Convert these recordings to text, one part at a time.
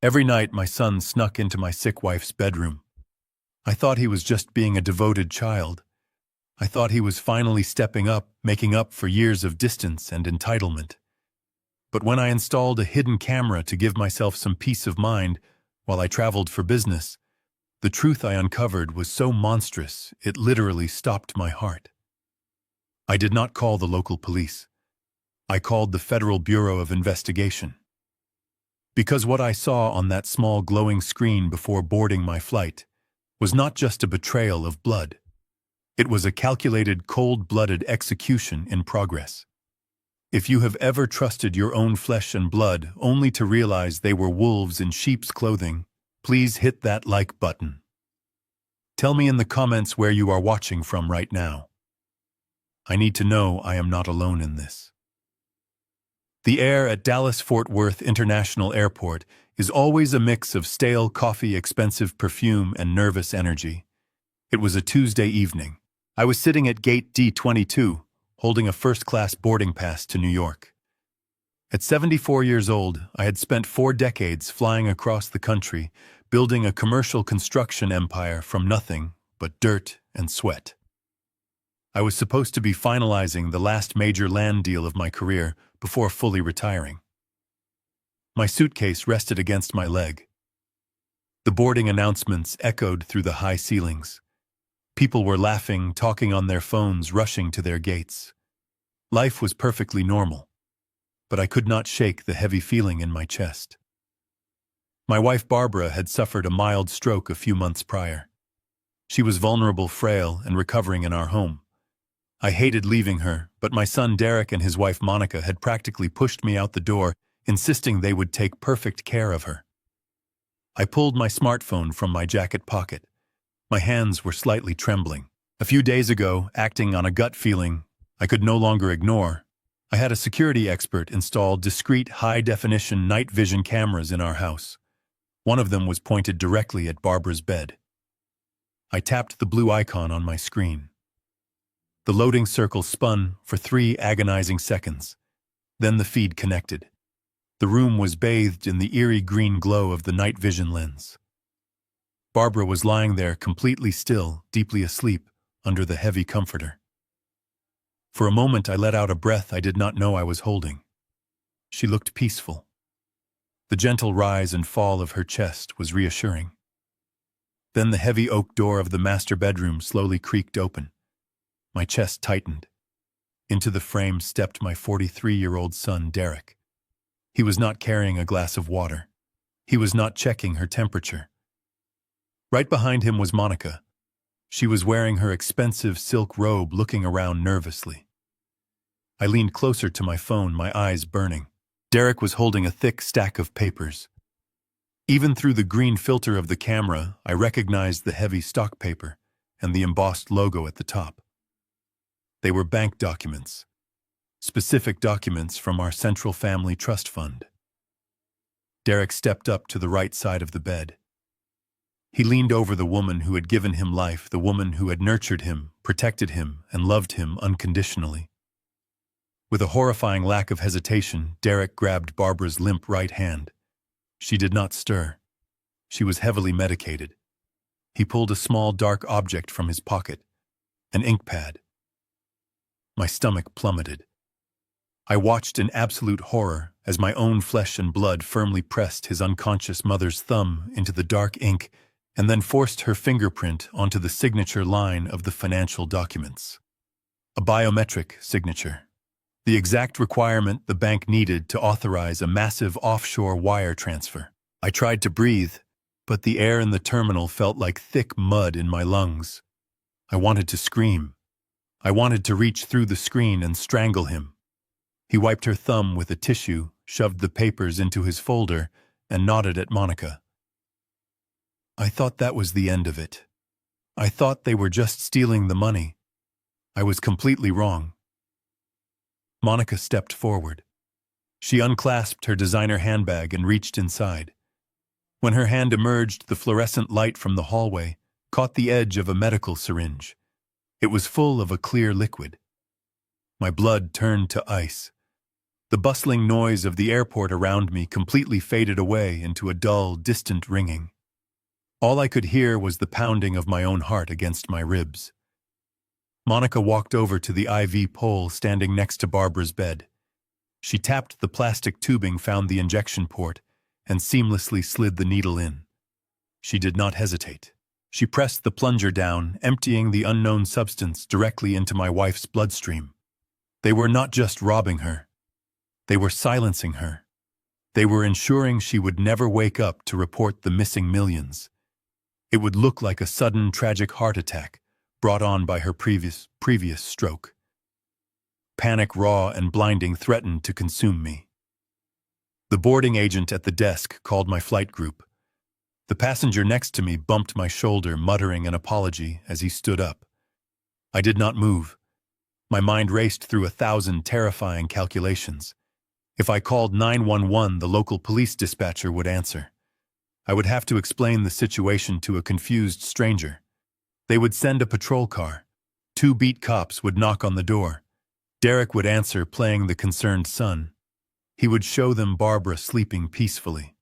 Every night my son snuck into my sick wife's bedroom. I thought he was just being a devoted child. I thought he was finally stepping up, making up for years of distance and entitlement. But when I installed a hidden camera to give myself some peace of mind while I traveled for business, the truth I uncovered was so monstrous it literally stopped my heart. I did not call the local police. I called the Federal Bureau of Investigation. Because what I saw on that small glowing screen before boarding my flight was not just a betrayal of blood. It was a calculated, cold-blooded execution in progress. If you have ever trusted your own flesh and blood only to realize they were wolves in sheep's clothing, please hit that like button. Tell me in the comments where you are watching from right now. I need to know I am not alone in this. The air at Dallas-Fort Worth International Airport is always a mix of stale coffee, expensive perfume, and nervous energy. It was a Tuesday evening. I was sitting at gate D22, holding a first-class boarding pass to New York. At 74 years old, I had spent 4 decades flying across the country, building a commercial construction empire from nothing but dirt and sweat. I was supposed to be finalizing the last major land deal of my career before fully retiring. My suitcase rested against my leg. The boarding announcements echoed through the high ceilings. People were laughing, talking on their phones, rushing to their gates. Life was perfectly normal, but I could not shake the heavy feeling in my chest. My wife Barbara had suffered a mild stroke a few months prior. She was vulnerable, frail, and recovering in our home. I hated leaving her, but my son Derek and his wife Monica had practically pushed me out the door, insisting they would take perfect care of her. I pulled my smartphone from my jacket pocket. My hands were slightly trembling. A few days ago, acting on a gut feeling I could no longer ignore, I had a security expert install discreet, high-definition night vision cameras in our house. One of them was pointed directly at Barbara's bed. I tapped the blue icon on my screen. The loading circle spun for 3 agonizing seconds. Then the feed connected. The room was bathed in the eerie green glow of the night vision lens. Barbara was lying there completely still, deeply asleep, under the heavy comforter. For a moment I let out a breath I did not know I was holding. She looked peaceful. The gentle rise and fall of her chest was reassuring. Then the heavy oak door of the master bedroom slowly creaked open. My chest tightened. Into the frame stepped my 43-year-old son, Derek. He was not carrying a glass of water. He was not checking her temperature. Right behind him was Monica. She was wearing her expensive silk robe, looking around nervously. I leaned closer to my phone, my eyes burning. Derek was holding a thick stack of papers. Even through the green filter of the camera, I recognized the heavy stock paper and the embossed logo at the top. They were bank documents, specific documents from our Central Family Trust Fund. Derek stepped up to the right side of the bed. He leaned over the woman who had given him life, the woman who had nurtured him, protected him, and loved him unconditionally. With a horrifying lack of hesitation, Derek grabbed Barbara's limp right hand. She did not stir. She was heavily medicated. He pulled a small dark object from his pocket, an ink pad. My stomach plummeted. I watched in absolute horror as my own flesh and blood firmly pressed his unconscious mother's thumb into the dark ink and then forced her fingerprint onto the signature line of the financial documents. A biometric signature. The exact requirement the bank needed to authorize a massive offshore wire transfer. I tried to breathe, but the air in the terminal felt like thick mud in my lungs. I wanted to scream. I wanted to reach through the screen and strangle him. He wiped her thumb with a tissue, shoved the papers into his folder, and nodded at Monica. I thought that was the end of it. I thought they were just stealing the money. I was completely wrong. Monica stepped forward. She unclasped her designer handbag and reached inside. When her hand emerged, the fluorescent light from the hallway caught the edge of a medical syringe. It was full of a clear liquid. My blood turned to ice. The bustling noise of the airport around me completely faded away into a dull, distant ringing. All I could hear was the pounding of my own heart against my ribs. Monica walked over to the IV pole standing next to Barbara's bed. She tapped the plastic tubing, found the injection port, and seamlessly slid the needle in. She did not hesitate. She pressed the plunger down, emptying the unknown substance directly into my wife's bloodstream. They were not just robbing her. They were silencing her. They were ensuring she would never wake up to report the missing millions. It would look like a sudden, tragic heart attack brought on by her previous stroke. Panic, raw and blinding, threatened to consume me. The boarding agent at the desk called my flight group. The passenger next to me bumped my shoulder, muttering an apology as he stood up. I did not move. My mind raced through 1,000 terrifying calculations. If I called 911, the local police dispatcher would answer. I would have to explain the situation to a confused stranger. They would send a patrol car. 2 beat cops would knock on the door. Derek would answer, playing the concerned son. He would show them Barbara sleeping peacefully.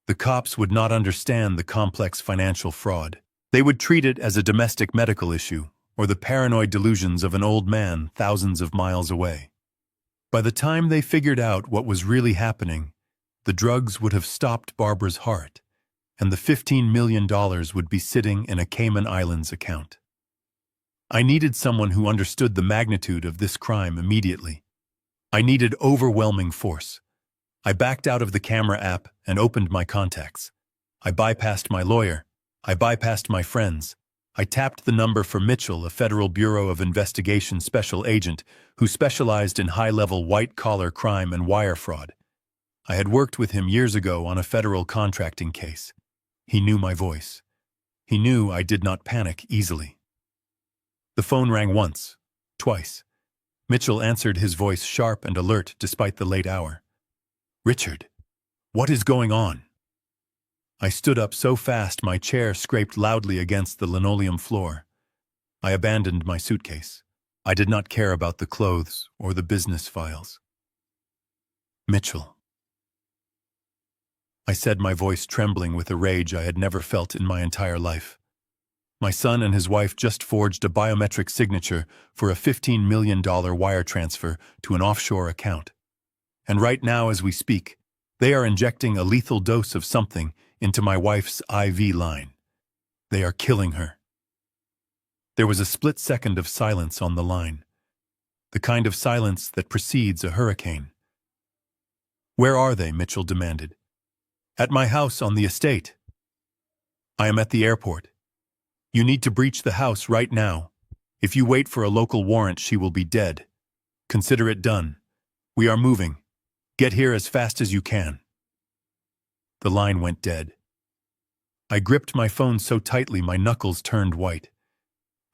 The cops would not understand the complex financial fraud. They would treat it as a domestic medical issue or the paranoid delusions of an old man thousands of miles away. By the time they figured out what was really happening, the drugs would have stopped Barbara's heart, and the $15 million would be sitting in a Cayman Islands account. I needed someone who understood the magnitude of this crime immediately. I needed overwhelming force. I backed out of the camera app and opened my contacts. I bypassed my lawyer. I bypassed my friends. I tapped the number for Mitchell, a Federal Bureau of Investigation special agent who specialized in high-level white-collar crime and wire fraud. I had worked with him years ago on a federal contracting case. He knew my voice. He knew I did not panic easily. The phone rang once, twice. Mitchell answered, his voice sharp and alert despite the late hour. "Richard, what is going on?" I stood up so fast my chair scraped loudly against the linoleum floor. I abandoned my suitcase. I did not care about the clothes or the business files. "Mitchell," I said, my voice trembling with a rage I had never felt in my entire life. My son and his wife just forged a biometric signature for a $15 million wire transfer to an offshore account. And right now, as we speak, they are injecting a lethal dose of something into my wife's IV line. They are killing her. There was a split second of silence on the line, the kind of silence that precedes a hurricane. "Where are they?" Mitchell demanded. "At my house on the estate." "I am at the airport. You need to breach the house right now. If you wait for a local warrant, she will be dead. Consider it done. We are moving. Get here as fast as you can." The line went dead. I gripped my phone so tightly my knuckles turned white.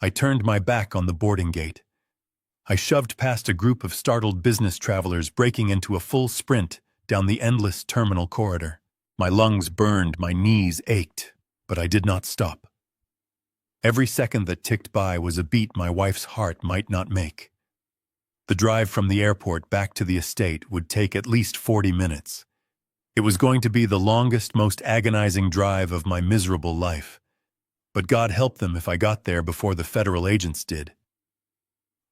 I turned my back on the boarding gate. I shoved past a group of startled business travelers breaking into a full sprint down the endless terminal corridor. My lungs burned, my knees ached, but I did not stop. Every second that ticked by was a beat my wife's heart might not make. The drive from the airport back to the estate would take at least 40 minutes. It was going to be the longest, most agonizing drive of my miserable life. But God help them if I got there before the federal agents did.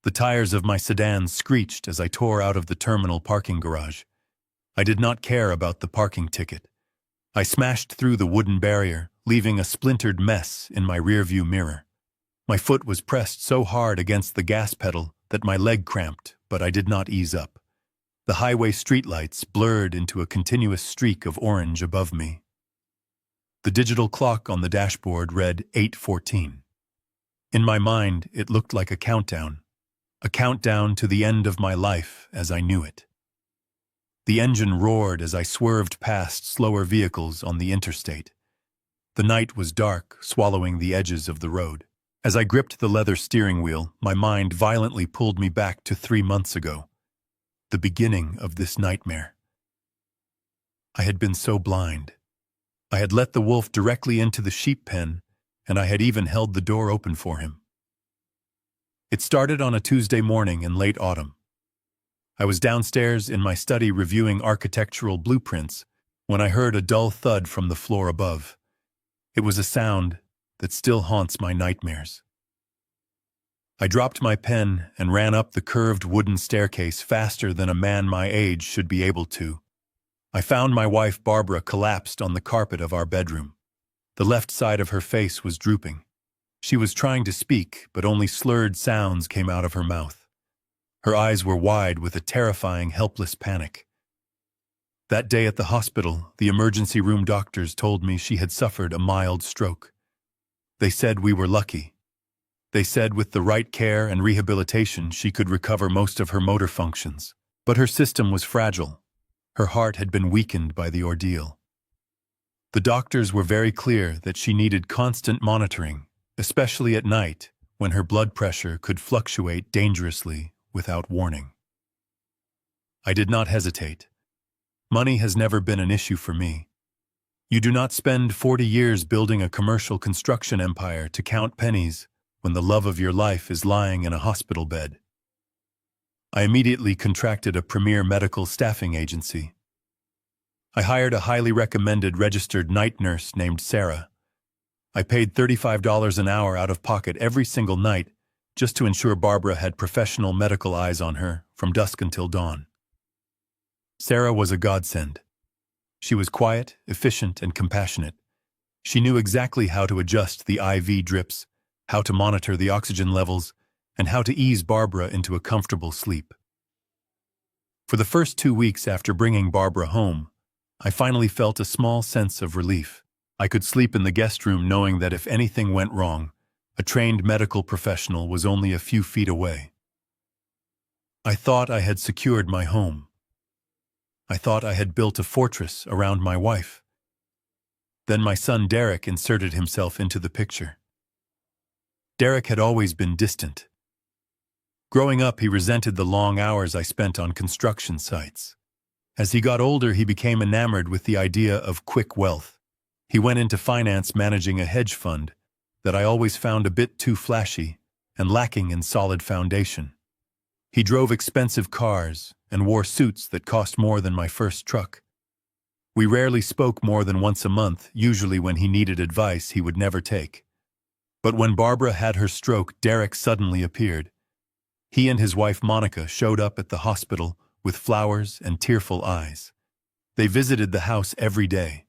The tires of my sedan screeched as I tore out of the terminal parking garage. I did not care about the parking ticket. I smashed through the wooden barrier, leaving a splintered mess in my rearview mirror. My foot was pressed so hard against the gas pedal that my leg cramped, but I did not ease up. The highway streetlights blurred into a continuous streak of orange above me. The digital clock on the dashboard read 8:14. In my mind, it looked like a countdown to the end of my life as I knew it. The engine roared as I swerved past slower vehicles on the interstate. The night was dark, swallowing the edges of the road. As I gripped the leather steering wheel, my mind violently pulled me back to 3 months ago, the beginning of this nightmare. I had been so blind. I had let the wolf directly into the sheep pen, and I had even held the door open for him. It started on a Tuesday morning in late autumn. I was downstairs in my study reviewing architectural blueprints when I heard a dull thud from the floor above. It was a sound that still haunts my nightmares. I dropped my pen and ran up the curved wooden staircase faster than a man my age should be able to. I found my wife Barbara collapsed on the carpet of our bedroom. The left side of her face was drooping. She was trying to speak, but only slurred sounds came out of her mouth. Her eyes were wide with a terrifying, helpless panic. That day at the hospital, the emergency room doctors told me she had suffered a mild stroke. They said we were lucky. They said with the right care and rehabilitation she could recover most of her motor functions. But her system was fragile. Her heart had been weakened by the ordeal. The doctors were very clear that she needed constant monitoring, especially at night when her blood pressure could fluctuate dangerously without warning. I did not hesitate. Money has never been an issue for me. You do not spend 40 years building a commercial construction empire to count pennies when the love of your life is lying in a hospital bed. I immediately contracted a premier medical staffing agency. I hired a highly recommended registered night nurse named Sarah. I paid $35 an hour out of pocket every single night just to ensure Barbara had professional medical eyes on her from dusk until dawn. Sarah was a godsend. She was quiet, efficient, and compassionate. She knew exactly how to adjust the IV drips, how to monitor the oxygen levels, and how to ease Barbara into a comfortable sleep. For the first 2 weeks after bringing Barbara home, I finally felt a small sense of relief. I could sleep in the guest room knowing that if anything went wrong, a trained medical professional was only a few feet away. I thought I had secured my home. I thought I had built a fortress around my wife. Then my son Derek inserted himself into the picture. Derek had always been distant. Growing up, he resented the long hours I spent on construction sites. As he got older, he became enamored with the idea of quick wealth. He went into finance managing a hedge fund that I always found a bit too flashy and lacking in solid foundation. He drove expensive cars and wore suits that cost more than my first truck. We rarely spoke more than once a month, usually when he needed advice he would never take. But when Barbara had her stroke, Derek suddenly appeared. He and his wife Monica showed up at the hospital with flowers and tearful eyes. They visited the house every day.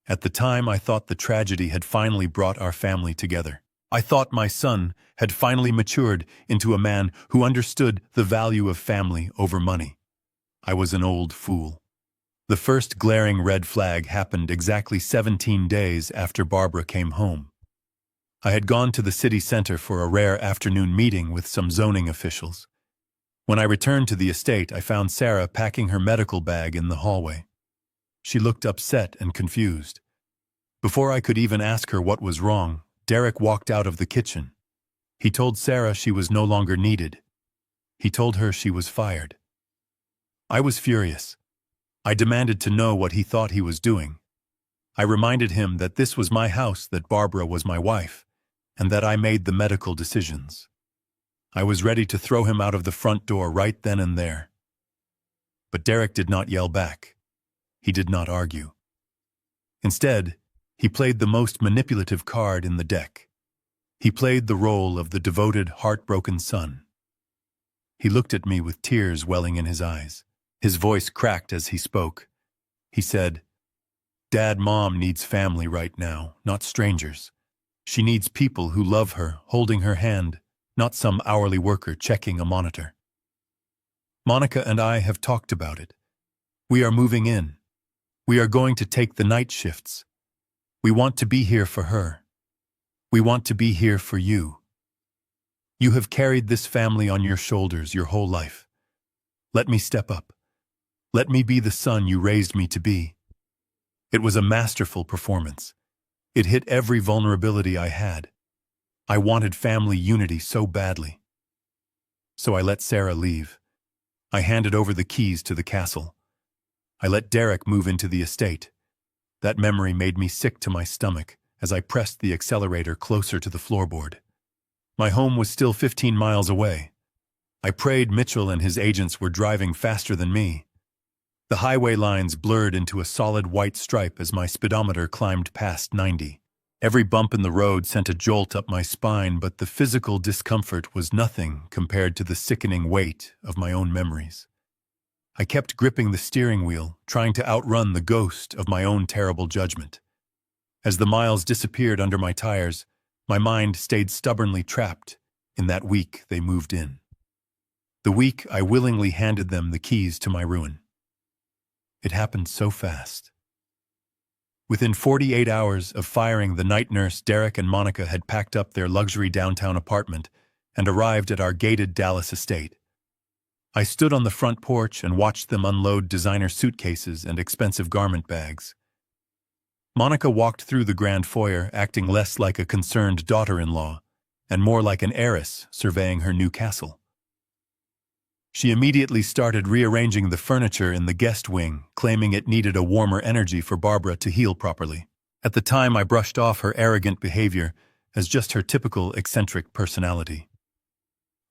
At the time, I thought the tragedy had finally brought our family together. I thought my son had finally matured into a man who understood the value of family over money. I was an old fool. The first glaring red flag happened exactly 17 days after Barbara came home. I had gone to the city center for a rare afternoon meeting with some zoning officials. When I returned to the estate, I found Sarah packing her medical bag in the hallway. She looked upset and confused. Before I could even ask her what was wrong, Derek walked out of the kitchen. He told Sarah she was no longer needed. He told her she was fired. I was furious. I demanded to know what he thought he was doing. I reminded him that this was my house, that Barbara was my wife, and that I made the medical decisions. I was ready to throw him out of the front door right then and there. But Derek did not yell back. He did not argue. Instead, he played the most manipulative card in the deck. He played the role of the devoted, heartbroken son. He looked at me with tears welling in his eyes. His voice cracked as he spoke. He said, "Dad, Mom needs family right now, not strangers. She needs people who love her, holding her hand, not some hourly worker checking a monitor. Monica and I have talked about it. We are moving in. We are going to take the night shifts. We want to be here for her. We want to be here for you. You have carried this family on your shoulders your whole life. Let me step up. Let me be the son you raised me to be." It was a masterful performance. It hit every vulnerability I had. I wanted family unity so badly. So I let Sarah leave. I handed over the keys to the castle. I let Derek move into the estate. That memory made me sick to my stomach as I pressed the accelerator closer to the floorboard. My home was still 15 miles away, I prayed Mitchell and his agents were driving faster than me. The highway lines blurred into a solid white stripe as my speedometer climbed past 90. Every bump in the road sent a jolt up my spine, but the physical discomfort was nothing compared to the sickening weight of my own memories. I kept gripping the steering wheel, trying to outrun the ghost of my own terrible judgment. As the miles disappeared under my tires, my mind stayed stubbornly trapped in that week they moved in. The week I willingly handed them the keys to my ruin. It happened so fast. Within 48 hours of firing the night nurse, Derek and Monica had packed up their luxury downtown apartment and arrived at our gated Dallas estate. I stood on the front porch and watched them unload designer suitcases and expensive garment bags. Monica walked through the grand foyer, acting less like a concerned daughter-in-law and more like an heiress surveying her new castle. She immediately started rearranging the furniture in the guest wing, claiming it needed a warmer energy for Barbara to heal properly. At the time, I brushed off her arrogant behavior as just her typical eccentric personality.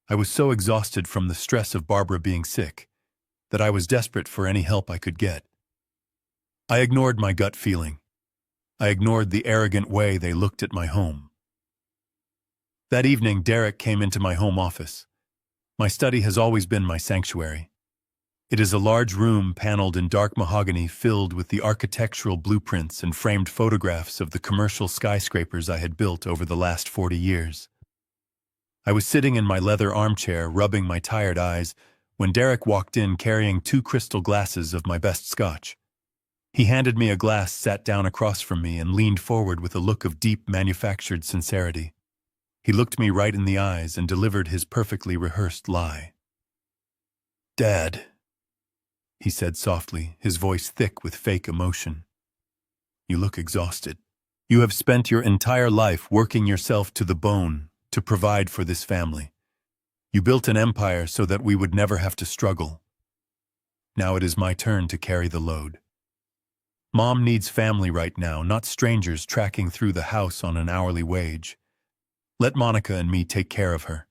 I was so exhausted from the stress of Barbara being sick that I was desperate for any help I could get. I ignored my gut feeling. I ignored the arrogant way they looked at my home. That evening, Derek came into my home office. My study has always been my sanctuary. It is a large room paneled in dark mahogany filled with the architectural blueprints and framed photographs of the commercial skyscrapers I had built over the last 40 years. I was sitting in my leather armchair, rubbing my tired eyes, when Derek walked in carrying 2 crystal glasses of my best scotch. He handed me a glass, sat down across from me, and leaned forward with a look of deep manufactured sincerity. He looked me right in the eyes and delivered his perfectly rehearsed lie. "Dad," he said softly, his voice thick with fake emotion. "You look exhausted. You have spent your entire life working yourself to the bone to provide for this family. You built an empire so that we would never have to struggle. Now it is my turn to carry the load. Mom needs family right now, not strangers tracking through the house on an hourly wage. Let Monica and me take care of her.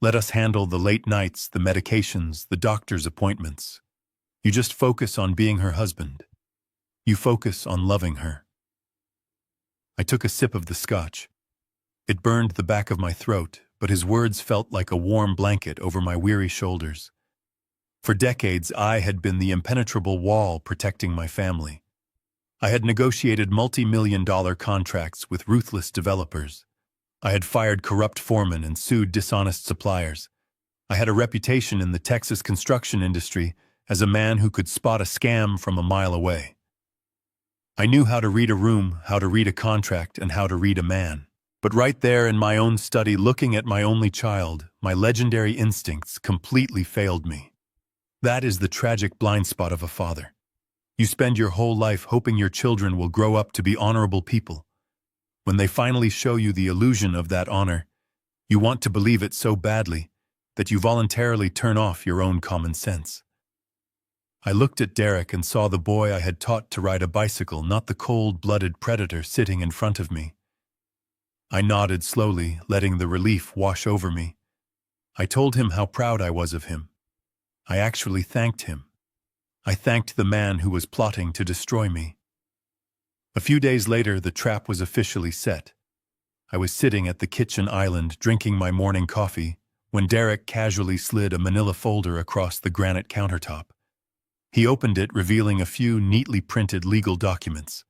Let us handle the late nights, the medications, the doctor's appointments. You just focus on being her husband. You focus on loving her." I took a sip of the scotch. It burned the back of my throat, but his words felt like a warm blanket over my weary shoulders. For decades, I had been the impenetrable wall protecting my family. I had negotiated multi-million-dollar contracts with ruthless developers. I had fired corrupt foremen and sued dishonest suppliers. I had a reputation in the Texas construction industry as a man who could spot a scam from a mile away. I knew how to read a room, how to read a contract, and how to read a man. But right there in my own study, looking at my only child, my legendary instincts completely failed me. That is the tragic blind spot of a father. You spend your whole life hoping your children will grow up to be honorable people. When they finally show you the illusion of that honor, you want to believe it so badly that you voluntarily turn off your own common sense. I looked at Derek and saw the boy I had taught to ride a bicycle, not the cold-blooded predator sitting in front of me. I nodded slowly, letting the relief wash over me. I told him how proud I was of him. I actually thanked him. I thanked the man who was plotting to destroy me. A few days later, the trap was officially set. I was sitting at the kitchen island drinking my morning coffee when Derek casually slid a manila folder across the granite countertop. He opened it, revealing a few neatly printed legal documents.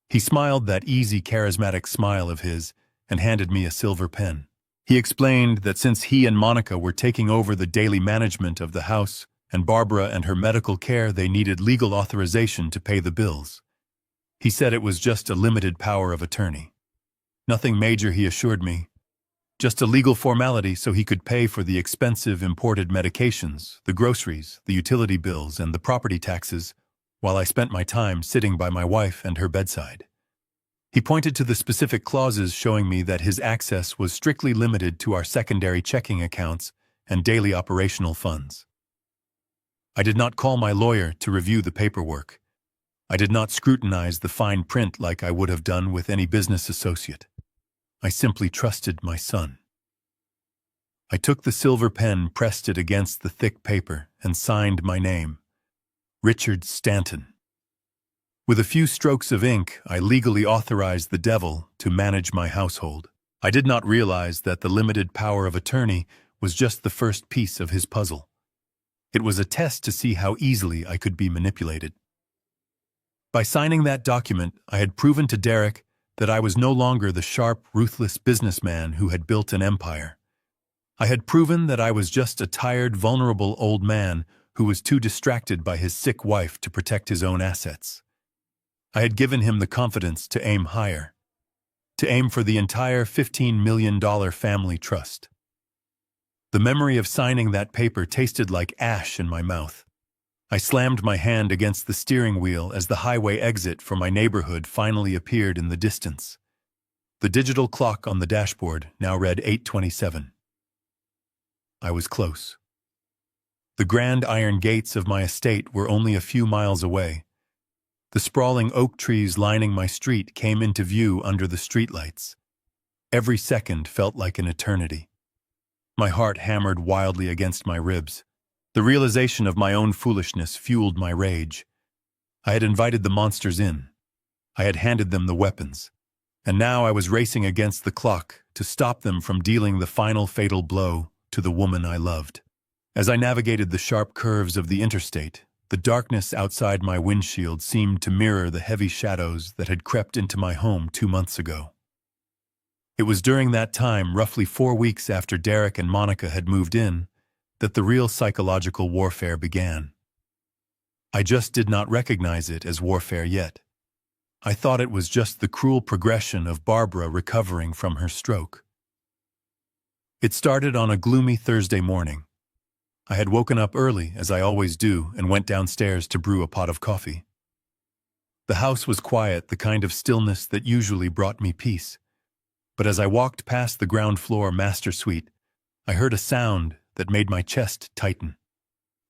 He smiled that easy, charismatic smile of his and handed me a silver pen. He explained that since he and Monica were taking over the daily management of the house and Barbara and her medical care, they needed legal authorization to pay the bills. He said it was just a limited power of attorney. Nothing major, he assured me. Just a legal formality so he could pay for the expensive imported medications, the groceries, the utility bills, and the property taxes, while I spent my time sitting by my wife and her bedside. He pointed to the specific clauses showing me that his access was strictly limited to our secondary checking accounts and daily operational funds. I did not call my lawyer to review the paperwork. I did not scrutinize the fine print like I would have done with any business associate. I simply trusted my son. I took the silver pen, pressed it against the thick paper, and signed my name, Richard Stanton. With a few strokes of ink, I legally authorized the devil to manage my household. I did not realize that the limited power of attorney was just the first piece of his puzzle. It was a test to see how easily I could be manipulated. By signing that document, I had proven to Derek that I was no longer the sharp, ruthless businessman who had built an empire. I had proven that I was just a tired, vulnerable old man who was too distracted by his sick wife to protect his own assets. I had given him the confidence to aim higher, to aim for the entire $15 million family trust. The memory of signing that paper tasted like ash in my mouth. I slammed my hand against the steering wheel as the highway exit for my neighborhood finally appeared in the distance. The digital clock on the dashboard now read 8:27. I was close. The grand iron gates of my estate were only a few miles away. The sprawling oak trees lining my street came into view under the streetlights. Every second felt like an eternity. My heart hammered wildly against my ribs. The realization of my own foolishness fueled my rage. I had invited the monsters in. I had handed them the weapons. And now I was racing against the clock to stop them from dealing the final fatal blow to the woman I loved. As I navigated the sharp curves of the interstate, the darkness outside my windshield seemed to mirror the heavy shadows that had crept into my home 2 months ago. It was during that time, roughly 4 weeks after Derek and Monica had moved in, that the real psychological warfare began. I just did not recognize it as warfare yet. I thought it was just the cruel progression of Barbara recovering from her stroke. It started on a gloomy Thursday morning. I had woken up early, as I always do, and went downstairs to brew a pot of coffee. The house was quiet, the kind of stillness that usually brought me peace. But as I walked past the ground floor master suite, I heard a sound that made my chest tighten.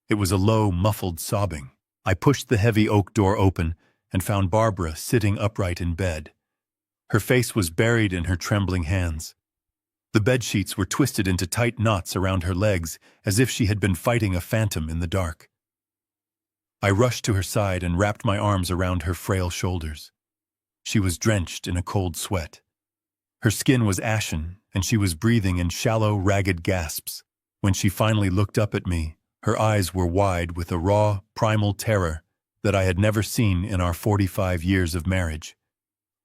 It was a low, muffled sobbing. I pushed the heavy oak door open and found Barbara sitting upright in bed. Her face was buried in her trembling hands. The bedsheets were twisted into tight knots around her legs, as if she had been fighting a phantom in the dark. I rushed to her side and wrapped my arms around her frail shoulders. She was drenched in a cold sweat. Her skin was ashen, and she was breathing in shallow, ragged gasps. When she finally looked up at me, her eyes were wide with a raw, primal terror that I had never seen in our 45 years of marriage.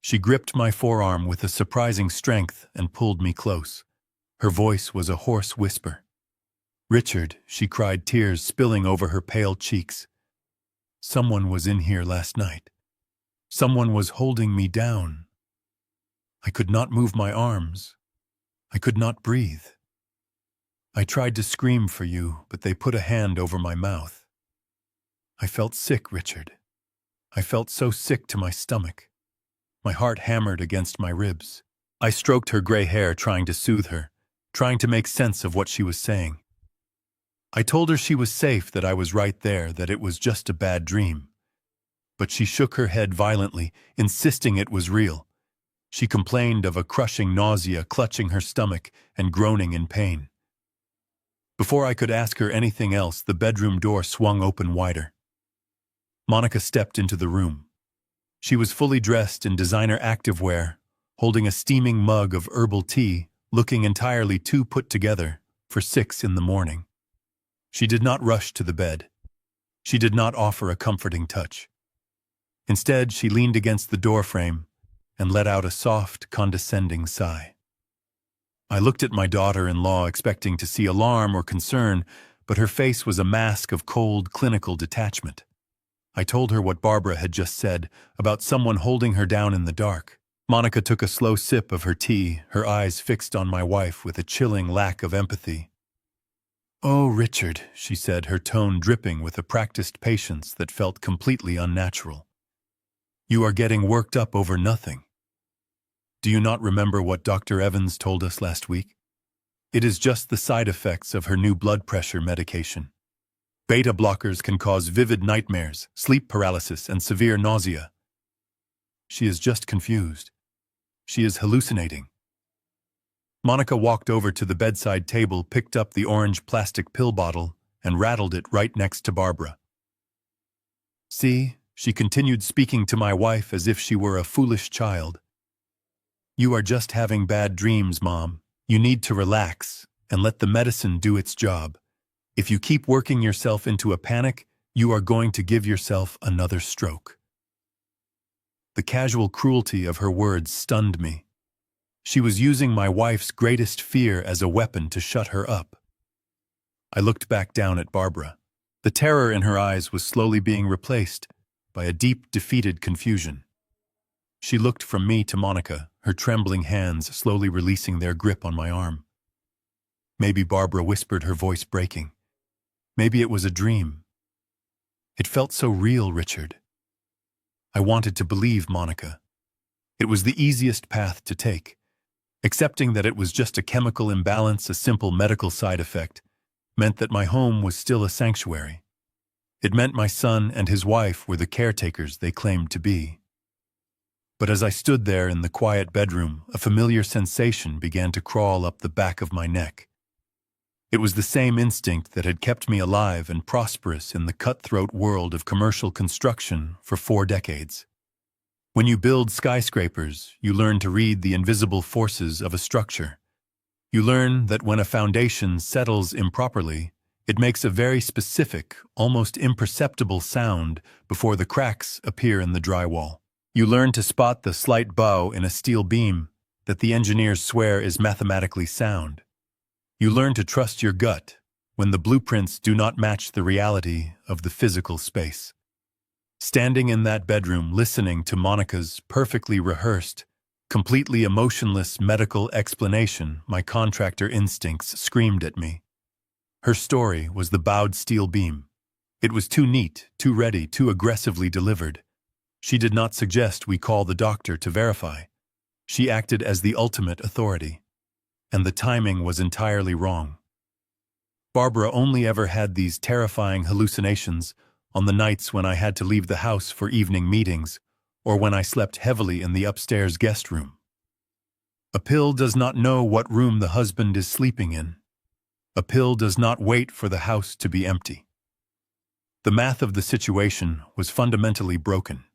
She gripped my forearm with a surprising strength and pulled me close. Her voice was a hoarse whisper. "Richard," she cried, tears spilling over her pale cheeks. "Someone was in here last night. Someone was holding me down. I could not move my arms. I could not breathe. I tried to scream for you, but they put a hand over my mouth. I felt sick, Richard. I felt so sick to my stomach. My heart hammered against my ribs." I stroked her gray hair, trying to soothe her, trying to make sense of what she was saying. I told her she was safe, that I was right there, that it was just a bad dream. But she shook her head violently, insisting it was real. She complained of a crushing nausea clutching her stomach and groaning in pain. Before I could ask her anything else, the bedroom door swung open wider. Monica stepped into the room. She was fully dressed in designer activewear, holding a steaming mug of herbal tea, looking entirely too put together for 6 in the morning. She did not rush to the bed. She did not offer a comforting touch. Instead, she leaned against the doorframe and let out a soft, condescending sigh. I looked at my daughter-in-law, expecting to see alarm or concern, but her face was a mask of cold, clinical detachment. I told her what Barbara had just said about someone holding her down in the dark. Monica took a slow sip of her tea, her eyes fixed on my wife with a chilling lack of empathy. "Oh, Richard," she said, her tone dripping with a practiced patience that felt completely unnatural. "You are getting worked up over nothing. Do you not remember what Dr. Evans told us last week? It is just the side effects of her new blood pressure medication. Beta blockers can cause vivid nightmares, sleep paralysis, and severe nausea. She is just confused. She is hallucinating." Monica walked over to the bedside table, picked up the orange plastic pill bottle, and rattled it right next to Barbara. "See," she continued, speaking to my wife as if she were a foolish child. "You are just having bad dreams, Mom. You need to relax and let the medicine do its job. If you keep working yourself into a panic, you are going to give yourself another stroke." The casual cruelty of her words stunned me. She was using my wife's greatest fear as a weapon to shut her up. I looked back down at Barbara. The terror in her eyes was slowly being replaced by a deep, defeated confusion. She looked from me to Monica, her trembling hands slowly releasing their grip on my arm. Maybe Barbara whispered, her voice breaking. Maybe it was a dream. It felt so real, Richard. I wanted to believe Monica. It was the easiest path to take. Accepting that it was just a chemical imbalance, a simple medical side effect, meant that my home was still a sanctuary. It meant my son and his wife were the caretakers they claimed to be. But as I stood there in the quiet bedroom, a familiar sensation began to crawl up the back of my neck. It was the same instinct that had kept me alive and prosperous in the cutthroat world of commercial construction for 4 decades. When you build skyscrapers, you learn to read the invisible forces of a structure. You learn that when a foundation settles improperly, it makes a very specific, almost imperceptible sound before the cracks appear in the drywall. You learn to spot the slight bow in a steel beam that the engineers swear is mathematically sound. You learn to trust your gut when the blueprints do not match the reality of the physical space. Standing in that bedroom, listening to Monica's perfectly rehearsed, completely emotionless medical explanation, my contractor instincts screamed at me. Her story was the bowed steel beam. It was too neat, too ready, too aggressively delivered. She did not suggest we call the doctor to verify. She acted as the ultimate authority. And the timing was entirely wrong. Barbara only ever had these terrifying hallucinations on the nights when I had to leave the house for evening meetings or when I slept heavily in the upstairs guest room. A pill does not know what room the husband is sleeping in. A pill does not wait for the house to be empty. The math of the situation was fundamentally broken.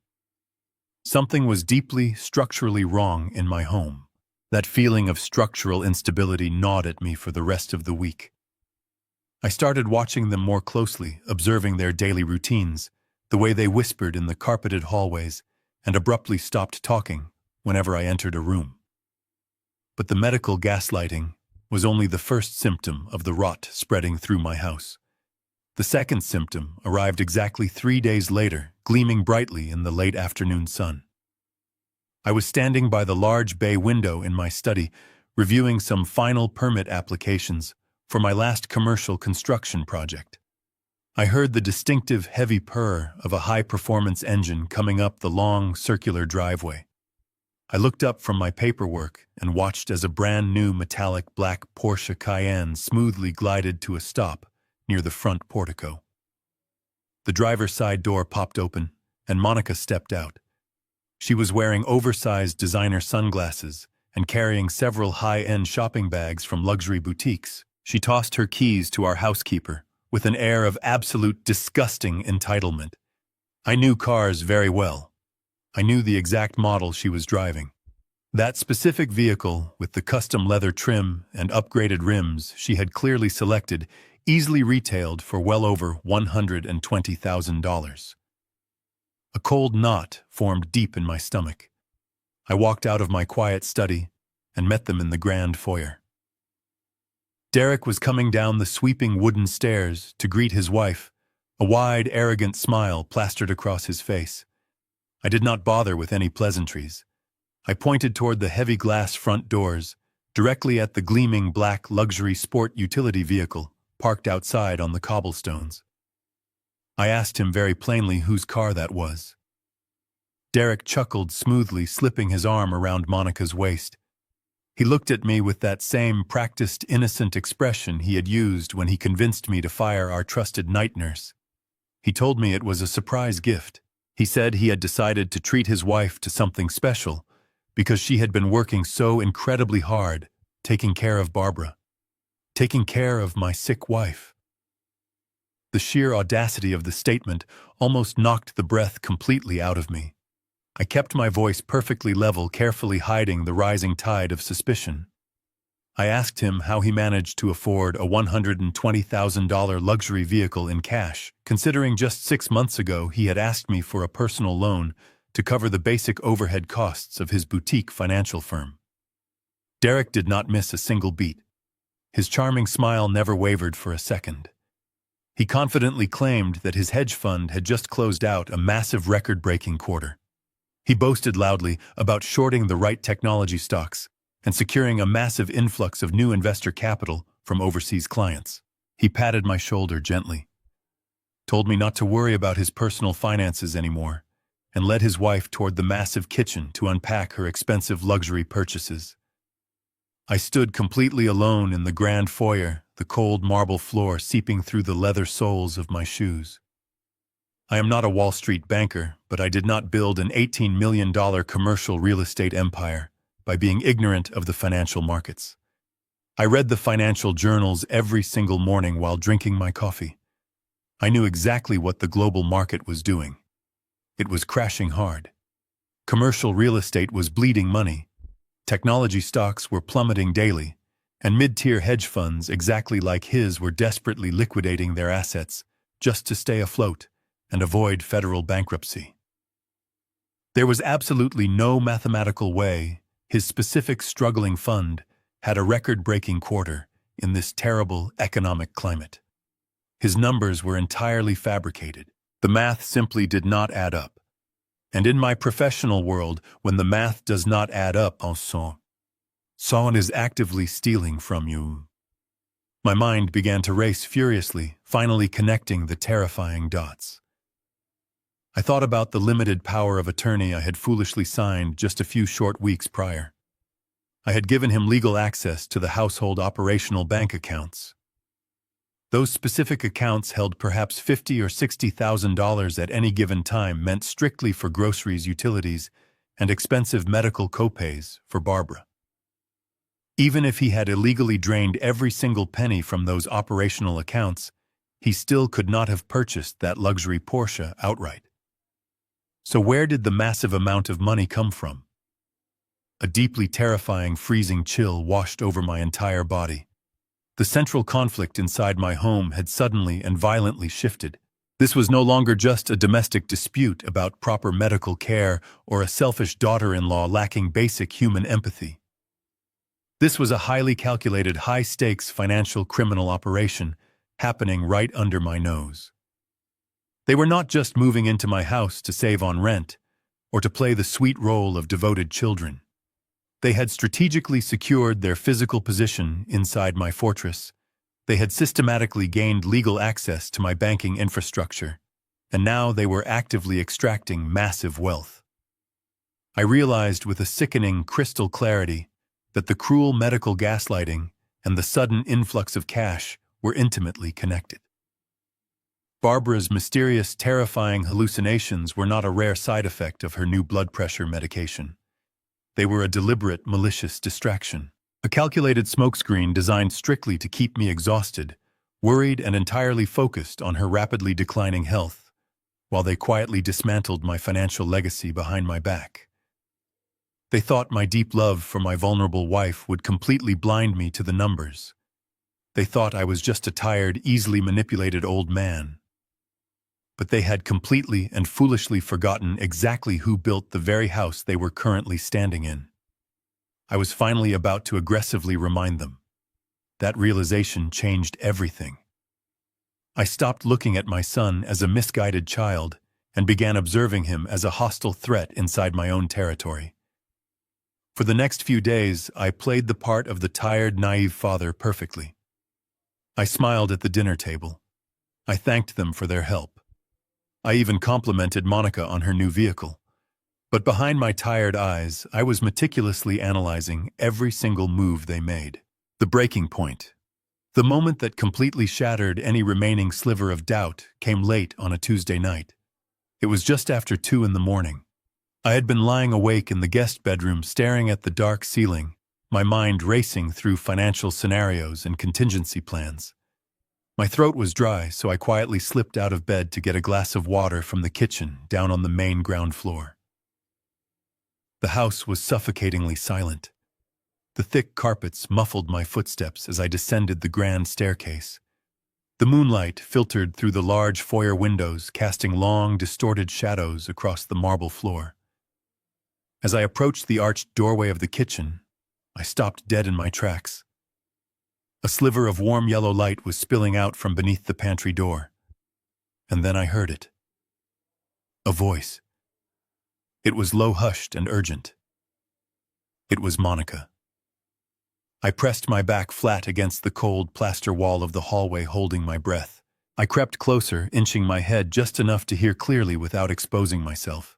Something was deeply, structurally wrong in my home. That feeling of structural instability gnawed at me for the rest of the week. I started watching them more closely, observing their daily routines, the way they whispered in the carpeted hallways, and abruptly stopped talking whenever I entered a room. But the medical gaslighting was only the first symptom of the rot spreading through my house. The second symptom arrived exactly 3 days later, gleaming brightly in the late afternoon sun. I was standing by the large bay window in my study, reviewing some final permit applications for my last commercial construction project. I heard the distinctive heavy purr of a high-performance engine coming up the long, circular driveway. I looked up from my paperwork and watched as a brand-new metallic black Porsche Cayenne smoothly glided to a stop near the front portico. The driver's side door popped open, and Monica stepped out. She was wearing oversized designer sunglasses and carrying several high-end shopping bags from luxury boutiques. She tossed her keys to our housekeeper with an air of absolute disgusting entitlement. I knew cars very well. I knew the exact model she was driving. That specific vehicle, with the custom leather trim and upgraded rims she had clearly selected, easily retailed for well over $120,000. A cold knot formed deep in my stomach. I walked out of my quiet study and met them in the grand foyer. Derek was coming down the sweeping wooden stairs to greet his wife, a wide, arrogant smile plastered across his face. I did not bother with any pleasantries. I pointed toward the heavy glass front doors, directly at the gleaming black luxury sport utility vehicle parked outside on the cobblestones. I asked him very plainly whose car that was. Derek chuckled smoothly, slipping his arm around Monica's waist. He looked at me with that same practiced, innocent expression he had used when he convinced me to fire our trusted night nurse. He told me it was a surprise gift. He said he had decided to treat his wife to something special because she had been working so incredibly hard taking care of Barbara, taking care of my sick wife. The sheer audacity of the statement almost knocked the breath completely out of me. I kept my voice perfectly level, carefully hiding the rising tide of suspicion. I asked him how he managed to afford a $120,000 luxury vehicle in cash, considering just 6 months ago he had asked me for a personal loan to cover the basic overhead costs of his boutique financial firm. Derek did not miss a single beat. His charming smile never wavered for a second. He confidently claimed that his hedge fund had just closed out a massive record-breaking quarter. He boasted loudly about shorting the right technology stocks and securing a massive influx of new investor capital from overseas clients. He patted my shoulder gently, told me not to worry about his personal finances anymore, and led his wife toward the massive kitchen to unpack her expensive luxury purchases. I stood completely alone in the grand foyer, the cold marble floor seeping through the leather soles of my shoes. I am not a Wall Street banker, but I did not build an $18 million commercial real estate empire by being ignorant of the financial markets. I read the financial journals every single morning while drinking my coffee. I knew exactly what the global market was doing. It was crashing hard. Commercial real estate was bleeding money. Technology stocks were plummeting daily, and mid-tier hedge funds exactly like his were desperately liquidating their assets just to stay afloat and avoid federal bankruptcy. There was absolutely no mathematical way his specific struggling fund had a record-breaking quarter in this terrible economic climate. His numbers were entirely fabricated. The math simply did not add up. And in my professional world, when the math does not add up, someone is actively stealing from you. My mind began to race furiously, finally connecting the terrifying dots. I thought about the limited power of attorney I had foolishly signed just a few short weeks prior. I had given him legal access to the household operational bank accounts. Those specific accounts held perhaps $50,000 or $60,000 at any given time, meant strictly for groceries, utilities, and expensive medical copays for Barbara. Even if he had illegally drained every single penny from those operational accounts, he still could not have purchased that luxury Porsche outright. So where did the massive amount of money come from? A deeply terrifying, freezing chill washed over my entire body. The central conflict inside my home had suddenly and violently shifted. This was no longer just a domestic dispute about proper medical care or a selfish daughter-in-law lacking basic human empathy. This was a highly calculated, high-stakes financial criminal operation happening right under my nose. They were not just moving into my house to save on rent or to play the sweet role of devoted children. They had strategically secured their physical position inside my fortress. They had systematically gained legal access to my banking infrastructure, and now they were actively extracting massive wealth. I realized with a sickening crystal clarity that the cruel medical gaslighting and the sudden influx of cash were intimately connected. Barbara's mysterious, terrifying hallucinations were not a rare side effect of her new blood pressure medication. They were a deliberate, malicious distraction. A calculated smokescreen designed strictly to keep me exhausted, worried, and entirely focused on her rapidly declining health, while they quietly dismantled my financial legacy behind my back. They thought my deep love for my vulnerable wife would completely blind me to the numbers. They thought I was just a tired, easily manipulated old man. But they had completely and foolishly forgotten exactly who built the very house they were currently standing in. I was finally about to aggressively remind them. That realization changed everything. I stopped looking at my son as a misguided child and began observing him as a hostile threat inside my own territory. For the next few days, I played the part of the tired, naive father perfectly. I smiled at the dinner table. I thanked them for their help. I even complimented Monica on her new vehicle. But behind my tired eyes, I was meticulously analyzing every single move they made. The breaking point, the moment that completely shattered any remaining sliver of doubt, came late on a Tuesday night. It was just after 2 in the morning. I had been lying awake in the guest bedroom staring at the dark ceiling, my mind racing through financial scenarios and contingency plans. My throat was dry, so I quietly slipped out of bed to get a glass of water from the kitchen down on the main ground floor. The house was suffocatingly silent. The thick carpets muffled my footsteps as I descended the grand staircase. The moonlight filtered through the large foyer windows, casting long, distorted shadows across the marble floor. As I approached the arched doorway of the kitchen, I stopped dead in my tracks. A sliver of warm yellow light was spilling out from beneath the pantry door. And then I heard it. A voice. It was low-hushed and urgent. It was Monica. I pressed my back flat against the cold plaster wall of the hallway, holding my breath. I crept closer, inching my head just enough to hear clearly without exposing myself.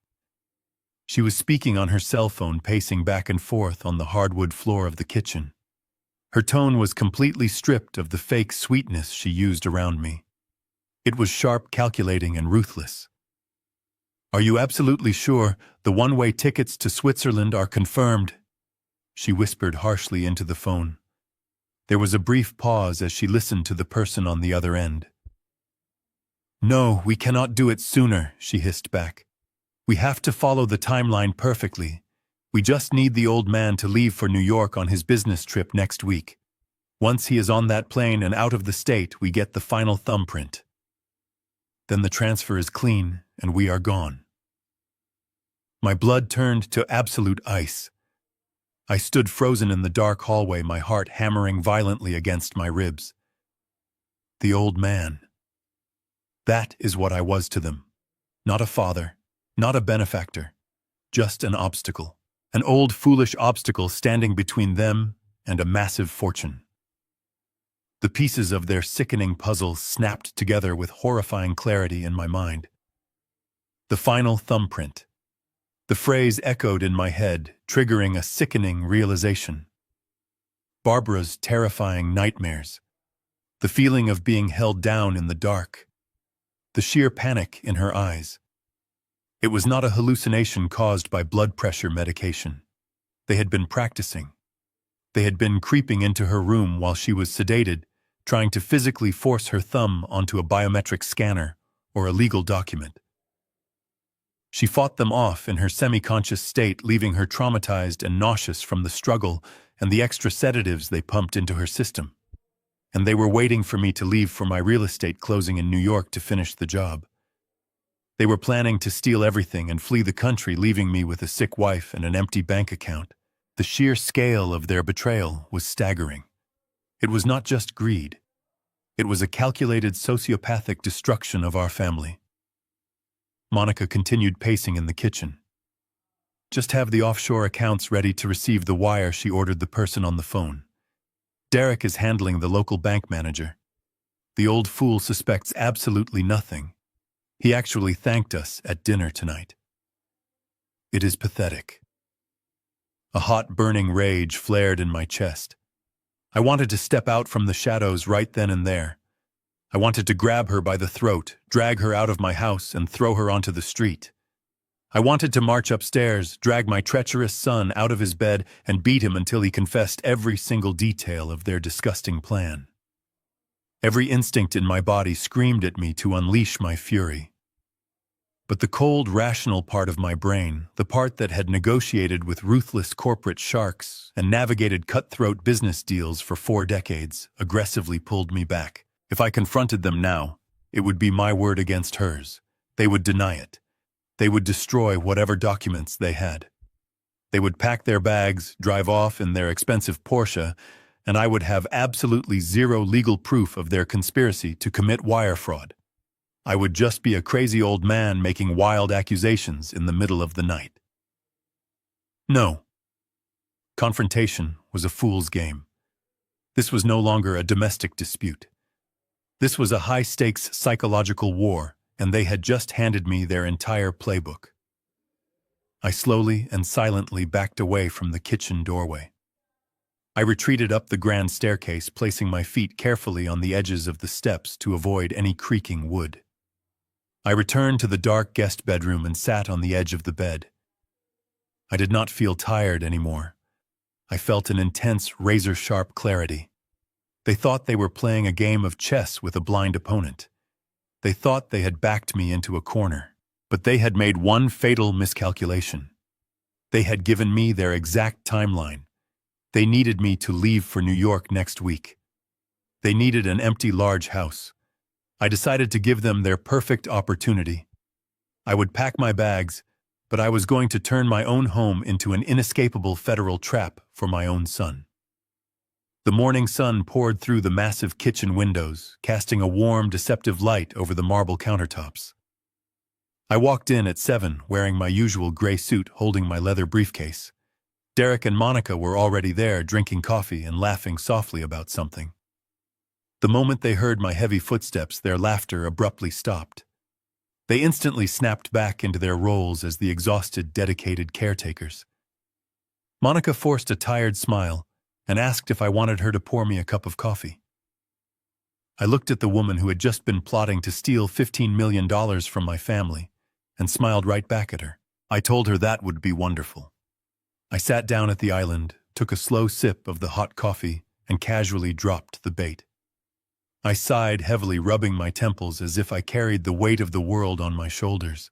She was speaking on her cell phone, pacing back and forth on the hardwood floor of the kitchen. Her tone was completely stripped of the fake sweetness she used around me. It was sharp, calculating, and ruthless. "Are you absolutely sure the one-way tickets to Switzerland are confirmed?" She whispered harshly into the phone. There was a brief pause as she listened to the person on the other end. "No, we cannot do it sooner," she hissed back. "We have to follow the timeline perfectly. We just need the old man to leave for New York on his business trip next week. Once he is on that plane and out of the state, we get the final thumbprint. Then the transfer is clean, and we are gone." My blood turned to absolute ice. I stood frozen in the dark hallway, my heart hammering violently against my ribs. The old man. That is what I was to them. Not a father, not a benefactor, just an obstacle. An old, foolish obstacle standing between them and a massive fortune. The pieces of their sickening puzzle snapped together with horrifying clarity in my mind. The final thumbprint. The phrase echoed in my head, triggering a sickening realization. Barbara's terrifying nightmares. The feeling of being held down in the dark. The sheer panic in her eyes. It was not a hallucination caused by blood pressure medication. They had been practicing. They had been creeping into her room while she was sedated, trying to physically force her thumb onto a biometric scanner or a legal document. She fought them off in her semi-conscious state, leaving her traumatized and nauseous from the struggle and the extra sedatives they pumped into her system. And they were waiting for me to leave for my real estate closing in New York to finish the job. They were planning to steal everything and flee the country, leaving me with a sick wife and an empty bank account. The sheer scale of their betrayal was staggering. It was not just greed. It was a calculated sociopathic destruction of our family. Monica continued pacing in the kitchen. "Just have the offshore accounts ready to receive the wire," she ordered the person on the phone. "Derek is handling the local bank manager. The old fool suspects absolutely nothing. He actually thanked us at dinner tonight." It is pathetic. A hot, burning rage flared in my chest. I wanted to step out from the shadows right then and there. I wanted to grab her by the throat, drag her out of my house, and throw her onto the street. I wanted to march upstairs, drag my treacherous son out of his bed, and beat him until he confessed every single detail of their disgusting plan. Every instinct in my body screamed at me to unleash my fury. But the cold, rational part of my brain, the part that had negotiated with ruthless corporate sharks and navigated cutthroat business deals for 4 decades, aggressively pulled me back. If I confronted them now, it would be my word against hers. They would deny it. They would destroy whatever documents they had. They would pack their bags, drive off in their expensive Porsche, and I would have absolutely zero legal proof of their conspiracy to commit wire fraud. I would just be a crazy old man making wild accusations in the middle of the night. No. Confrontation was a fool's game. This was no longer a domestic dispute. This was a high-stakes psychological war, and they had just handed me their entire playbook. I slowly and silently backed away from the kitchen doorway. I retreated up the grand staircase, placing my feet carefully on the edges of the steps to avoid any creaking wood. I returned to the dark guest bedroom and sat on the edge of the bed. I did not feel tired anymore. I felt an intense, razor-sharp clarity. They thought they were playing a game of chess with a blind opponent. They thought they had backed me into a corner, but they had made one fatal miscalculation. They had given me their exact timeline. They needed me to leave for New York next week. They needed an empty large house. I decided to give them their perfect opportunity. I would pack my bags, but I was going to turn my own home into an inescapable federal trap for my own son. The morning sun poured through the massive kitchen windows, casting a warm, deceptive light over the marble countertops. I walked in at 7, wearing my usual gray suit, holding my leather briefcase. Derek and Monica were already there, drinking coffee and laughing softly about something. The moment they heard my heavy footsteps, their laughter abruptly stopped. They instantly snapped back into their roles as the exhausted, dedicated caretakers. Monica forced a tired smile and asked if I wanted her to pour me a cup of coffee. I looked at the woman who had just been plotting to steal $15 million from my family and smiled right back at her. I told her that would be wonderful. I sat down at the island, took a slow sip of the hot coffee, and casually dropped the bait. I sighed heavily, rubbing my temples as if I carried the weight of the world on my shoulders.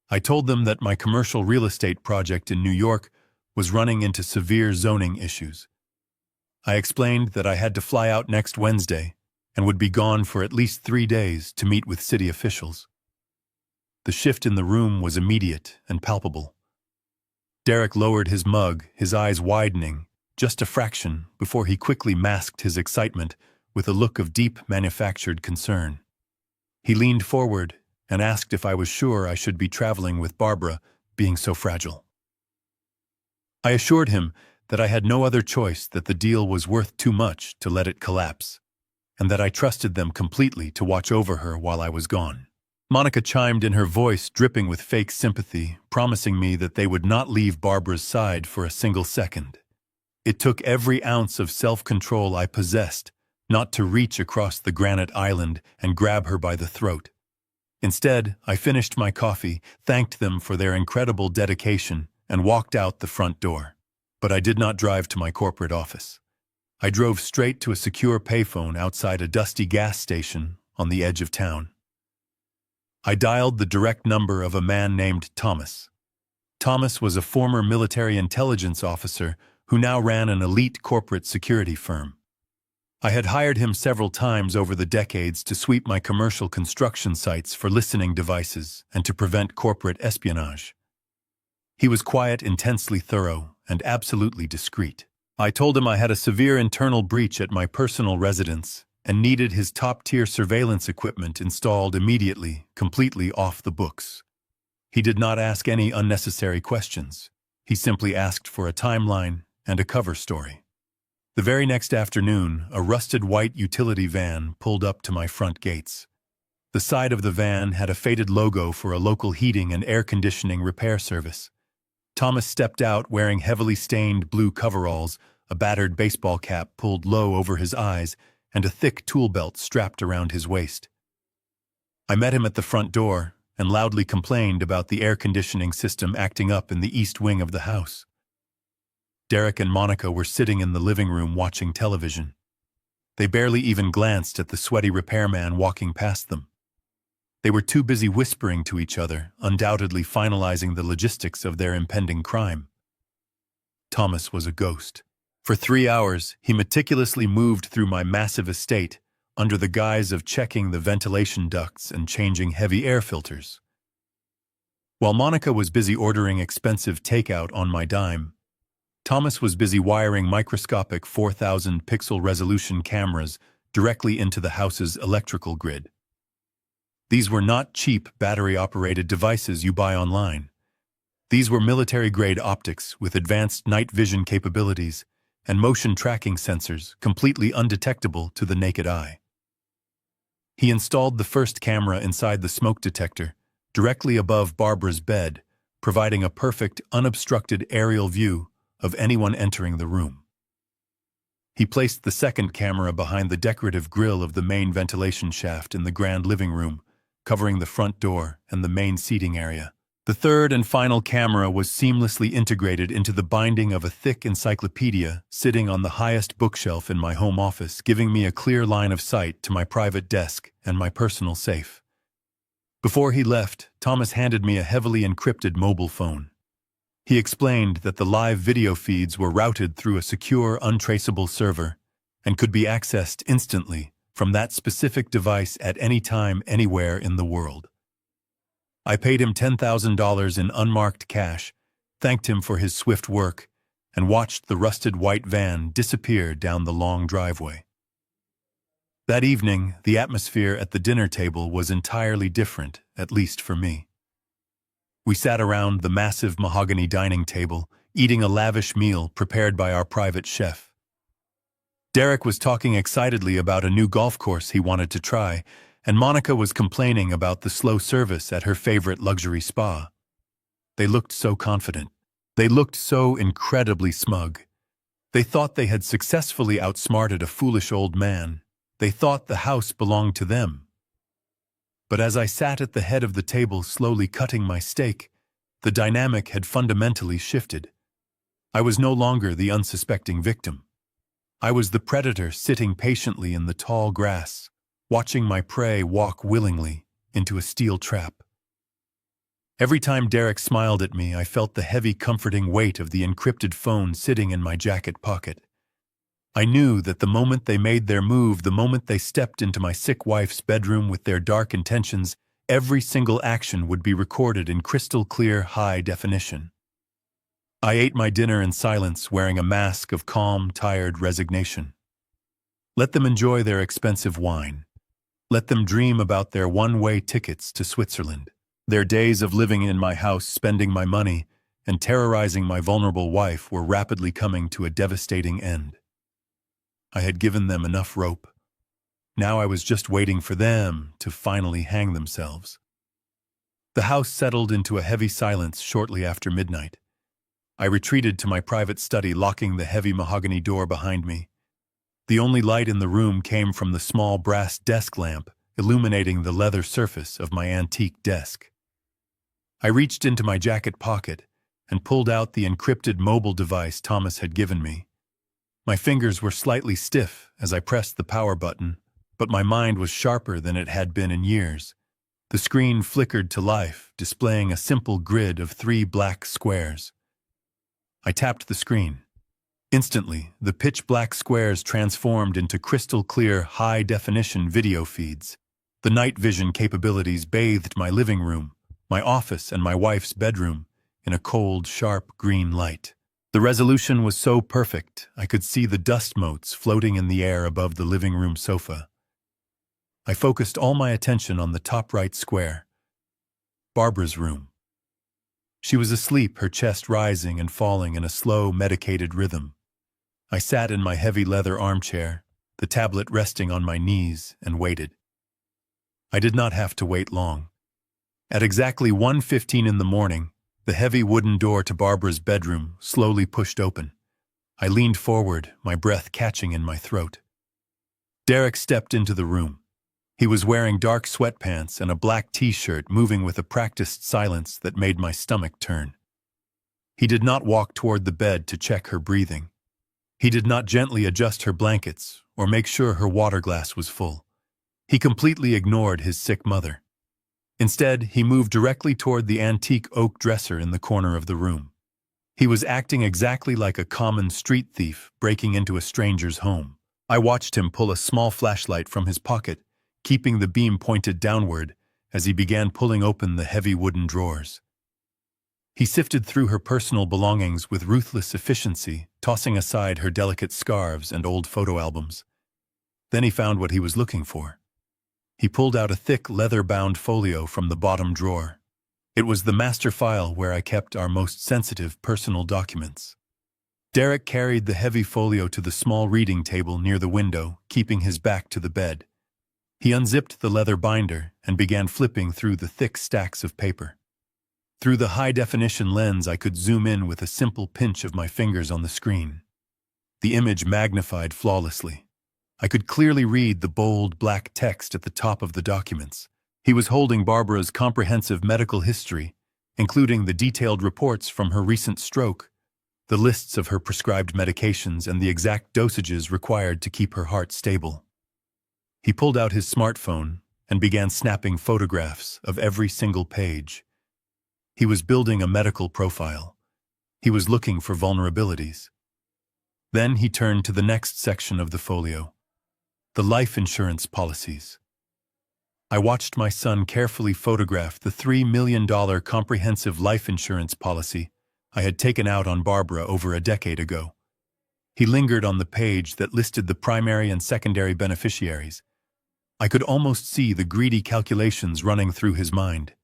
I told them that my commercial real estate project in New York was running into severe zoning issues. I explained that I had to fly out next Wednesday and would be gone for at least 3 days to meet with city officials. The shift in the room was immediate and palpable. Derek lowered his mug, his eyes widening, just a fraction, before he quickly masked his excitement with a look of deep manufactured concern. He leaned forward and asked if I was sure I should be traveling with Barbara, being so fragile. I assured him that I had no other choice, that the deal was worth too much to let it collapse, and that I trusted them completely to watch over her while I was gone. Monica chimed in, her voice dripping with fake sympathy, promising me that they would not leave Barbara's side for a single second. It took every ounce of self-control I possessed not to reach across the granite island and grab her by the throat. Instead, I finished my coffee, thanked them for their incredible dedication, and walked out the front door. But I did not drive to my corporate office. I drove straight to a secure payphone outside a dusty gas station on the edge of town. I dialed the direct number of a man named Thomas. Thomas was a former military intelligence officer who now ran an elite corporate security firm. I had hired him several times over the decades to sweep my commercial construction sites for listening devices and to prevent corporate espionage. He was quiet, intensely thorough, and absolutely discreet. I told him I had a severe internal breach at my personal residence and needed his top-tier surveillance equipment installed immediately, completely off the books. He did not ask any unnecessary questions. He simply asked for a timeline and a cover story. The very next afternoon, a rusted white utility van pulled up to my front gates. The side of the van had a faded logo for a local heating and air conditioning repair service. Thomas stepped out wearing heavily stained blue coveralls, a battered baseball cap pulled low over his eyes, and a thick tool belt strapped around his waist. I met him at the front door and loudly complained about the air conditioning system acting up in the east wing of the house. Derek and Monica were sitting in the living room watching television. They barely even glanced at the sweaty repairman walking past them. They were too busy whispering to each other, undoubtedly finalizing the logistics of their impending crime. Thomas was a ghost. For 3 hours, he meticulously moved through my massive estate under the guise of checking the ventilation ducts and changing heavy air filters. While Monica was busy ordering expensive takeout on my dime, Thomas was busy wiring microscopic 4,000-pixel resolution cameras directly into the house's electrical grid. These were not cheap battery-operated devices you buy online. These were military-grade optics with advanced night vision capabilities and motion tracking sensors completely undetectable to the naked eye. He installed the first camera inside the smoke detector, directly above Barbara's bed, providing a perfect, unobstructed aerial view of anyone entering the room. He placed the second camera behind the decorative grille of the main ventilation shaft in the grand living room, covering the front door and the main seating area. The third and final camera was seamlessly integrated into the binding of a thick encyclopedia sitting on the highest bookshelf in my home office, giving me a clear line of sight to my private desk and my personal safe. Before he left, Thomas handed me a heavily encrypted mobile phone. He explained that the live video feeds were routed through a secure, untraceable server and could be accessed instantly from that specific device at any time, anywhere in the world. I paid him $10,000 in unmarked cash, thanked him for his swift work, and watched the rusted white van disappear down the long driveway. That evening, the atmosphere at the dinner table was entirely different, at least for me. We sat around the massive mahogany dining table, eating a lavish meal prepared by our private chef. Derek was talking excitedly about a new golf course he wanted to try, and Monica was complaining about the slow service at her favorite luxury spa. They looked so confident. They looked so incredibly smug. They thought they had successfully outsmarted a foolish old man. They thought the house belonged to them. But as I sat at the head of the table slowly cutting my steak, the dynamic had fundamentally shifted. I was no longer the unsuspecting victim. I was the predator sitting patiently in the tall grass, watching my prey walk willingly into a steel trap. Every time Derek smiled at me, I felt the heavy, comforting weight of the encrypted phone sitting in my jacket pocket. I knew that the moment they made their move, the moment they stepped into my sick wife's bedroom with their dark intentions, every single action would be recorded in crystal clear, high definition. I ate my dinner in silence, wearing a mask of calm, tired resignation. Let them enjoy their expensive wine. Let them dream about their one-way tickets to Switzerland. Their days of living in my house, spending my money, and terrorizing my vulnerable wife were rapidly coming to a devastating end. I had given them enough rope. Now I was just waiting for them to finally hang themselves. The house settled into a heavy silence shortly after midnight. I retreated to my private study, locking the heavy mahogany door behind me. The only light in the room came from the small brass desk lamp, illuminating the leather surface of my antique desk. I reached into my jacket pocket and pulled out the encrypted mobile device Thomas had given me. My fingers were slightly stiff as I pressed the power button, but my mind was sharper than it had been in years. The screen flickered to life, displaying a simple grid of 3 black squares. I tapped the screen. Instantly, the pitch-black squares transformed into crystal-clear, high-definition video feeds. The night vision capabilities bathed my living room, my office, and my wife's bedroom in a cold, sharp green light. The resolution was so perfect, I could see the dust motes floating in the air above the living room sofa. I focused all my attention on the top right square. Barbara's room. She was asleep, her chest rising and falling in a slow, medicated rhythm. I sat in my heavy leather armchair, the tablet resting on my knees, and waited. I did not have to wait long. At exactly 1:15 in the morning, the heavy wooden door to Barbara's bedroom slowly pushed open. I leaned forward, my breath catching in my throat. Derek stepped into the room. He was wearing dark sweatpants and a black t-shirt, moving with a practiced silence that made my stomach turn. He did not walk toward the bed to check her breathing. He did not gently adjust her blankets or make sure her water glass was full. He completely ignored his sick mother. Instead, he moved directly toward the antique oak dresser in the corner of the room. He was acting exactly like a common street thief breaking into a stranger's home. I watched him pull a small flashlight from his pocket, keeping the beam pointed downward as he began pulling open the heavy wooden drawers. He sifted through her personal belongings with ruthless efficiency, tossing aside her delicate scarves and old photo albums. Then he found what he was looking for. He pulled out a thick, leather-bound folio from the bottom drawer. It was the master file where I kept our most sensitive personal documents. Derek carried the heavy folio to the small reading table near the window, keeping his back to the bed. He unzipped the leather binder and began flipping through the thick stacks of paper. Through the high-definition lens, I could zoom in with a simple pinch of my fingers on the screen. The image magnified flawlessly. I could clearly read the bold, black text at the top of the documents. He was holding Barbara's comprehensive medical history, including the detailed reports from her recent stroke, the lists of her prescribed medications, and the exact dosages required to keep her heart stable. He pulled out his smartphone and began snapping photographs of every single page. He was building a medical profile. He was looking for vulnerabilities. Then he turned to the next section of the folio, the life insurance policies. I watched my son carefully photograph the $3 million comprehensive life insurance policy I had taken out on Barbara over a decade ago. He lingered on the page that listed the primary and secondary beneficiaries. I could almost see the greedy calculations running through his mind.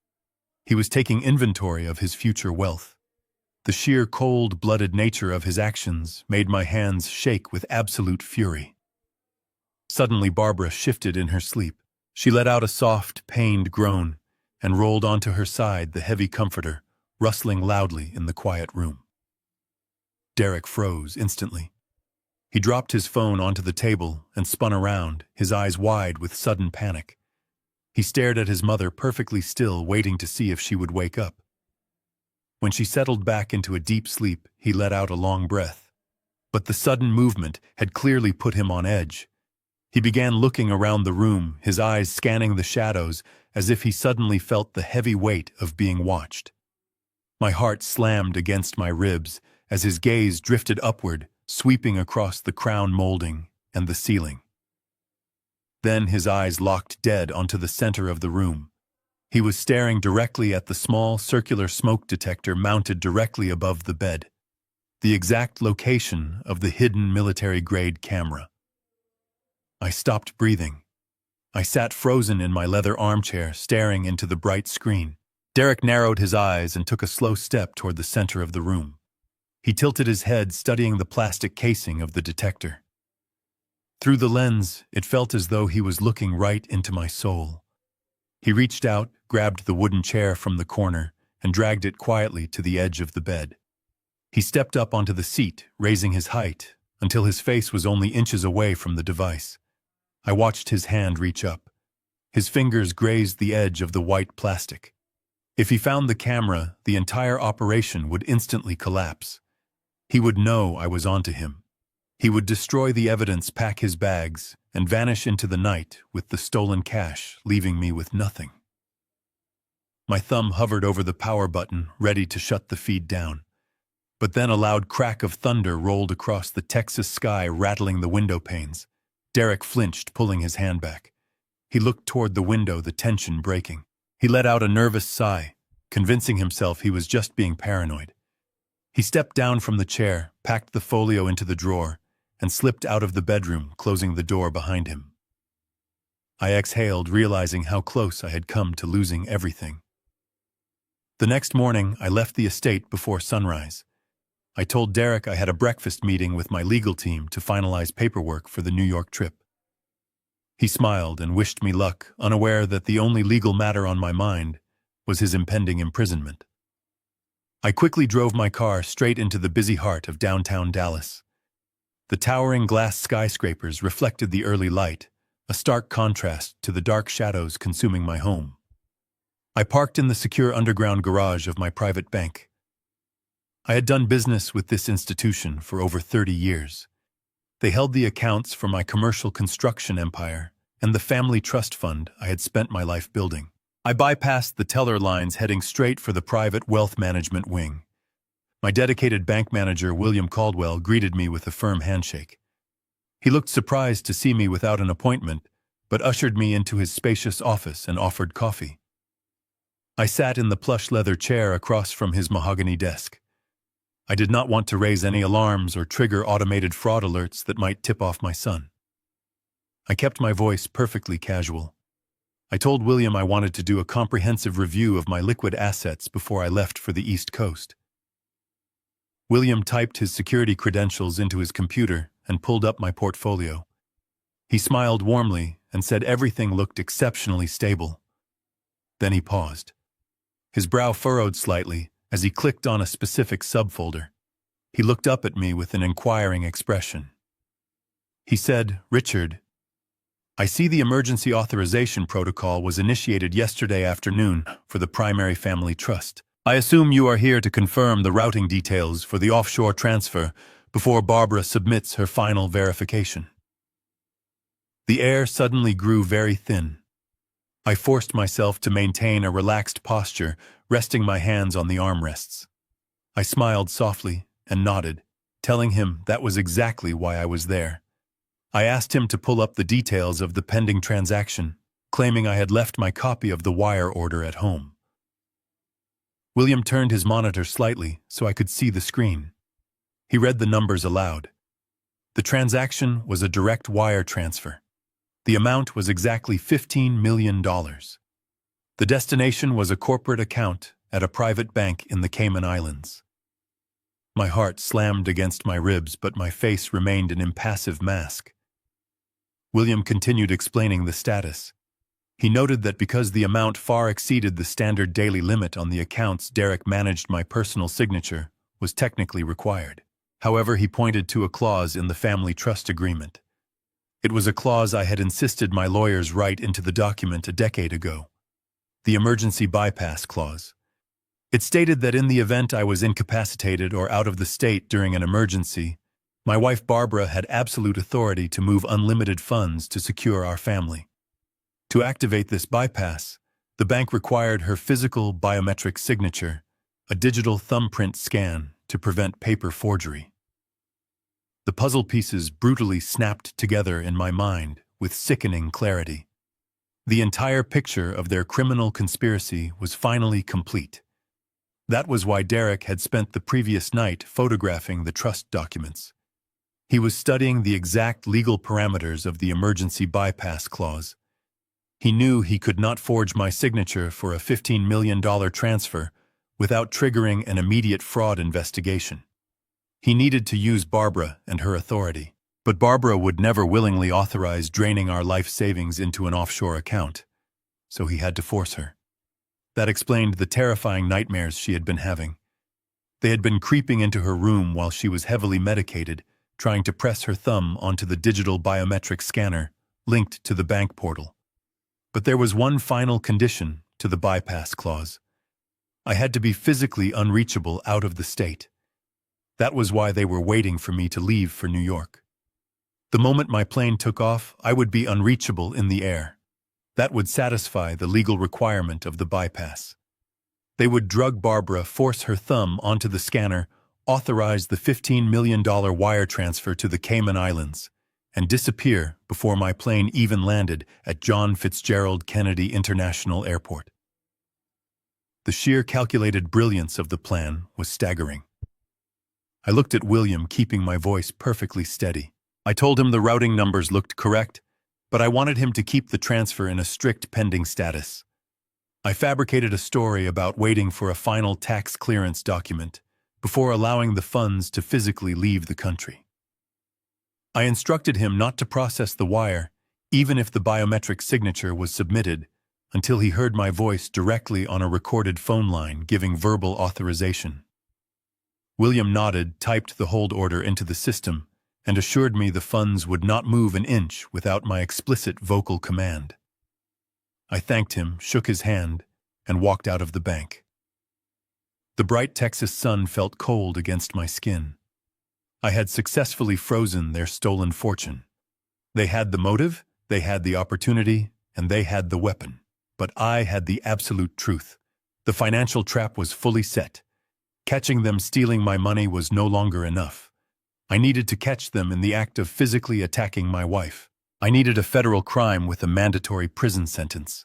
He was taking inventory of his future wealth. The sheer cold-blooded nature of his actions made my hands shake with absolute fury. Suddenly Barbara shifted in her sleep. She let out a soft, pained groan and rolled onto her side, the heavy comforter rustling loudly in the quiet room. Derek froze instantly. He dropped his phone onto the table and spun around, his eyes wide with sudden panic. He stared at his mother, perfectly still, waiting to see if she would wake up. When she settled back into a deep sleep, he let out a long breath. But the sudden movement had clearly put him on edge. He began looking around the room, his eyes scanning the shadows, as if he suddenly felt the heavy weight of being watched. My heart slammed against my ribs as his gaze drifted upward, sweeping across the crown molding and the ceiling. Then his eyes locked dead onto the center of the room. He was staring directly at the small circular smoke detector mounted directly above the bed, the exact location of the hidden military-grade camera. I stopped breathing. I sat frozen in my leather armchair, staring into the bright screen. Derek narrowed his eyes and took a slow step toward the center of the room. He tilted his head, studying the plastic casing of the detector. Through the lens, it felt as though he was looking right into my soul. He reached out, grabbed the wooden chair from the corner, and dragged it quietly to the edge of the bed. He stepped up onto the seat, raising his height, until his face was only inches away from the device. I watched his hand reach up. His fingers grazed the edge of the white plastic. If he found the camera, the entire operation would instantly collapse. He would know I was onto him. He would destroy the evidence, pack his bags, and vanish into the night with the stolen cash, leaving me with nothing. My thumb hovered over the power button, ready to shut the feed down. But then a loud crack of thunder rolled across the Texas sky, rattling the window panes. Derek flinched, pulling his hand back. He looked toward the window, the tension breaking. He let out a nervous sigh, convincing himself he was just being paranoid. He stepped down from the chair, packed the folio into the drawer, and slipped out of the bedroom, closing the door behind him. I exhaled, realizing how close I had come to losing everything. The next morning, I left the estate before sunrise. I told Derek I had a breakfast meeting with my legal team to finalize paperwork for the New York trip. He smiled and wished me luck, unaware that the only legal matter on my mind was his impending imprisonment. I quickly drove my car straight into the busy heart of downtown Dallas. The towering glass skyscrapers reflected the early light, a stark contrast to the dark shadows consuming my home. I parked in the secure underground garage of my private bank. I had done business with this institution for over 30 years. They held the accounts for my commercial construction empire and the family trust fund I had spent my life building. I bypassed the teller lines, heading straight for the private wealth management wing. My dedicated bank manager, William Caldwell, greeted me with a firm handshake. He looked surprised to see me without an appointment, but ushered me into his spacious office and offered coffee. I sat in the plush leather chair across from his mahogany desk. I did not want to raise any alarms or trigger automated fraud alerts that might tip off my son. I kept my voice perfectly casual. I told William I wanted to do a comprehensive review of my liquid assets before I left for the East Coast. William typed his security credentials into his computer and pulled up my portfolio. He smiled warmly and said everything looked exceptionally stable. Then he paused. His brow furrowed slightly as he clicked on a specific subfolder. He looked up at me with an inquiring expression. He said, "Richard, I see the emergency authorization protocol was initiated yesterday afternoon for the primary family trust. I assume you are here to confirm the routing details for the offshore transfer before Barbara submits her final verification. The air suddenly grew very thin. I forced myself to maintain a relaxed posture, resting my hands on the armrests. I smiled softly and nodded, telling him that was exactly why I was there. I asked him to pull up the details of the pending transaction, claiming I had left my copy of the wire order at home. William turned his monitor slightly so I could see the screen. He read the numbers aloud. The transaction was a direct wire transfer. The amount was exactly $15 million. The destination was a corporate account at a private bank in the Cayman Islands. My heart slammed against my ribs, but my face remained an impassive mask. William continued explaining the status. He noted that because the amount far exceeded the standard daily limit on the accounts Derek managed, my personal signature was technically required. However, he pointed to a clause in the family trust agreement. It was a clause I had insisted my lawyers write into the document a decade ago. The emergency bypass clause. It stated that in the event I was incapacitated or out of the state during an emergency, my wife Barbara had absolute authority to move unlimited funds to secure our family. To activate this bypass, the bank required her physical biometric signature, a digital thumbprint scan to prevent paper forgery. The puzzle pieces brutally snapped together in my mind with sickening clarity. The entire picture of their criminal conspiracy was finally complete. That was why Derek had spent the previous night photographing the trust documents. He was studying the exact legal parameters of the emergency bypass clause. He knew he could not forge my signature for a $15 million transfer without triggering an immediate fraud investigation. He needed to use Barbara and her authority, but Barbara would never willingly authorize draining our life savings into an offshore account, so he had to force her. That explained the terrifying nightmares she had been having. They had been creeping into her room while she was heavily medicated, trying to press her thumb onto the digital biometric scanner linked to the bank portal. But there was one final condition to the bypass clause. I had to be physically unreachable out of the state. That was why they were waiting for me to leave for New York. The moment my plane took off, I would be unreachable in the air. That would satisfy the legal requirement of the bypass. They would drug Barbara, force her thumb onto the scanner, authorize the $15 million wire transfer to the Cayman Islands, and disappear before my plane even landed at John Fitzgerald Kennedy International Airport. The sheer calculated brilliance of the plan was staggering. I looked at William, keeping my voice perfectly steady. I told him the routing numbers looked correct, but I wanted him to keep the transfer in a strict pending status. I fabricated a story about waiting for a final tax clearance document before allowing the funds to physically leave the country. I instructed him not to process the wire, even if the biometric signature was submitted, until he heard my voice directly on a recorded phone line giving verbal authorization. William nodded, typed the hold order into the system, and assured me the funds would not move an inch without my explicit vocal command. I thanked him, shook his hand, and walked out of the bank. The bright Texas sun felt cold against my skin. I had successfully frozen their stolen fortune. They had the motive, they had the opportunity, and they had the weapon. But I had the absolute truth. The financial trap was fully set. Catching them stealing my money was no longer enough. I needed to catch them in the act of physically attacking my wife. I needed a federal crime with a mandatory prison sentence.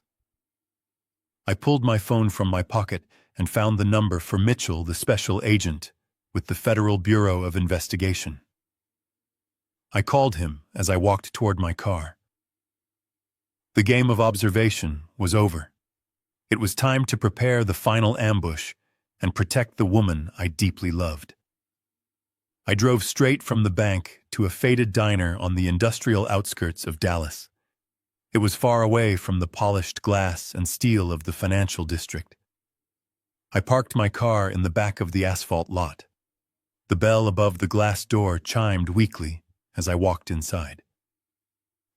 I pulled my phone from my pocket and found the number for Mitchell, the special agent, with the Federal Bureau of Investigation. I called him as I walked toward my car. The game of observation was over. It was time to prepare the final ambush and protect the woman I deeply loved. I drove straight from the bank to a faded diner on the industrial outskirts of Dallas. It was far away from the polished glass and steel of the financial district. I parked my car in the back of the asphalt lot. The bell above the glass door chimed weakly as I walked inside.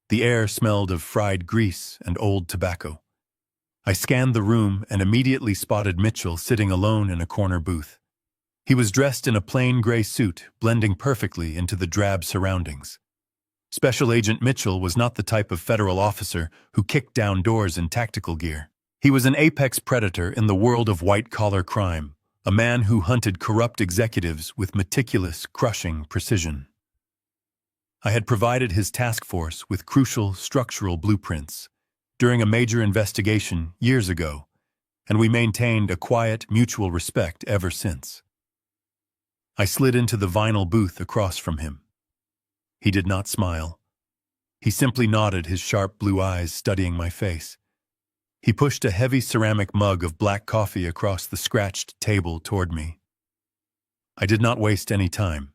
The air smelled of fried grease and old tobacco. I scanned the room and immediately spotted Mitchell sitting alone in a corner booth. He was dressed in a plain gray suit, blending perfectly into the drab surroundings. Special Agent Mitchell was not the type of federal officer who kicked down doors in tactical gear. He was an apex predator in the world of white-collar crime, a man who hunted corrupt executives with meticulous, crushing precision. I had provided his task force with crucial structural blueprints during a major investigation years ago, and we maintained a quiet, mutual respect ever since. I slid into the vinyl booth across from him. He did not smile. He simply nodded, his sharp blue eyes studying my face. He pushed a heavy ceramic mug of black coffee across the scratched table toward me. I did not waste any time.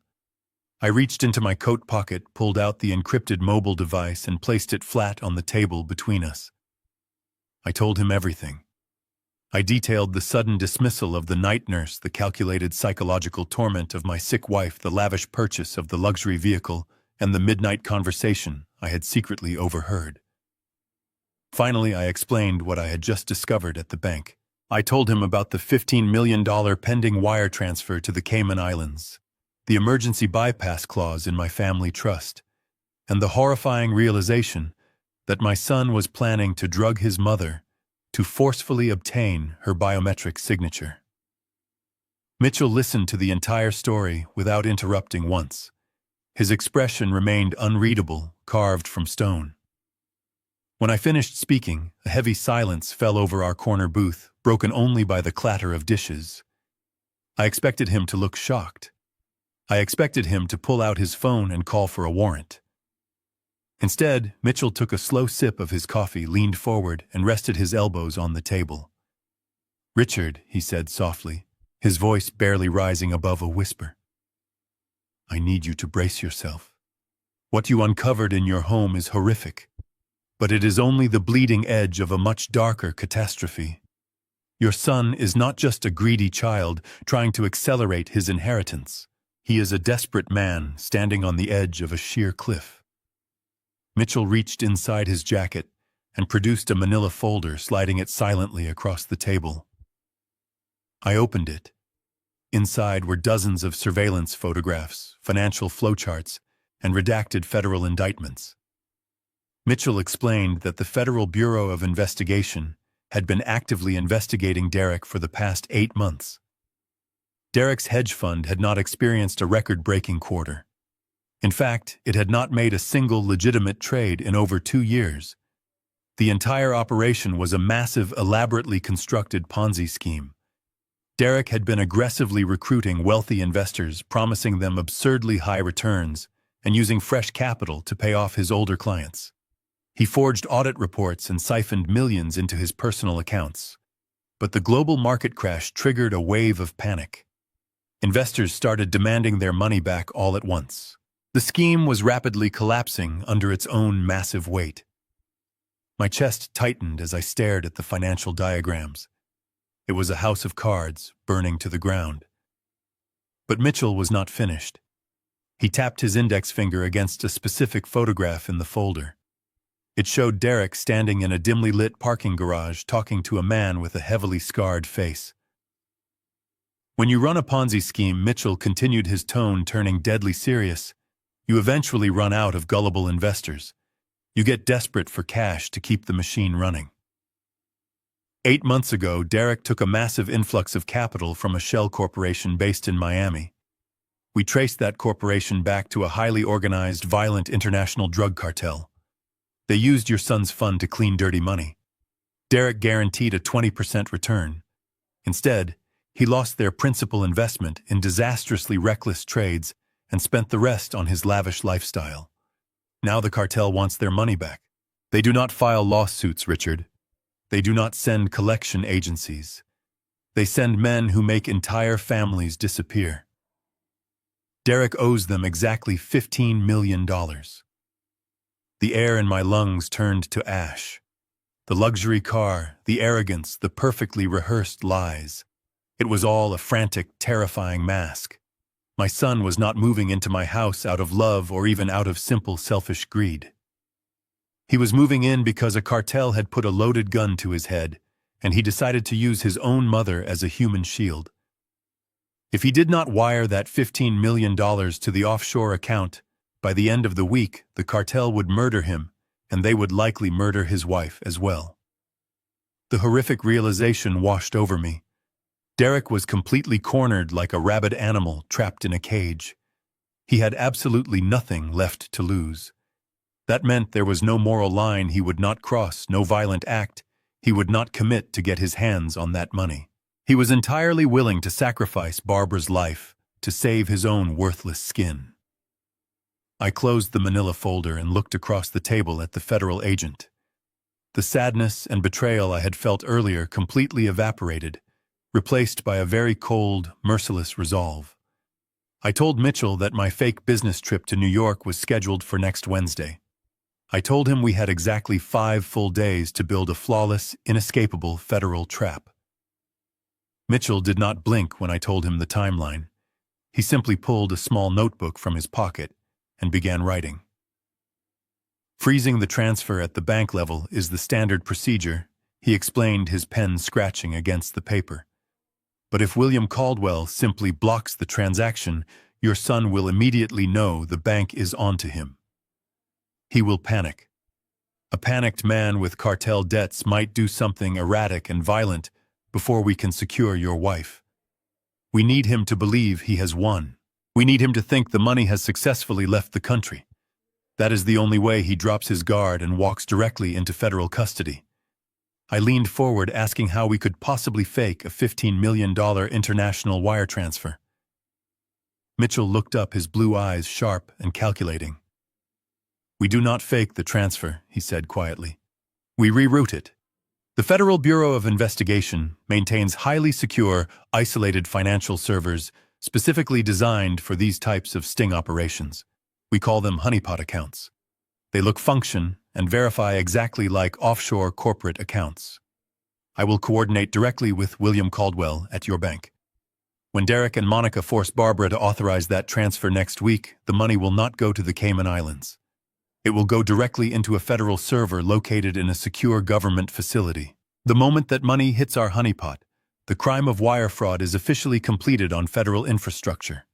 I reached into my coat pocket, pulled out the encrypted mobile device, and placed it flat on the table between us. I told him everything. I detailed the sudden dismissal of the night nurse, the calculated psychological torment of my sick wife, the lavish purchase of the luxury vehicle, and the midnight conversation I had secretly overheard. Finally, I explained what I had just discovered at the bank. I told him about the $15 million pending wire transfer to the Cayman Islands, the emergency bypass clause in my family trust, and the horrifying realization that my son was planning to drug his mother to forcefully obtain her biometric signature. Mitchell listened to the entire story without interrupting once. His expression remained unreadable, carved from stone. When I finished speaking, a heavy silence fell over our corner booth, broken only by the clatter of dishes. I expected him to look shocked. I expected him to pull out his phone and call for a warrant. Instead, Mitchell took a slow sip of his coffee, leaned forward, and rested his elbows on the table. "Richard," he said softly, his voice barely rising above a whisper, "I need you to brace yourself. What you uncovered in your home is horrific, but it is only the bleeding edge of a much darker catastrophe. Your son is not just a greedy child trying to accelerate his inheritance. He is a desperate man standing on the edge of a sheer cliff." Mitchell reached inside his jacket and produced a manila folder, sliding it silently across the table. I opened it. Inside were dozens of surveillance photographs, financial flowcharts, and redacted federal indictments. Mitchell explained that the Federal Bureau of Investigation had been actively investigating Derek for the past 8 months. Derek's hedge fund had not experienced a record-breaking quarter. In fact, it had not made a single legitimate trade in over 2 years. The entire operation was a massive, elaborately constructed Ponzi scheme. Derek had been aggressively recruiting wealthy investors, promising them absurdly high returns, and using fresh capital to pay off his older clients. He forged audit reports and siphoned millions into his personal accounts. But the global market crash triggered a wave of panic. Investors started demanding their money back all at once. The scheme was rapidly collapsing under its own massive weight. My chest tightened as I stared at the financial diagrams. It was a house of cards, burning to the ground. But Mitchell was not finished. He tapped his index finger against a specific photograph in the folder. It showed Derek standing in a dimly lit parking garage talking to a man with a heavily scarred face. "When you run a Ponzi scheme," Mitchell continued, his tone turning deadly serious, "you eventually run out of gullible investors. You get desperate for cash to keep the machine running." 8 months ago, Derek took a massive influx of capital from a shell corporation based in Miami. We traced that corporation back to a highly organized, violent international drug cartel. They used your son's fund to clean dirty money. Derek guaranteed a 20% return. Instead, he lost their principal investment in disastrously reckless trades and spent the rest on his lavish lifestyle. Now the cartel wants their money back. They do not file lawsuits, Richard. They do not send collection agencies. They send men who make entire families disappear. Derek owes them exactly $15 million. The air in my lungs turned to ash. The luxury car, the arrogance, the perfectly rehearsed lies. It was all a frantic, terrifying mask. My son was not moving into my house out of love or even out of simple selfish greed. He was moving in because a cartel had put a loaded gun to his head and he decided to use his own mother as a human shield. If he did not wire that $15 million to the offshore account, by the end of the week, the cartel would murder him, and they would likely murder his wife as well. The horrific realization washed over me. Derek was completely cornered like a rabid animal trapped in a cage. He had absolutely nothing left to lose. That meant there was no moral line he would not cross, no violent act he would not commit to get his hands on that money. He was entirely willing to sacrifice Barbara's life to save his own worthless skin. I closed the manila folder and looked across the table at the federal agent. The sadness and betrayal I had felt earlier completely evaporated, replaced by a very cold, merciless resolve. I told Mitchell that my fake business trip to New York was scheduled for next Wednesday. I told him we had exactly 5 full days to build a flawless, inescapable federal trap. Mitchell did not blink when I told him the timeline. He simply pulled a small notebook from his pocket and began writing. Freezing the transfer at the bank level is the standard procedure, he explained, his pen scratching against the paper. But if William Caldwell simply blocks the transaction, your son will immediately know the bank is onto him. He will panic. A panicked man with cartel debts might do something erratic and violent before we can secure your wife. We need him to believe he has won. We need him to think the money has successfully left the country. That is the only way he drops his guard and walks directly into federal custody. I leaned forward, asking how we could possibly fake a $15 million international wire transfer. Mitchell looked up, his blue eyes sharp and calculating. "We do not fake the transfer," he said quietly. "We reroute it. The Federal Bureau of Investigation maintains highly secure, isolated financial servers specifically designed for these types of sting operations. We call them honeypot accounts. They look, function, and verify exactly like offshore corporate accounts. I will coordinate directly with William Caldwell at your bank. When Derek and Monica force Barbara to authorize that transfer next week, the money will not go to the Cayman Islands. It will go directly into a federal server located in a secure government facility. The moment that money hits our honeypot, the crime of wire fraud is officially completed on federal infrastructure.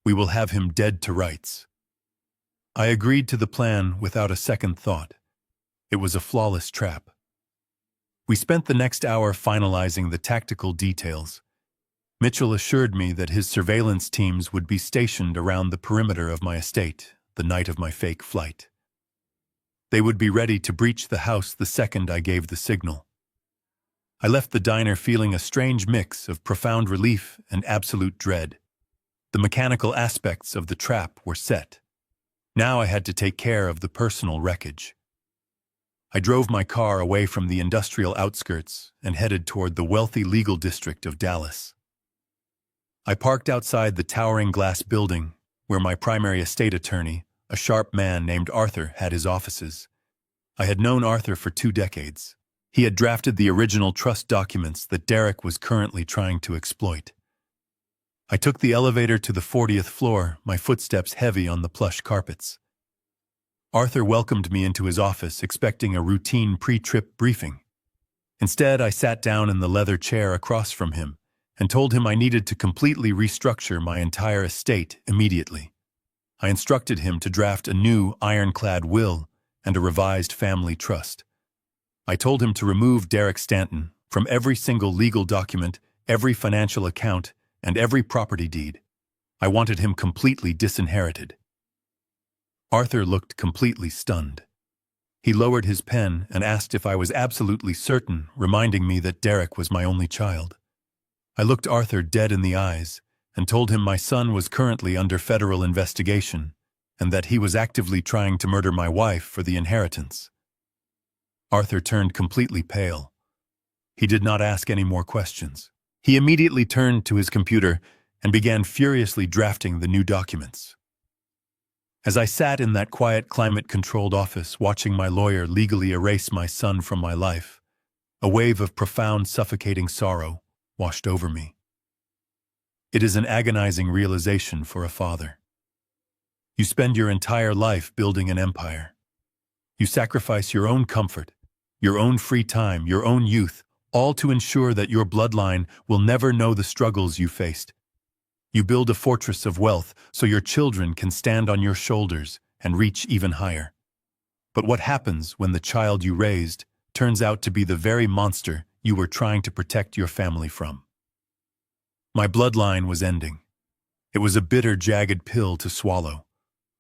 We will have him dead to rights." I agreed to the plan without a second thought. It was a flawless trap. We spent the next hour finalizing the tactical details. Mitchell assured me that his surveillance teams would be stationed around the perimeter of my estate the night of my fake flight. They would be ready to breach the house the second I gave the signal. I left the diner feeling a strange mix of profound relief and absolute dread. The mechanical aspects of the trap were set. Now I had to take care of the personal wreckage. I drove my car away from the industrial outskirts and headed toward the wealthy legal district of Dallas. I parked outside the towering glass building where my primary estate attorney, a sharp man named Arthur, had his offices. I had known Arthur for 2 decades. He had drafted the original trust documents that Derek was currently trying to exploit. I took the elevator to the 40th floor, my footsteps heavy on the plush carpets. Arthur welcomed me into his office, expecting a routine pre-trip briefing. Instead, I sat down in the leather chair across from him and told him I needed to completely restructure my entire estate immediately. I instructed him to draft a new ironclad will and a revised family trust. I told him to remove Derek Stanton from every single legal document, every financial account, and every property deed. I wanted him completely disinherited. Arthur looked completely stunned. He lowered his pen and asked if I was absolutely certain, reminding me that Derek was my only child. I looked Arthur dead in the eyes and told him my son was currently under federal investigation and that he was actively trying to murder my wife for the inheritance. Arthur turned completely pale. He did not ask any more questions. He immediately turned to his computer and began furiously drafting the new documents. As I sat in that quiet, climate-controlled office watching my lawyer legally erase my son from my life, a wave of profound, suffocating sorrow washed over me. It is an agonizing realization for a father. You spend your entire life building an empire. You sacrifice your own comfort, your own free time, your own youth, all to ensure that your bloodline will never know the struggles you faced. You build a fortress of wealth so your children can stand on your shoulders and reach even higher. But what happens when the child you raised turns out to be the very monster you were trying to protect your family from? My bloodline was ending. It was a bitter, jagged pill to swallow.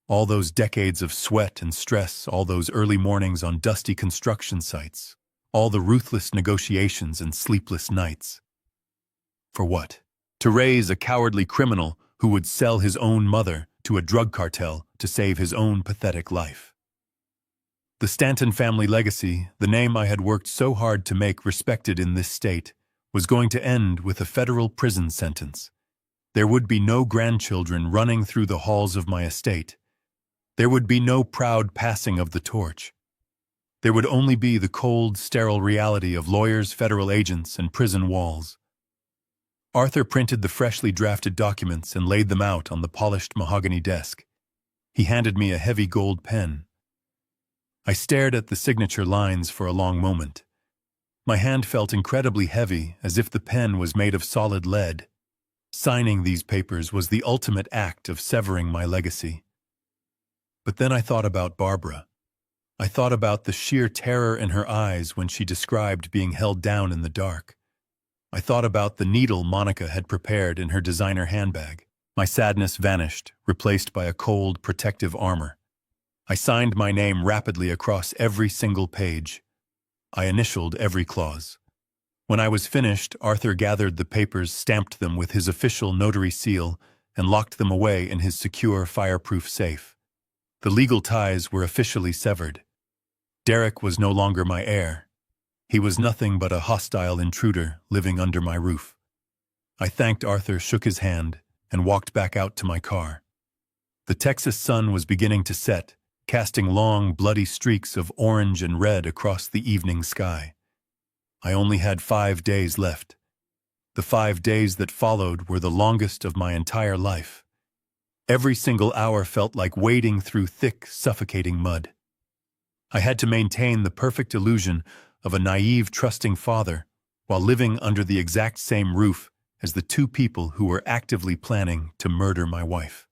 All those decades of sweat and stress, all those early mornings on dusty construction sites, all the ruthless negotiations and sleepless nights. For what? To raise a cowardly criminal who would sell his own mother to a drug cartel to save his own pathetic life. The Stanton family legacy, the name I had worked so hard to make respected in this state, was going to end with a federal prison sentence. There would be no grandchildren running through the halls of my estate. There would be no proud passing of the torch. There would only be the cold, sterile reality of lawyers, federal agents, and prison walls. Arthur printed the freshly drafted documents and laid them out on the polished mahogany desk. He handed me a heavy gold pen. I stared at the signature lines for a long moment. My hand felt incredibly heavy, as if the pen was made of solid lead. Signing these papers was the ultimate act of severing my legacy. But then I thought about Barbara. I thought about the sheer terror in her eyes when she described being held down in the dark. I thought about the needle Monica had prepared in her designer handbag. My sadness vanished, replaced by a cold, protective armor. I signed my name rapidly across every single page. I initialed every clause. When I was finished, Arthur gathered the papers, stamped them with his official notary seal, and locked them away in his secure, fireproof safe. The legal ties were officially severed. Derek was no longer my heir. He was nothing but a hostile intruder living under my roof. I thanked Arthur, shook his hand, and walked back out to my car. The Texas sun was beginning to set, casting long, bloody streaks of orange and red across the evening sky. I only had 5 days left. The 5 days that followed were the longest of my entire life. Every single hour felt like wading through thick, suffocating mud. I had to maintain the perfect illusion of a naive, trusting father while living under the exact same roof as the two people who were actively planning to murder my wife.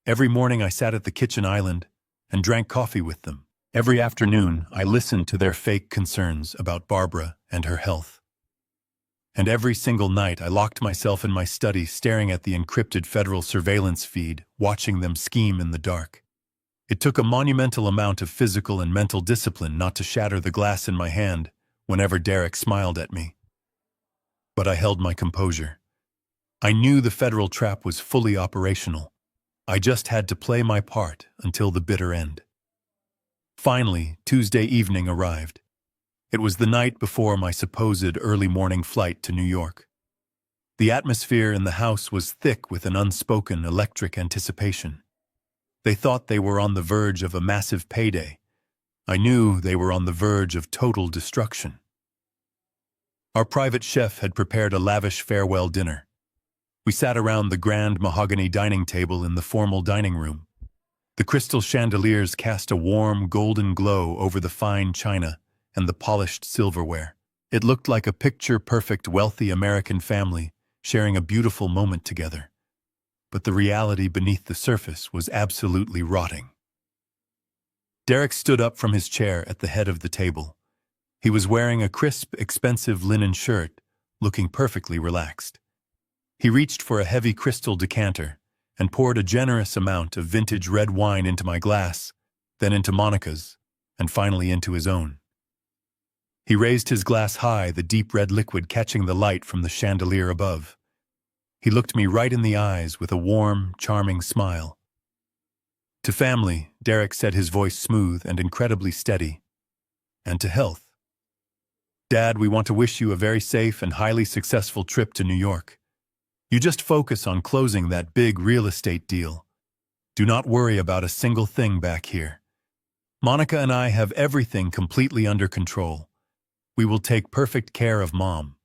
Every morning I sat at the kitchen island and drank coffee with them. Every afternoon I listened to their fake concerns about Barbara and her health. And every single night I locked myself in my study staring at the encrypted federal surveillance feed, watching them scheme in the dark. It took a monumental amount of physical and mental discipline not to shatter the glass in my hand whenever Derek smiled at me. But I held my composure. I knew the federal trap was fully operational. I just had to play my part until the bitter end. Finally, Tuesday evening arrived. It was the night before my supposed early morning flight to New York. The atmosphere in the house was thick with an unspoken electric anticipation. They thought they were on the verge of a massive payday. I knew they were on the verge of total destruction. Our private chef had prepared a lavish farewell dinner. We sat around the grand mahogany dining table in the formal dining room. The crystal chandeliers cast a warm, golden glow over the fine china and the polished silverware. It looked like a picture-perfect, wealthy American family sharing a beautiful moment together. But the reality beneath the surface was absolutely rotting. Derek stood up from his chair at the head of the table. He was wearing a crisp, expensive linen shirt, looking perfectly relaxed. He reached for a heavy crystal decanter and poured a generous amount of vintage red wine into my glass, then into Monica's, and finally into his own. He raised his glass high, the deep red liquid catching the light from the chandelier above. He looked me right in the eyes with a warm, charming smile. To family, Derek said, his voice smooth and incredibly steady. And to health. Dad, we want to wish you a very safe and highly successful trip to New York. You just focus on closing that big real estate deal. Do not worry about a single thing back here. Monica and I have everything completely under control. We will take perfect care of Mom.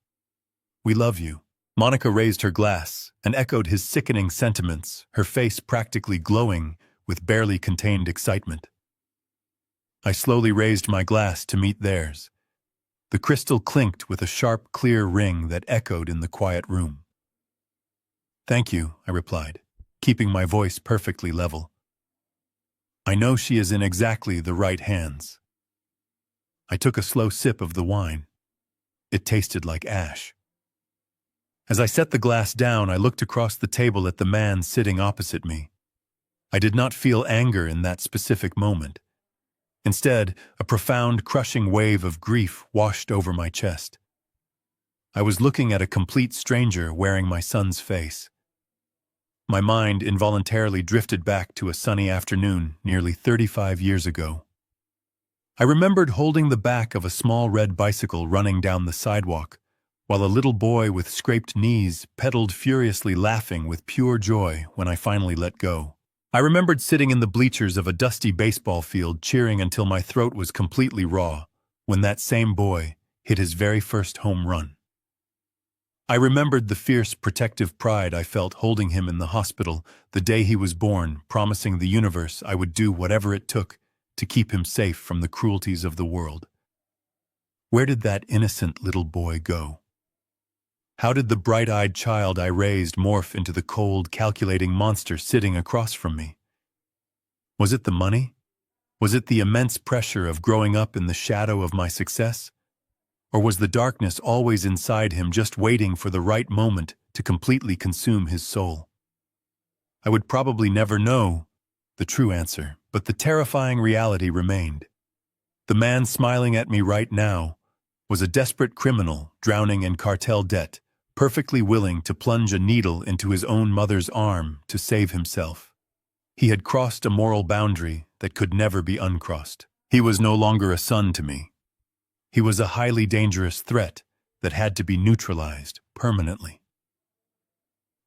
We love you. Monica raised her glass and echoed his sickening sentiments, her face practically glowing with barely contained excitement. I slowly raised my glass to meet theirs. The crystal clinked with a sharp, clear ring that echoed in the quiet room. "Thank you," I replied, keeping my voice perfectly level. "I know she is in exactly the right hands." I took a slow sip of the wine. It tasted like ash. As I set the glass down, I looked across the table at the man sitting opposite me. I did not feel anger in that specific moment. Instead, a profound, crushing wave of grief washed over my chest. I was looking at a complete stranger wearing my son's face. My mind involuntarily drifted back to a sunny afternoon nearly 35 years ago. I remembered holding the back of a small red bicycle running down the sidewalk, while a little boy with scraped knees pedaled furiously, laughing with pure joy when I finally let go. I remembered sitting in the bleachers of a dusty baseball field cheering until my throat was completely raw when that same boy hit his very first home run. I remembered the fierce protective pride I felt holding him in the hospital the day he was born, promising the universe I would do whatever it took to keep him safe from the cruelties of the world. Where did that innocent little boy go? How did the bright-eyed child I raised morph into the cold, calculating monster sitting across from me? Was it the money? Was it the immense pressure of growing up in the shadow of my success? Or was the darkness always inside him, just waiting for the right moment to completely consume his soul? I would probably never know the true answer, but the terrifying reality remained. The man smiling at me right now was a desperate criminal drowning in cartel debt, perfectly willing to plunge a needle into his own mother's arm to save himself. He had crossed a moral boundary that could never be uncrossed. He was no longer a son to me. He was a highly dangerous threat that had to be neutralized permanently.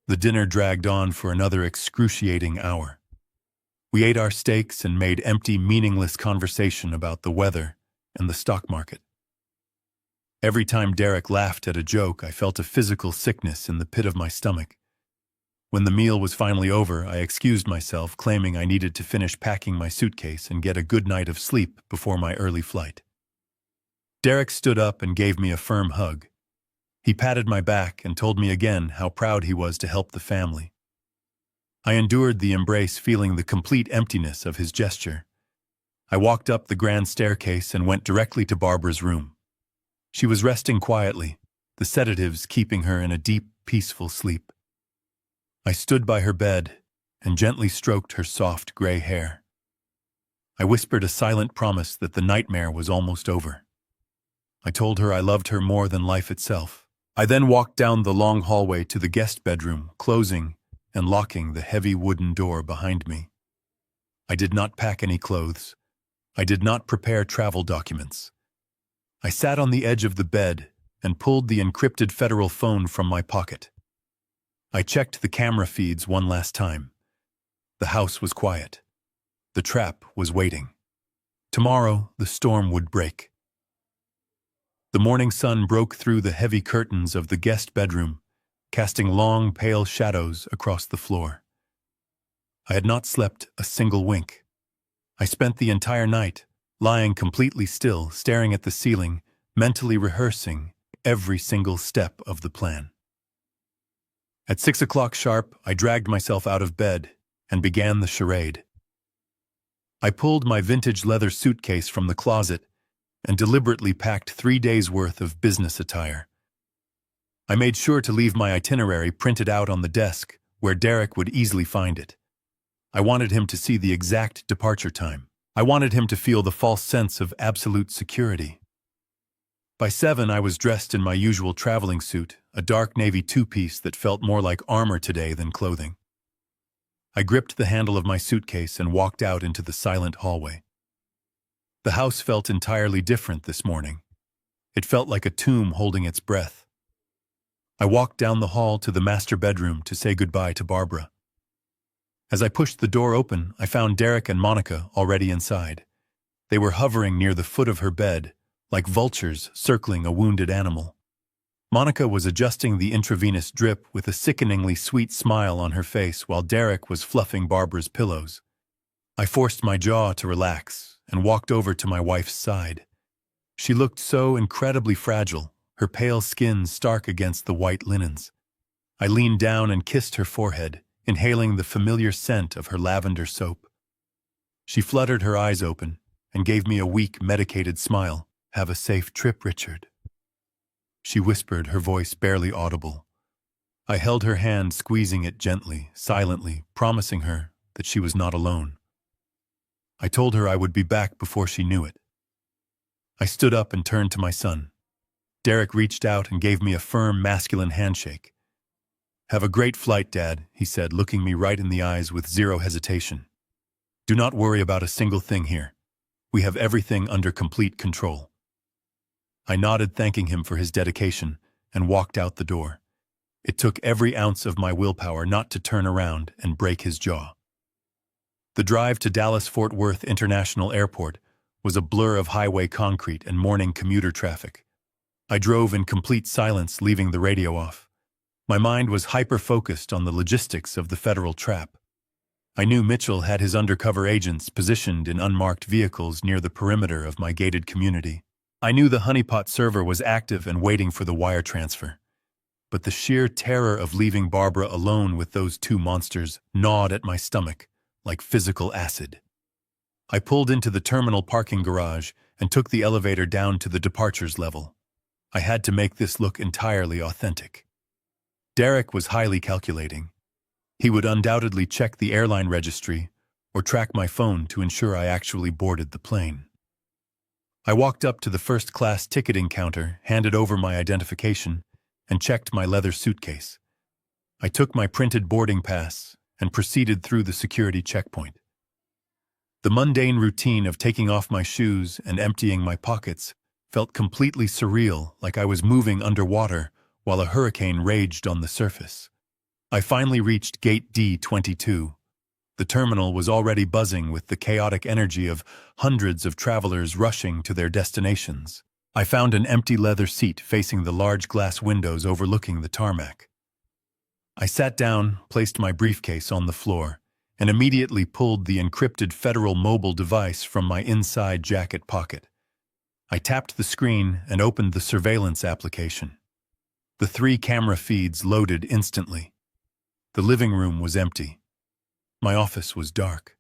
The dinner dragged on for another excruciating hour. We ate our steaks and made empty, meaningless conversation about the weather and the stock market. Every time Derek laughed at a joke, I felt a physical sickness in the pit of my stomach. When the meal was finally over, I excused myself, claiming I needed to finish packing my suitcase and get a good night of sleep before my early flight. Derek stood up and gave me a firm hug. He patted my back and told me again how proud he was to help the family. I endured the embrace, feeling the complete emptiness of his gesture. I walked up the grand staircase and went directly to Barbara's room. She was resting quietly, the sedatives keeping her in a deep, peaceful sleep. I stood by her bed and gently stroked her soft gray hair. I whispered a silent promise that the nightmare was almost over. I told her I loved her more than life itself. I then walked down the long hallway to the guest bedroom, closing and locking the heavy wooden door behind me. I did not pack any clothes. I did not prepare travel documents. I sat on the edge of the bed and pulled the encrypted federal phone from my pocket. I checked the camera feeds one last time. The house was quiet. The trap was waiting. Tomorrow, the storm would break. The morning sun broke through the heavy curtains of the guest bedroom, casting long, pale shadows across the floor. I had not slept a single wink. I spent the entire night lying completely still, staring at the ceiling, mentally rehearsing every single step of the plan. At 6 o'clock sharp, I dragged myself out of bed and began the charade. I pulled my vintage leather suitcase from the closet and deliberately packed 3 days' worth of business attire. I made sure to leave my itinerary printed out on the desk where Derek would easily find it. I wanted him to see the exact departure time. I wanted him to feel the false sense of absolute security. By 7, I was dressed in my usual traveling suit, a dark navy two-piece that felt more like armor today than clothing. I gripped the handle of my suitcase and walked out into the silent hallway. The house felt entirely different this morning. It felt like a tomb holding its breath. I walked down the hall to the master bedroom to say goodbye to Barbara. As I pushed the door open, I found Derek and Monica already inside. They were hovering near the foot of her bed, like vultures circling a wounded animal. Monica was adjusting the intravenous drip with a sickeningly sweet smile on her face while Derek was fluffing Barbara's pillows. I forced my jaw to relax and walked over to my wife's side. She looked so incredibly fragile, her pale skin stark against the white linens. I leaned down and kissed her forehead, inhaling the familiar scent of her lavender soap. She fluttered her eyes open and gave me a weak, medicated smile. "Have a safe trip, Richard," she whispered, her voice barely audible. I held her hand, squeezing it gently, silently, promising her that she was not alone. I told her I would be back before she knew it. I stood up and turned to my son. Derek reached out and gave me a firm, masculine handshake. "Have a great flight, Dad," he said, looking me right in the eyes with zero hesitation. "Do not worry about a single thing here. We have everything under complete control." I nodded, thanking him for his dedication, and walked out the door. It took every ounce of my willpower not to turn around and break his jaw. The drive to Dallas-Fort Worth International Airport was a blur of highway concrete and morning commuter traffic. I drove in complete silence, leaving the radio off. My mind was hyper-focused on the logistics of the federal trap. I knew Mitchell had his undercover agents positioned in unmarked vehicles near the perimeter of my gated community. I knew the honeypot server was active and waiting for the wire transfer. But the sheer terror of leaving Barbara alone with those two monsters gnawed at my stomach like physical acid. I pulled into the terminal parking garage and took the elevator down to the departures level. I had to make this look entirely authentic. Derek was highly calculating. He would undoubtedly check the airline registry or track my phone to ensure I actually boarded the plane. I walked up to the first-class ticketing counter, handed over my identification, and checked my leather suitcase. I took my printed boarding pass and proceeded through the security checkpoint. The mundane routine of taking off my shoes and emptying my pockets felt completely surreal, like I was moving underwater while a hurricane raged on the surface. I finally reached Gate D22. The terminal was already buzzing with the chaotic energy of hundreds of travelers rushing to their destinations. I found an empty leather seat facing the large glass windows overlooking the tarmac. I sat down, placed my briefcase on the floor, and immediately pulled the encrypted federal mobile device from my inside jacket pocket. I tapped the screen and opened the surveillance application. The 3 camera feeds loaded instantly. The living room was empty. My office was dark.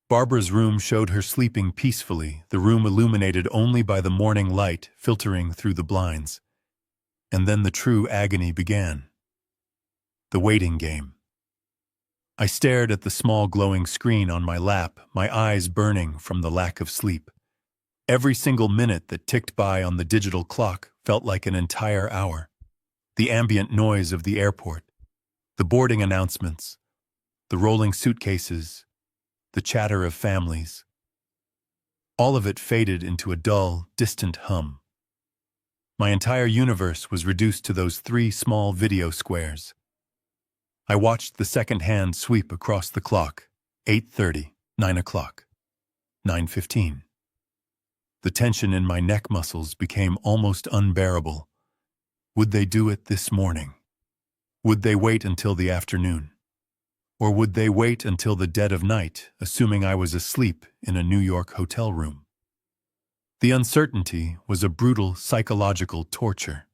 Barbara's room showed her sleeping peacefully, the room illuminated only by the morning light filtering through the blinds. And then the true agony began. The waiting game. I stared at the small glowing screen on my lap, my eyes burning from the lack of sleep. Every single minute that ticked by on the digital clock felt like an entire hour. The ambient noise of the airport, the boarding announcements, the rolling suitcases, the chatter of families. All of it faded into a dull, distant hum. My entire universe was reduced to those 3 small video squares. I watched the second hand sweep across the clock. 8:30, 9 o'clock, 9:15. The tension in my neck muscles became almost unbearable. Would they do it this morning? Would they wait until the afternoon? Or would they wait until the dead of night, assuming I was asleep in a New York hotel room? The uncertainty was a brutal psychological torture.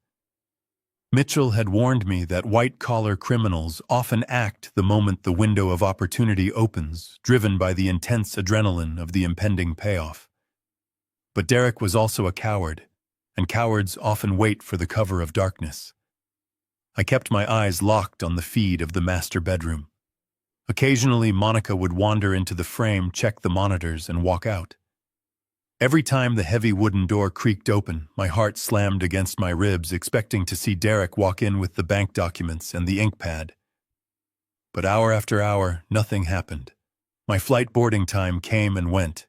Mitchell had warned me that white-collar criminals often act the moment the window of opportunity opens, driven by the intense adrenaline of the impending payoff. But Derek was also a coward, and cowards often wait for the cover of darkness. I kept my eyes locked on the feed of the master bedroom. Occasionally, Monica would wander into the frame, check the monitors, and walk out. Every time the heavy wooden door creaked open, my heart slammed against my ribs, expecting to see Derek walk in with the bank documents and the ink pad. But hour after hour, nothing happened. My flight boarding time came and went.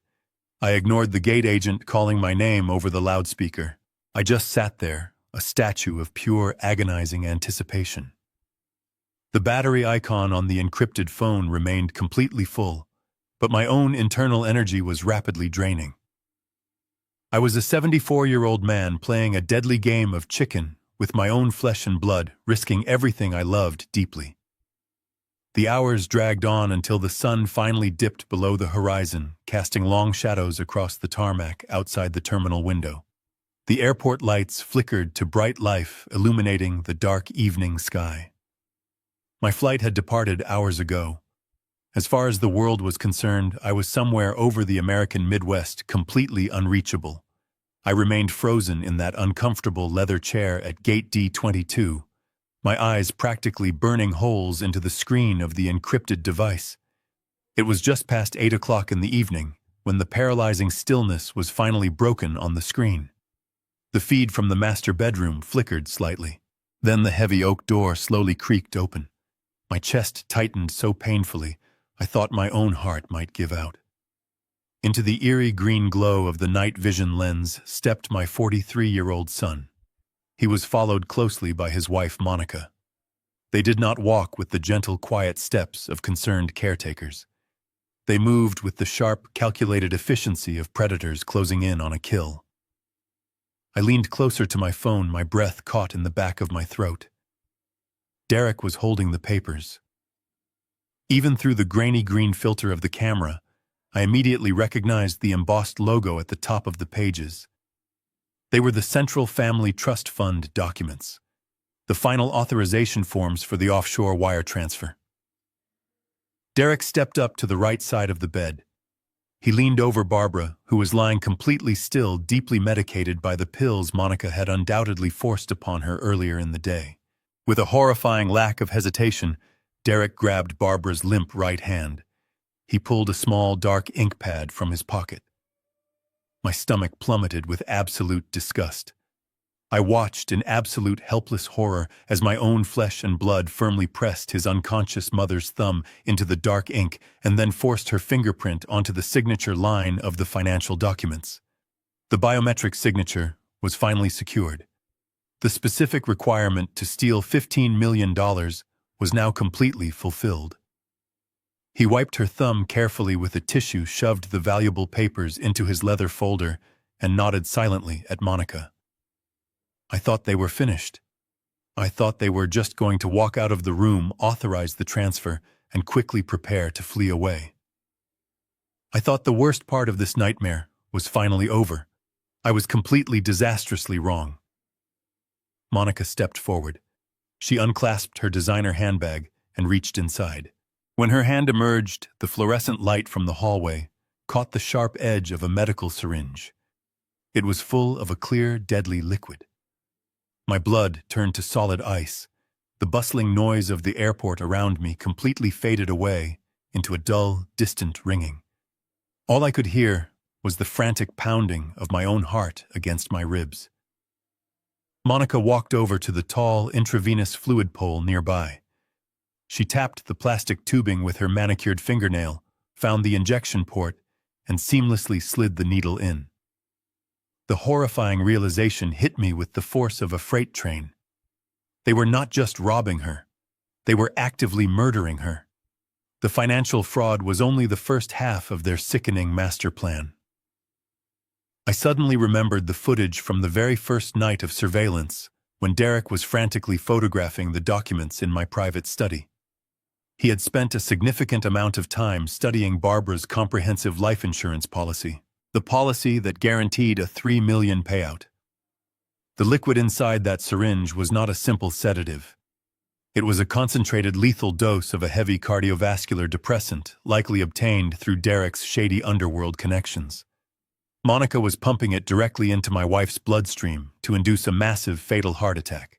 I ignored the gate agent calling my name over the loudspeaker. I just sat there, a statue of pure, agonizing anticipation. The battery icon on the encrypted phone remained completely full, but my own internal energy was rapidly draining. I was a 74-year-old man playing a deadly game of chicken with my own flesh and blood, risking everything I loved deeply. The hours dragged on until the sun finally dipped below the horizon, casting long shadows across the tarmac outside the terminal window. The airport lights flickered to bright life, illuminating the dark evening sky. My flight had departed hours ago. As far as the world was concerned, I was somewhere over the American Midwest, completely unreachable. I remained frozen in that uncomfortable leather chair at Gate D22, my eyes practically burning holes into the screen of the encrypted device. It was just past 8 o'clock in the evening when the paralyzing stillness was finally broken on the screen. The feed from the master bedroom flickered slightly. Then the heavy oak door slowly creaked open. My chest tightened so painfully, I thought my own heart might give out. Into the eerie green glow of the night vision lens stepped my 43-year-old son. He was followed closely by his wife, Monica. They did not walk with the gentle, quiet steps of concerned caretakers. They moved with the sharp, calculated efficiency of predators closing in on a kill. I leaned closer to my phone, my breath caught in the back of my throat. Derek was holding the papers. Even through the grainy green filter of the camera, I immediately recognized the embossed logo at the top of the pages. They were the Central Family Trust Fund documents, the final authorization forms for the offshore wire transfer. Derek stepped up to the right side of the bed. He leaned over Barbara, who was lying completely still, deeply medicated by the pills Monica had undoubtedly forced upon her earlier in the day. With a horrifying lack of hesitation, Derek grabbed Barbara's limp right hand. He pulled a small, dark ink pad from his pocket. My stomach plummeted with absolute disgust. I watched in absolute helpless horror as my own flesh and blood firmly pressed his unconscious mother's thumb into the dark ink and then forced her fingerprint onto the signature line of the financial documents. The biometric signature was finally secured. The specific requirement to steal $15 million was now completely fulfilled. He wiped her thumb carefully with a tissue, shoved the valuable papers into his leather folder, and nodded silently at Monica. I thought they were finished. I thought they were just going to walk out of the room, authorize the transfer, and quickly prepare to flee away. I thought the worst part of this nightmare was finally over. I was completely disastrously wrong. Monica stepped forward. She unclasped her designer handbag and reached inside. When her hand emerged, the fluorescent light from the hallway caught the sharp edge of a medical syringe. It was full of a clear, deadly liquid. My blood turned to solid ice. The bustling noise of the airport around me completely faded away into a dull, distant ringing. All I could hear was the frantic pounding of my own heart against my ribs. Monica walked over to the tall, intravenous fluid pole nearby. She tapped the plastic tubing with her manicured fingernail, found the injection port, and seamlessly slid the needle in. The horrifying realization hit me with the force of a freight train. They were not just robbing her. They were actively murdering her. The financial fraud was only the first half of their sickening master plan. I suddenly remembered the footage from the very first night of surveillance, when Derek was frantically photographing the documents in my private study. He had spent a significant amount of time studying Barbara's comprehensive life insurance policy, the policy that guaranteed a $3 million payout. The liquid inside that syringe was not a simple sedative. It was a concentrated lethal dose of a heavy cardiovascular depressant, likely obtained through Derek's shady underworld connections. Monica was pumping it directly into my wife's bloodstream to induce a massive fatal heart attack.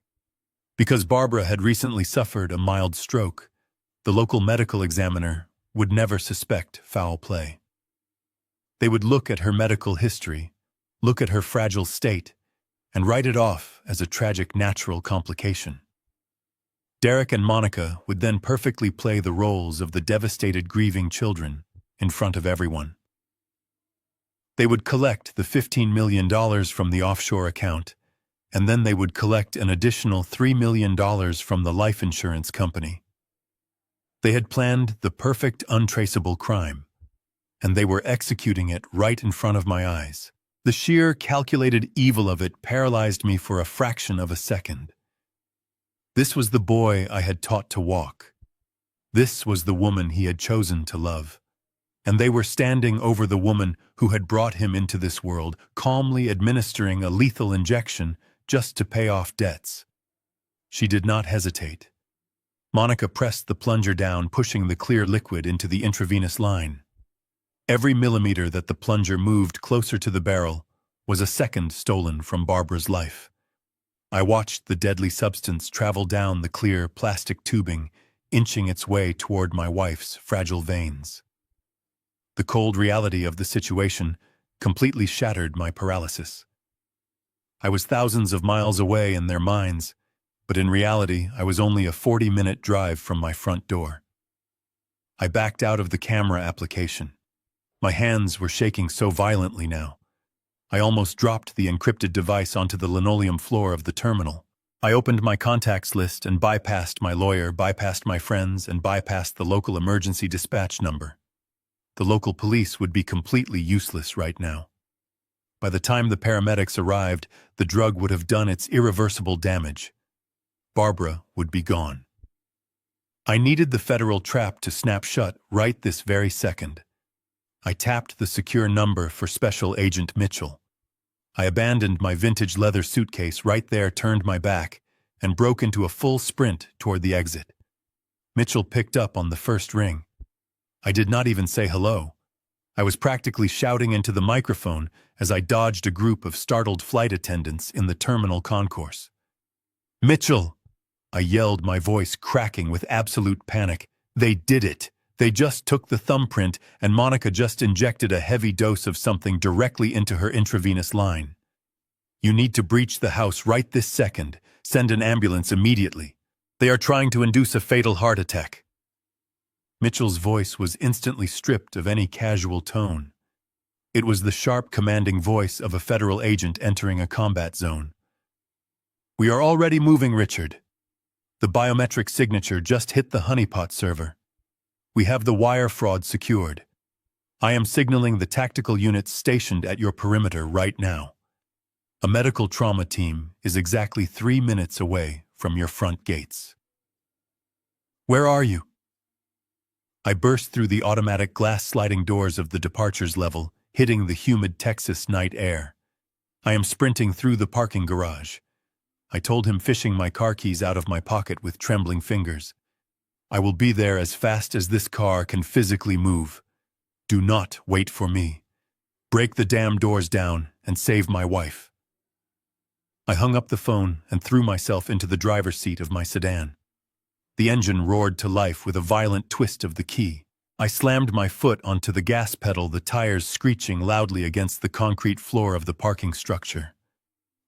Because Barbara had recently suffered a mild stroke, the local medical examiner would never suspect foul play. They would look at her medical history, look at her fragile state, and write it off as a tragic natural complication. Derek and Monica would then perfectly play the roles of the devastated, grieving children in front of everyone. They would collect the $15 million from the offshore account, and then they would collect an additional $3 million from the life insurance company. They had planned the perfect, untraceable crime, and they were executing it right in front of my eyes. The sheer, calculated evil of it paralyzed me for a fraction of a second. This was the boy I had taught to walk. This was the woman he had chosen to love. And they were standing over the woman who had brought him into this world, calmly administering a lethal injection just to pay off debts. She did not hesitate. Monica pressed the plunger down, pushing the clear liquid into the intravenous line. Every millimeter that the plunger moved closer to the barrel was a second stolen from Barbara's life. I watched the deadly substance travel down the clear plastic tubing, inching its way toward my wife's fragile veins. The cold reality of the situation completely shattered my paralysis. I was thousands of miles away in their minds, but in reality, I was only a 40-minute drive from my front door. I backed out of the camera application. My hands were shaking so violently now. I almost dropped the encrypted device onto the linoleum floor of the terminal. I opened my contacts list and bypassed my lawyer, bypassed my friends, and bypassed the local emergency dispatch number. The local police would be completely useless right now. By the time the paramedics arrived, the drug would have done its irreversible damage. Barbara would be gone. I needed the federal trap to snap shut right this very second. I tapped the secure number for Special Agent Mitchell. I abandoned my vintage leather suitcase right there, turned my back, and broke into a full sprint toward the exit. Mitchell picked up on the first ring. I did not even say hello. I was practically shouting into the microphone as I dodged a group of startled flight attendants in the terminal concourse. "Mitchell!" I yelled, my voice cracking with absolute panic. "They did it! They just took the thumbprint, and Monica just injected a heavy dose of something directly into her intravenous line. You need to breach the house right this second. Send an ambulance immediately. They are trying to induce a fatal heart attack." Mitchell's voice was instantly stripped of any casual tone. It was the sharp, commanding voice of a federal agent entering a combat zone. "We are already moving, Richard. The biometric signature just hit the honeypot server. We have the wire fraud secured. I am signaling the tactical units stationed at your perimeter right now. A medical trauma team is exactly 3 minutes away from your front gates." "Where are you?" I burst through the automatic glass sliding doors of the departures level, hitting the humid Texas night air. "I am sprinting through the parking garage." I told him, fishing my car keys out of my pocket with trembling fingers. "I will be there as fast as this car can physically move. Do not wait for me. Break the damn doors down and save my wife." I hung up the phone and threw myself into the driver's seat of my sedan. The engine roared to life with a violent twist of the key. I slammed my foot onto the gas pedal, the tires screeching loudly against the concrete floor of the parking structure.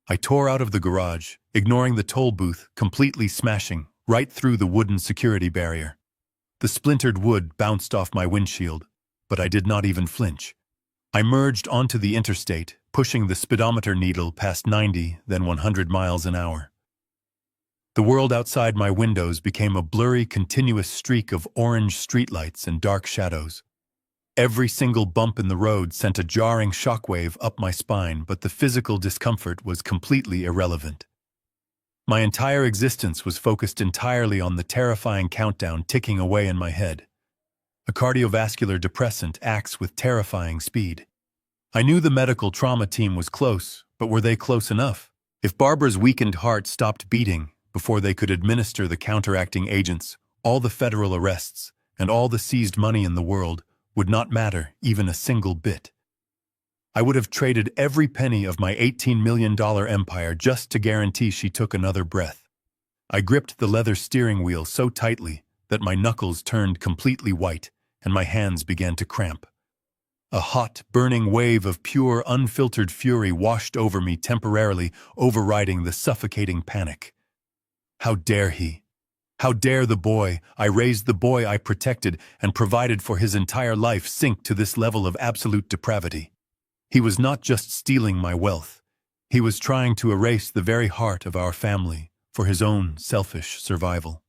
I tore out of the garage, ignoring the toll booth, completely smashing right through the wooden security barrier. The splintered wood bounced off my windshield, but I did not even flinch. I merged onto the interstate, pushing the speedometer needle past 90, then 100 miles an hour. The world outside my windows became a blurry, continuous streak of orange streetlights and dark shadows. Every single bump in the road sent a jarring shockwave up my spine, but the physical discomfort was completely irrelevant. My entire existence was focused entirely on the terrifying countdown ticking away in my head. A cardiovascular depressant acts with terrifying speed. I knew the medical trauma team was close, but were they close enough? If Barbara's weakened heart stopped beating before they could administer the counteracting agents, all the federal arrests and all the seized money in the world would not matter even a single bit. I would have traded every penny of my $18 million empire just to guarantee she took another breath. I gripped the leather steering wheel so tightly that my knuckles turned completely white and my hands began to cramp. A hot, burning wave of pure, unfiltered fury washed over me, temporarily overriding the suffocating panic. How dare he? How dare the boy I raised, the boy I protected and provided for his entire life, sink to this level of absolute depravity? He was not just stealing my wealth. He was trying to erase the very heart of our family for his own selfish survival.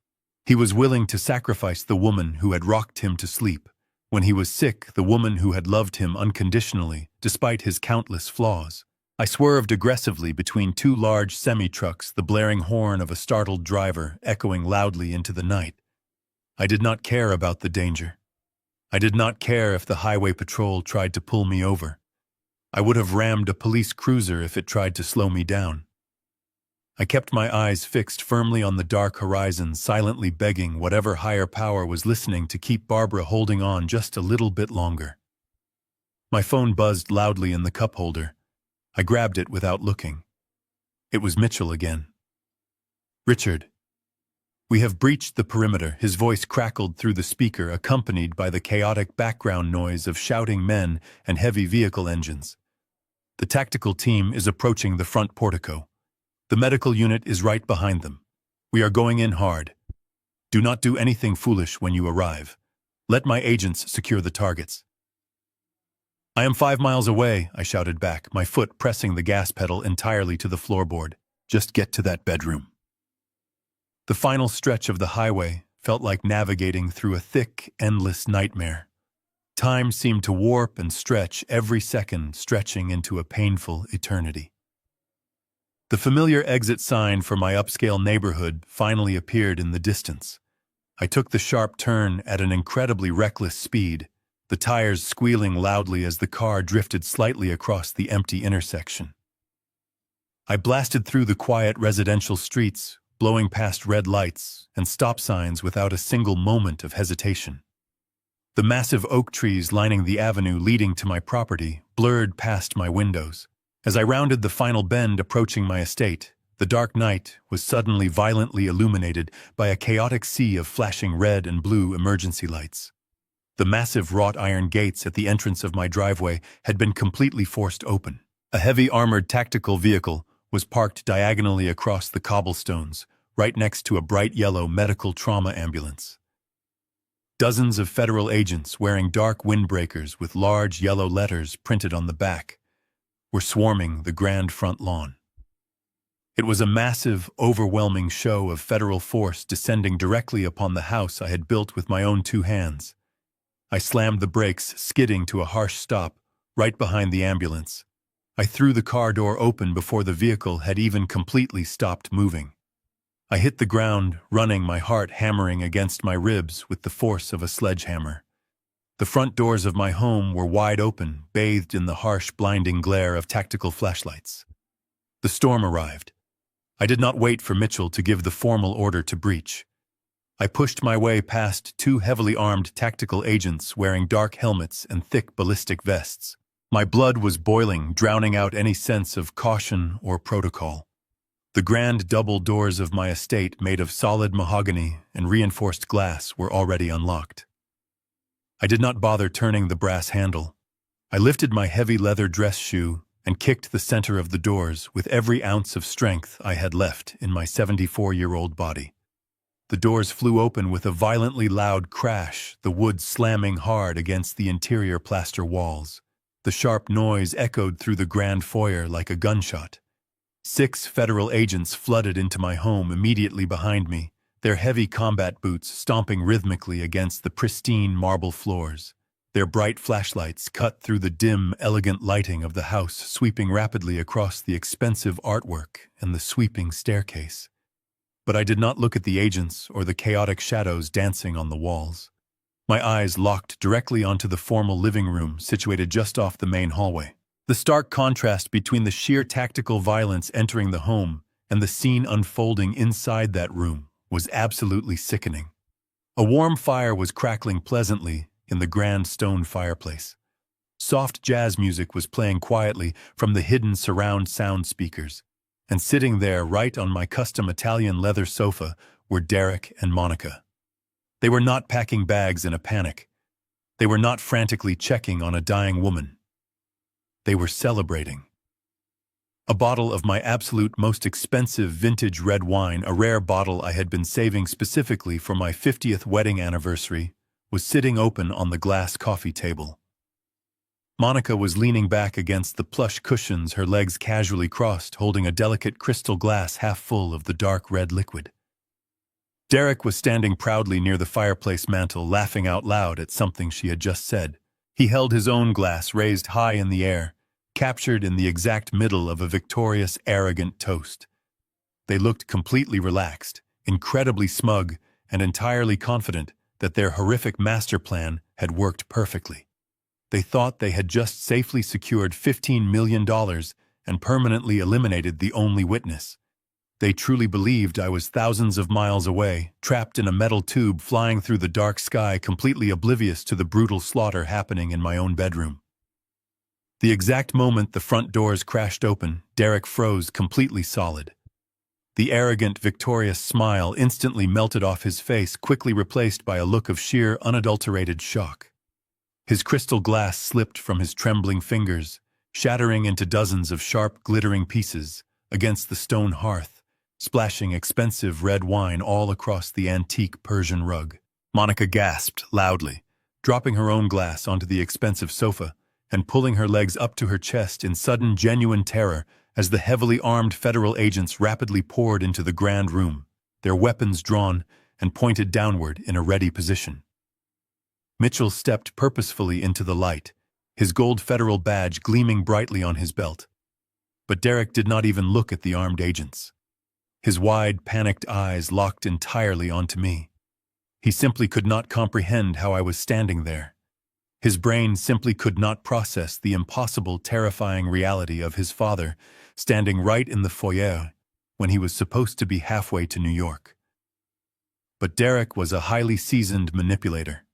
He was willing to sacrifice the woman who had rocked him to sleep. When he was sick, the woman who had loved him unconditionally, despite his countless flaws. I swerved aggressively between two large semi-trucks, the blaring horn of a startled driver echoing loudly into the night. I did not care about the danger. I did not care if the highway patrol tried to pull me over. I would have rammed a police cruiser if it tried to slow me down. I kept my eyes fixed firmly on the dark horizon, silently begging whatever higher power was listening to keep Barbara holding on just a little bit longer. My phone buzzed loudly in the cup holder. I grabbed it without looking. It was Mitchell again. "Richard, we have breached the perimeter," his voice crackled through the speaker, accompanied by the chaotic background noise of shouting men and heavy vehicle engines. "The tactical team is approaching the front portico. The medical unit is right behind them. We are going in hard. Do not do anything foolish when you arrive. Let my agents secure the targets." "I am 5 miles away," I shouted back, my foot pressing the gas pedal entirely to the floorboard. "Just get to that bedroom." The final stretch of the highway felt like navigating through a thick, endless nightmare. Time seemed to warp and stretch, every second stretching into a painful eternity. The familiar exit sign for my upscale neighborhood finally appeared in the distance. I took the sharp turn at an incredibly reckless speed, the tires squealing loudly as the car drifted slightly across the empty intersection. I blasted through the quiet residential streets, blowing past red lights and stop signs without a single moment of hesitation. The massive oak trees lining the avenue leading to my property blurred past my windows. As I rounded the final bend approaching my estate, the dark night was suddenly violently illuminated by a chaotic sea of flashing red and blue emergency lights. The massive wrought iron gates at the entrance of my driveway had been completely forced open. A heavy armored tactical vehicle was parked diagonally across the cobblestones, right next to a bright yellow medical trauma ambulance. Dozens of federal agents wearing dark windbreakers with large yellow letters printed on the back were swarming the grand front lawn. It was a massive, overwhelming show of federal force descending directly upon the house I had built with my own 2 hands. I slammed the brakes, skidding to a harsh stop right behind the ambulance. I threw the car door open before the vehicle had even completely stopped moving. I hit the ground, running, my heart hammering against my ribs with the force of a sledgehammer. The front doors of my home were wide open, bathed in the harsh, blinding glare of tactical flashlights. The storm arrived. I did not wait for Mitchell to give the formal order to breach. I pushed my way past 2 heavily armed tactical agents wearing dark helmets and thick ballistic vests. My blood was boiling, drowning out any sense of caution or protocol. The grand double doors of my estate, made of solid mahogany and reinforced glass, were already unlocked. I did not bother turning the brass handle. I lifted my heavy leather dress shoe and kicked the center of the doors with every ounce of strength I had left in my 74-year-old body. The doors flew open with a violently loud crash, the wood slamming hard against the interior plaster walls. The sharp noise echoed through the grand foyer like a gunshot. 6 federal agents flooded into my home immediately behind me, their heavy combat boots stomping rhythmically against the pristine marble floors. Their bright flashlights cut through the dim, elegant lighting of the house, sweeping rapidly across the expensive artwork and the sweeping staircase. But I did not look at the agents or the chaotic shadows dancing on the walls. My eyes locked directly onto the formal living room situated just off the main hallway. The stark contrast between the sheer tactical violence entering the home and the scene unfolding inside that room was absolutely sickening. A warm fire was crackling pleasantly in the grand stone fireplace. Soft jazz music was playing quietly from the hidden surround sound speakers, and sitting there right on my custom Italian leather sofa were Derek and Monica. They were not packing bags in a panic. They were not frantically checking on a dying woman. They were celebrating. A bottle of my absolute most expensive vintage red wine, a rare bottle I had been saving specifically for my 50th wedding anniversary, was sitting open on the glass coffee table. Monica was leaning back against the plush cushions, her legs casually crossed, holding a delicate crystal glass half full of the dark red liquid. Derek was standing proudly near the fireplace mantel, laughing out loud at something she had just said. He held his own glass raised high in the air, captured in the exact middle of a victorious, arrogant toast. They looked completely relaxed, incredibly smug, and entirely confident that their horrific master plan had worked perfectly. They thought they had just safely secured $15 million and permanently eliminated the only witness. They truly believed I was thousands of miles away, trapped in a metal tube flying through the dark sky, completely oblivious to the brutal slaughter happening in my own bedroom. The exact moment the front doors crashed open, Derek froze completely solid. The arrogant, victorious smile instantly melted off his face, quickly replaced by a look of sheer, unadulterated shock. His crystal glass slipped from his trembling fingers, shattering into dozens of sharp, glittering pieces against the stone hearth, splashing expensive red wine all across the antique Persian rug. Monica gasped loudly, dropping her own glass onto the expensive sofa and pulling her legs up to her chest in sudden, genuine terror as the heavily armed federal agents rapidly poured into the grand room, their weapons drawn and pointed downward in a ready position. Mitchell stepped purposefully into the light, his gold federal badge gleaming brightly on his belt. But Derek did not even look at the armed agents. His wide, panicked eyes locked entirely onto me. He simply could not comprehend how I was standing there. His brain simply could not process the impossible, terrifying reality of his father standing right in the foyer when he was supposed to be halfway to New York. But Derek was a highly seasoned manipulator.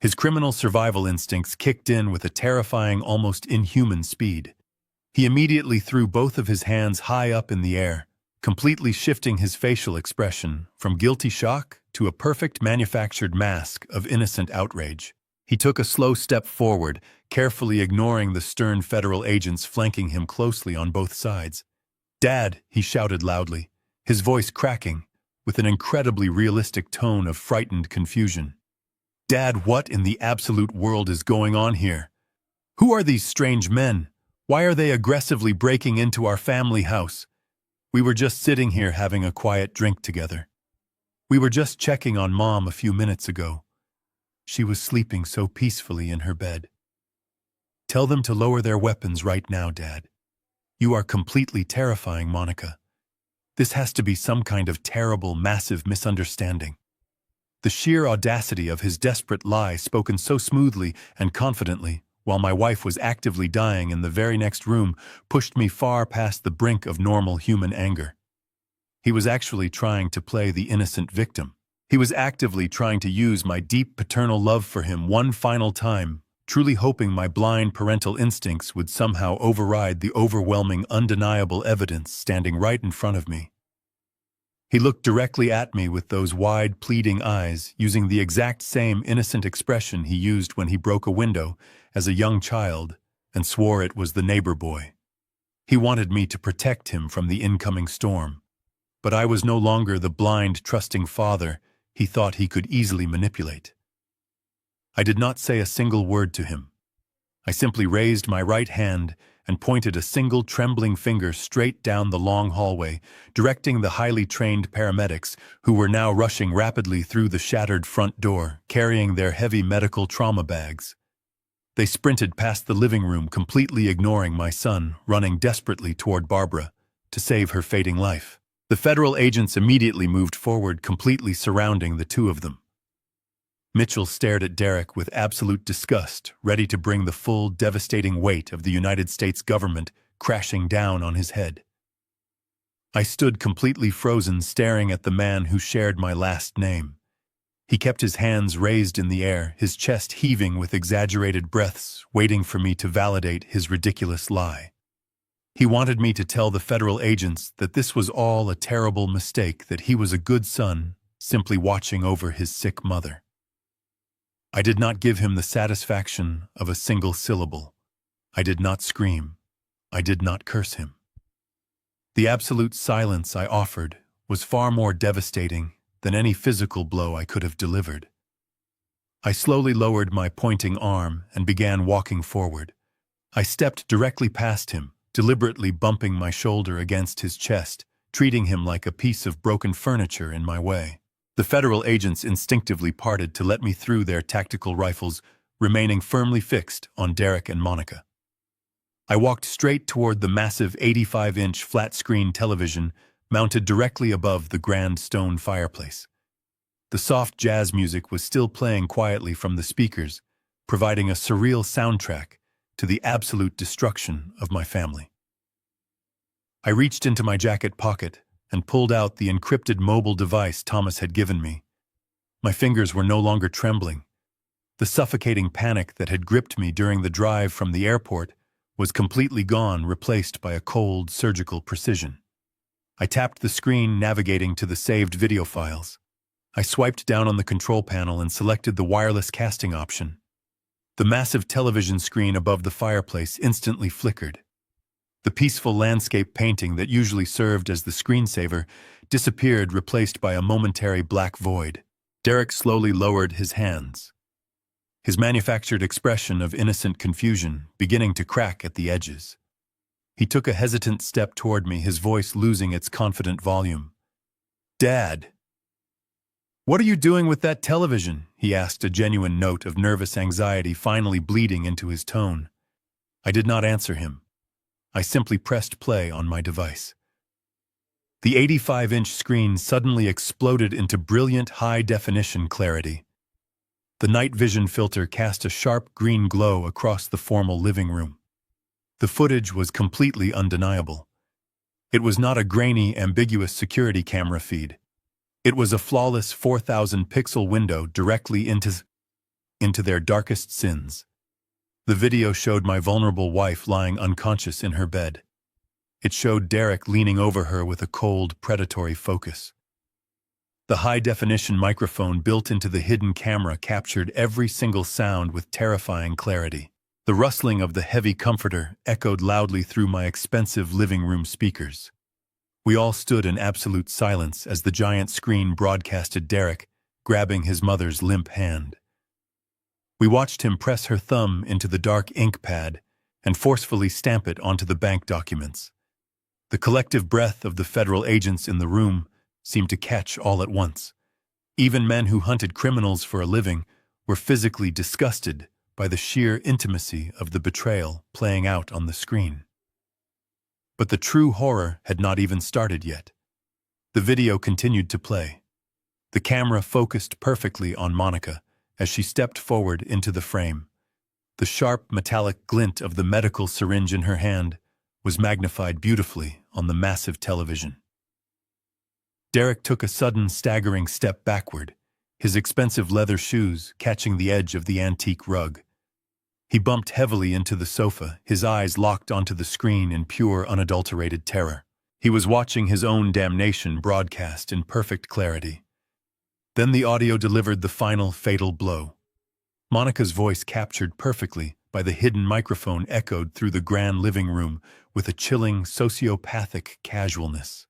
His criminal survival instincts kicked in with a terrifying, almost inhuman speed. He immediately threw both of his hands high up in the air, completely shifting his facial expression from guilty shock to a perfect manufactured mask of innocent outrage. He took a slow step forward, carefully ignoring the stern federal agents flanking him closely on both sides. "Dad," he shouted loudly, his voice cracking, with an incredibly realistic tone of frightened confusion. "Dad, what in the absolute world is going on here? Who are these strange men? Why are they aggressively breaking into our family house? We were just sitting here having a quiet drink together. We were just checking on Mom a few minutes ago. She was sleeping so peacefully in her bed. Tell them to lower their weapons right now, Dad. You are completely terrifying, Monica. This has to be some kind of terrible, massive misunderstanding." The sheer audacity of his desperate lie, spoken so smoothly and confidently, while my wife was actively dying in the very next room, pushed me far past the brink of normal human anger. He was actually trying to play the innocent victim. He was actively trying to use my deep paternal love for him one final time, truly hoping my blind parental instincts would somehow override the overwhelming, undeniable evidence standing right in front of me. He looked directly at me with those wide, pleading eyes, using the exact same innocent expression he used when he broke a window as a young child and swore it was the neighbor boy. He wanted me to protect him from the incoming storm. But I was no longer the blind, trusting father he thought he could easily manipulate. I did not say a single word to him. I simply raised my right hand and pointed a single trembling finger straight down the long hallway, directing the highly trained paramedics who were now rushing rapidly through the shattered front door, carrying their heavy medical trauma bags. They sprinted past the living room, completely ignoring my son, running desperately toward Barbara to save her fading life. The federal agents immediately moved forward, completely surrounding the two of them. Mitchell stared at Derek with absolute disgust, ready to bring the full, devastating weight of the United States government crashing down on his head. I stood completely frozen, staring at the man who shared my last name. He kept his hands raised in the air, his chest heaving with exaggerated breaths, waiting for me to validate his ridiculous lie. He wanted me to tell the federal agents that this was all a terrible mistake, that he was a good son, simply watching over his sick mother. I did not give him the satisfaction of a single syllable. I did not scream. I did not curse him. The absolute silence I offered was far more devastating than any physical blow I could have delivered. I slowly lowered my pointing arm and began walking forward. I stepped directly past him, deliberately bumping my shoulder against his chest, treating him like a piece of broken furniture in my way. The federal agents instinctively parted to let me through, their tactical rifles remaining firmly fixed on Derek and Monica. I walked straight toward the massive 85-inch flat-screen television mounted directly above the grand stone fireplace. The soft jazz music was still playing quietly from the speakers, providing a surreal soundtrack to the absolute destruction of my family. I reached into my jacket pocket and pulled out the encrypted mobile device Thomas had given me. My fingers were no longer trembling. The suffocating panic that had gripped me during the drive from the airport was completely gone, replaced by a cold, surgical precision. I tapped the screen, navigating to the saved video files. I swiped down on the control panel and selected the wireless casting option. The massive television screen above the fireplace instantly flickered. The peaceful landscape painting that usually served as the screensaver disappeared, replaced by a momentary black void. Derek slowly lowered his hands, his manufactured expression of innocent confusion beginning to crack at the edges. He took a hesitant step toward me, his voice losing its confident volume. "Dad, what are you doing with that television?" he asked, a genuine note of nervous anxiety finally bleeding into his tone. I did not answer him. I simply pressed play on my device. The 85-inch screen suddenly exploded into brilliant high-definition clarity. The night vision filter cast a sharp green glow across the formal living room. The footage was completely undeniable. It was not a grainy, ambiguous security camera feed. It was a flawless 4,000-pixel window directly into their darkest sins. The video showed my vulnerable wife lying unconscious in her bed. It showed Derek leaning over her with a cold, predatory focus. The high-definition microphone built into the hidden camera captured every single sound with terrifying clarity. The rustling of the heavy comforter echoed loudly through my expensive living room speakers. We all stood in absolute silence as the giant screen broadcasted Derek grabbing his mother's limp hand. We watched him press her thumb into the dark ink pad and forcefully stamp it onto the bank documents. The collective breath of the federal agents in the room seemed to catch all at once. Even men who hunted criminals for a living were physically disgusted by the sheer intimacy of the betrayal playing out on the screen. But the true horror had not even started yet. The video continued to play. The camera focused perfectly on Monica as she stepped forward into the frame. The sharp metallic glint of the medical syringe in her hand was magnified beautifully on the massive television. Derek took a sudden, staggering step backward, his expensive leather shoes catching the edge of the antique rug. He bumped heavily into the sofa, his eyes locked onto the screen in pure, unadulterated terror. He was watching his own damnation broadcast in perfect clarity. Then the audio delivered the final, fatal blow. Monica's voice, captured perfectly by the hidden microphone, echoed through the grand living room with a chilling, sociopathic casualness.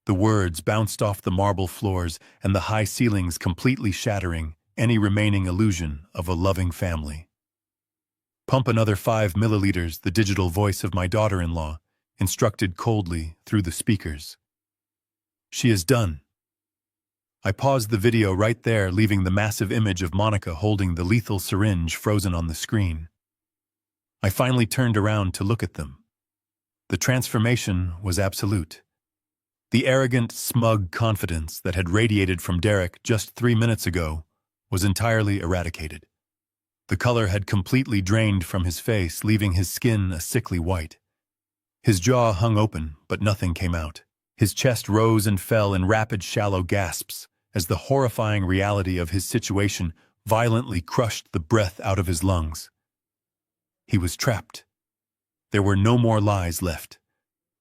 The words bounced off the marble floors and the high ceilings, completely shattering any remaining illusion of a loving family. "Pump another 5 milliliters," the digital voice of my daughter-in-law instructed coldly through the speakers. "She is done." I paused the video right there, leaving the massive image of Monica holding the lethal syringe frozen on the screen. I finally turned around to look at them. The transformation was absolute. The arrogant, smug confidence that had radiated from Derek just 3 minutes ago was entirely eradicated. The color had completely drained from his face, leaving his skin a sickly white. His jaw hung open, but nothing came out. His chest rose and fell in rapid, shallow gasps as the horrifying reality of his situation violently crushed the breath out of his lungs. He was trapped. There were no more lies left.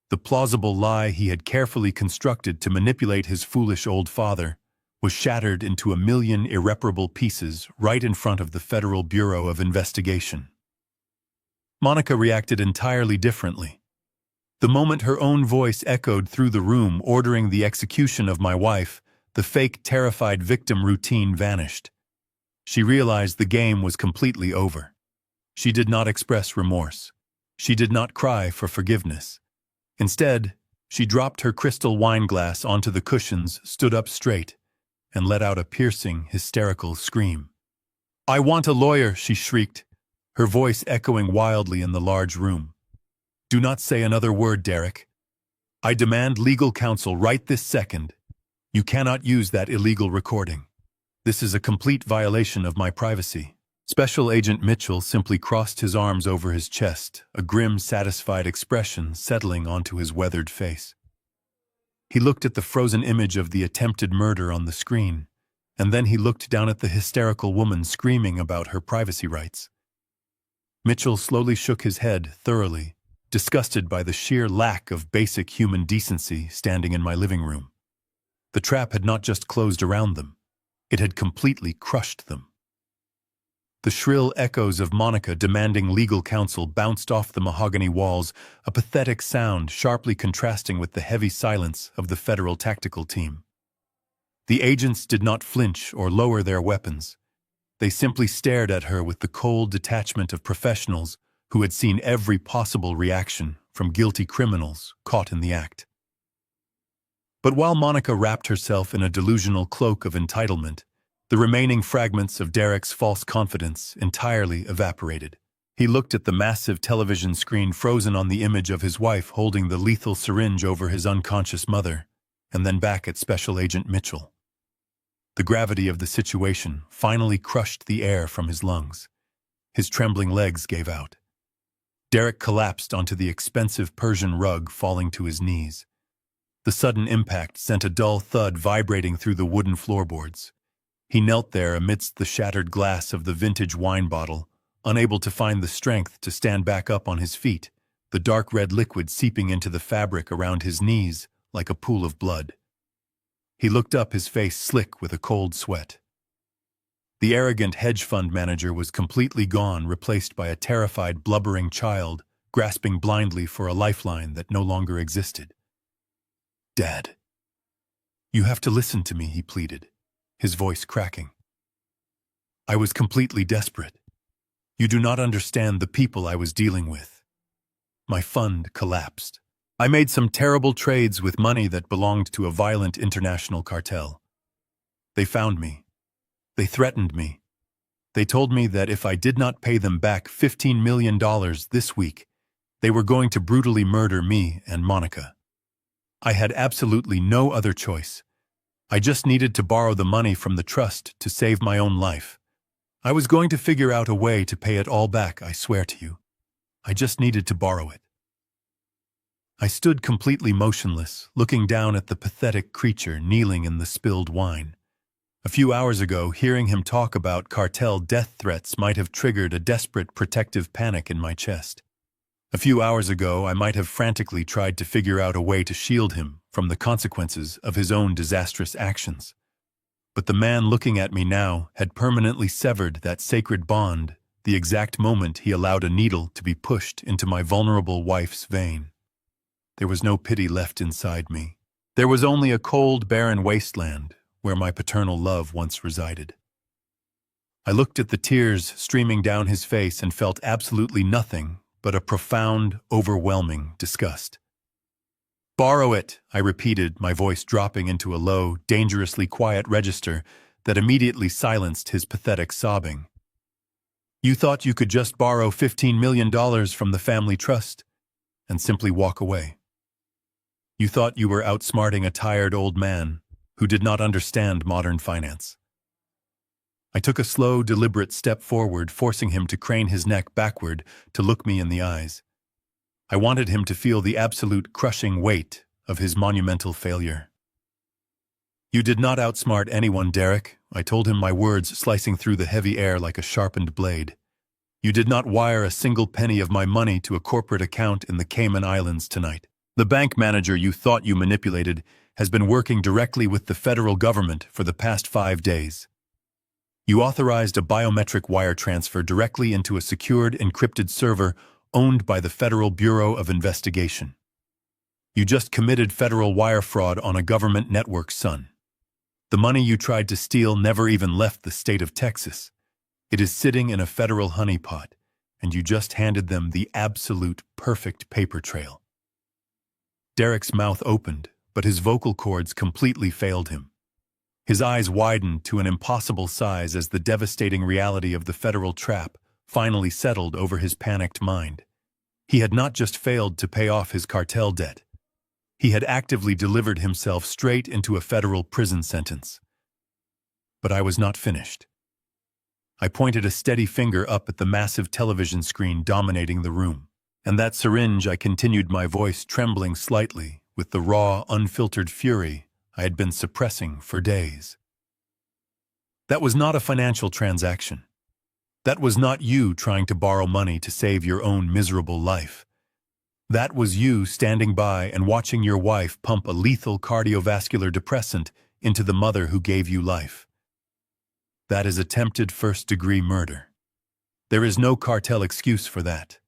The plausible lie he had carefully constructed to manipulate his foolish old father was shattered into a million irreparable pieces right in front of the Federal Bureau of Investigation. Monica reacted entirely differently. The moment her own voice echoed through the room ordering the execution of my wife, the fake, terrified victim routine vanished. She realized the game was completely over. She did not express remorse. She did not cry for forgiveness. Instead, she dropped her crystal wine glass onto the cushions, stood up straight, and let out a piercing, hysterical scream. "I want a lawyer," she shrieked, her voice echoing wildly in the large room. "Do not say another word, Derek. I demand legal counsel right this second. You cannot use that illegal recording." This is a complete violation of my privacy. Special Agent Mitchell simply crossed his arms over his chest, a grim, satisfied expression settling onto his weathered face. He looked at the frozen image of the attempted murder on the screen, and then he looked down at the hysterical woman screaming about her privacy rights. Mitchell slowly shook his head thoroughly, disgusted by the sheer lack of basic human decency standing in my living room. The trap had not just closed around them, it had completely crushed them. The shrill echoes of Monica demanding legal counsel bounced off the mahogany walls, a pathetic sound sharply contrasting with the heavy silence of the federal tactical team. The agents did not flinch or lower their weapons. They simply stared at her with the cold detachment of professionals who had seen every possible reaction from guilty criminals caught in the act. But while Monica wrapped herself in a delusional cloak of entitlement, the remaining fragments of Derek's false confidence entirely evaporated. He looked at the massive television screen frozen on the image of his wife holding the lethal syringe over his unconscious mother, and then back at Special Agent Mitchell. The gravity of the situation finally crushed the air from his lungs. His trembling legs gave out. Derek collapsed onto the expensive Persian rug, falling to his knees. The sudden impact sent a dull thud vibrating through the wooden floorboards. He knelt there amidst the shattered glass of the vintage wine bottle, unable to find the strength to stand back up on his feet, the dark red liquid seeping into the fabric around his knees like a pool of blood. He looked up, his face slick with a cold sweat. The arrogant hedge fund manager was completely gone, replaced by a terrified, blubbering child, grasping blindly for a lifeline that no longer existed. "Dad, you have to listen to me," he pleaded, his voice cracking. "I was completely desperate. You do not understand the people I was dealing with. My fund collapsed. I made some terrible trades with money that belonged to a violent international cartel. They found me. They threatened me. They told me that if I did not pay them back $15 million this week, they were going to brutally murder me and Monica. I had absolutely no other choice. I just needed to borrow the money from the trust to save my own life. I was going to figure out a way to pay it all back, I swear to you. I just needed to borrow it." I stood completely motionless, looking down at the pathetic creature kneeling in the spilled wine. A few hours ago, hearing him talk about cartel death threats might have triggered a desperate protective panic in my chest. A few hours ago, I might have frantically tried to figure out a way to shield him from the consequences of his own disastrous actions. But the man looking at me now had permanently severed that sacred bond the exact moment he allowed a needle to be pushed into my vulnerable wife's vein. There was no pity left inside me. There was only a cold, barren wasteland where my paternal love once resided. I looked at the tears streaming down his face and felt absolutely nothing but a profound, overwhelming disgust. "Borrow it," I repeated, my voice dropping into a low, dangerously quiet register that immediately silenced his pathetic sobbing. "You thought you could just borrow $15 million from the family trust and simply walk away. You thought you were outsmarting a tired old man who did not understand modern finance." I took a slow, deliberate step forward, forcing him to crane his neck backward to look me in the eyes. I wanted him to feel the absolute crushing weight of his monumental failure. "You did not outsmart anyone, Derek," I told him, my words slicing through the heavy air like a sharpened blade. "You did not wire a single penny of my money to a corporate account in the Cayman Islands tonight. The bank manager you thought you manipulated has been working directly with the federal government for the past 5 days. You authorized a biometric wire transfer directly into a secured, encrypted server owned by the Federal Bureau of Investigation. You just committed federal wire fraud on a government network, son. The money you tried to steal never even left the state of Texas. It is sitting in a federal honeypot, and you just handed them the absolute perfect paper trail." Derek's mouth opened, but his vocal cords completely failed him. His eyes widened to an impossible size as the devastating reality of the federal trap finally settled over his panicked mind. He had not just failed to pay off his cartel debt. He had actively delivered himself straight into a federal prison sentence. But I was not finished. I pointed a steady finger up at the massive television screen dominating the room. And that syringe, I continued, my voice trembling slightly with the raw, unfiltered fury I had been suppressing for days. That was not a financial transaction. That was not you trying to borrow money to save your own miserable life. That was you standing by and watching your wife pump a lethal cardiovascular depressant into the mother who gave you life. That is attempted first-degree murder. There is no cartel excuse for that.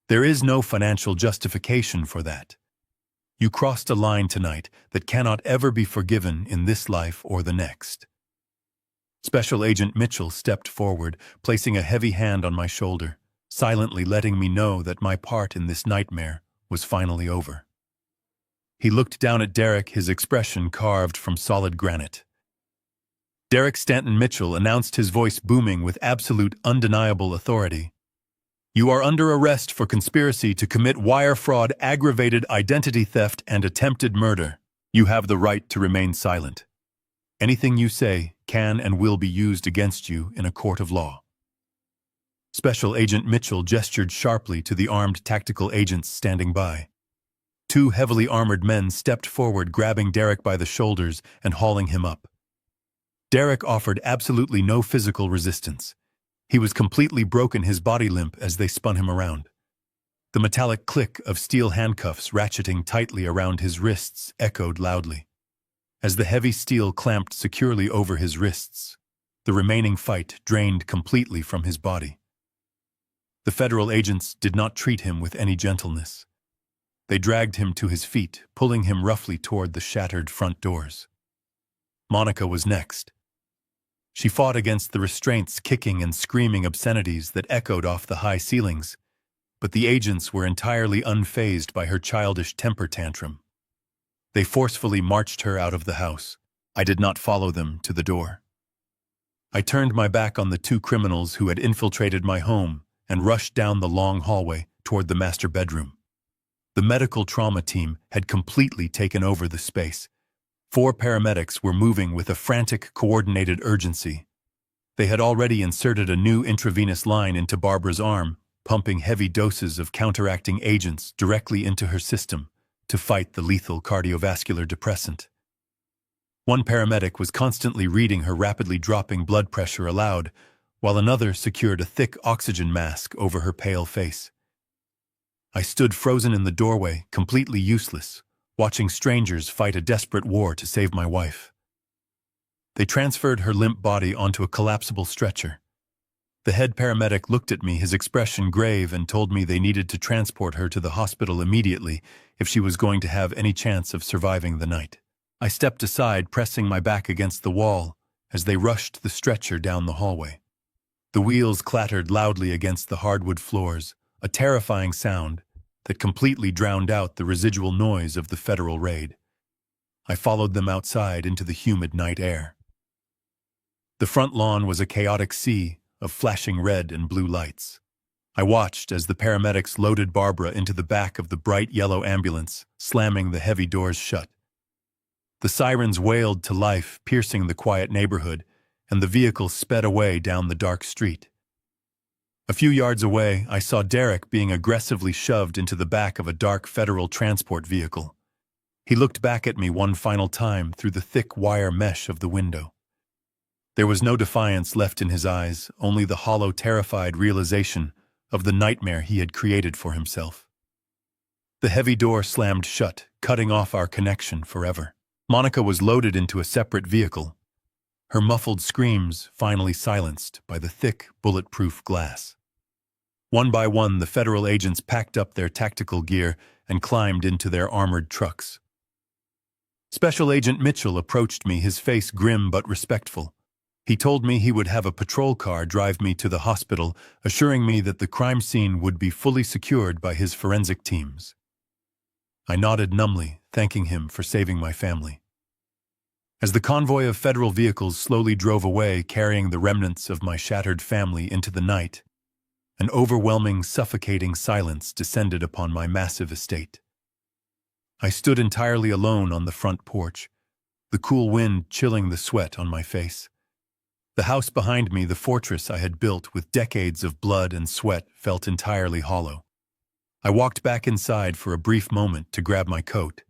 There is no financial justification for that. You crossed a line tonight that cannot ever be forgiven in this life or the next. Special Agent Mitchell stepped forward, placing a heavy hand on my shoulder, silently letting me know that my part in this nightmare was finally over. He looked down at Derek, his expression carved from solid granite. Derek Stanton Mitchell announced, his voice booming with absolute, undeniable authority. You are under arrest for conspiracy to commit wire fraud, aggravated identity theft, and attempted murder. You have the right to remain silent. Anything you say can and will be used against you in a court of law. Special Agent Mitchell gestured sharply to the armed tactical agents standing by. Two heavily armored men stepped forward, grabbing Derek by the shoulders and hauling him up. Derek offered absolutely no physical resistance. He was completely broken, his body limp as they spun him around. The metallic click of steel handcuffs ratcheting tightly around his wrists echoed loudly. As the heavy steel clamped securely over his wrists, the remaining fight drained completely from his body. The federal agents did not treat him with any gentleness. They dragged him to his feet, pulling him roughly toward the shattered front doors. Monica was next. She fought against the restraints, kicking and screaming obscenities that echoed off the high ceilings, but the agents were entirely unfazed by her childish temper tantrum. They forcefully marched her out of the house. I did not follow them to the door. I turned my back on the two criminals who had infiltrated my home and rushed down the long hallway toward the master bedroom. The medical trauma team had completely taken over the space. 4 paramedics were moving with a frantic, coordinated urgency. They had already inserted a new intravenous line into Barbara's arm, pumping heavy doses of counteracting agents directly into her system to fight the lethal cardiovascular depressant. One paramedic was constantly reading her rapidly dropping blood pressure aloud, while another secured a thick oxygen mask over her pale face. I stood frozen in the doorway, completely useless, watching strangers fight a desperate war to save my wife. They transferred her limp body onto a collapsible stretcher. The head paramedic looked at me, his expression grave, and told me they needed to transport her to the hospital immediately if she was going to have any chance of surviving the night. I stepped aside, pressing my back against the wall as they rushed the stretcher down the hallway. The wheels clattered loudly against the hardwood floors, a terrifying sound that completely drowned out the residual noise of the federal raid. I followed them outside into the humid night air. The front lawn was a chaotic sea of flashing red and blue lights. I watched as the paramedics loaded Barbara into the back of the bright yellow ambulance, slamming the heavy doors shut. The sirens wailed to life, piercing the quiet neighborhood, and the vehicle sped away down the dark street. A few yards away, I saw Derek being aggressively shoved into the back of a dark federal transport vehicle. He looked back at me one final time through the thick wire mesh of the window. There was no defiance left in his eyes, only the hollow, terrified realization of the nightmare he had created for himself. The heavy door slammed shut, cutting off our connection forever. Monica was loaded into a separate vehicle, her muffled screams finally silenced by the thick, bulletproof glass. One by one, the federal agents packed up their tactical gear and climbed into their armored trucks. Special Agent Mitchell approached me, his face grim but respectful. He told me he would have a patrol car drive me to the hospital, assuring me that the crime scene would be fully secured by his forensic teams. I nodded numbly, thanking him for saving my family. As the convoy of federal vehicles slowly drove away, carrying the remnants of my shattered family into the night, an overwhelming, suffocating silence descended upon my massive estate. I stood entirely alone on the front porch, the cool wind chilling the sweat on my face. The house behind me, the fortress I had built with decades of blood and sweat, felt entirely hollow. I walked back inside for a brief moment to grab my coat.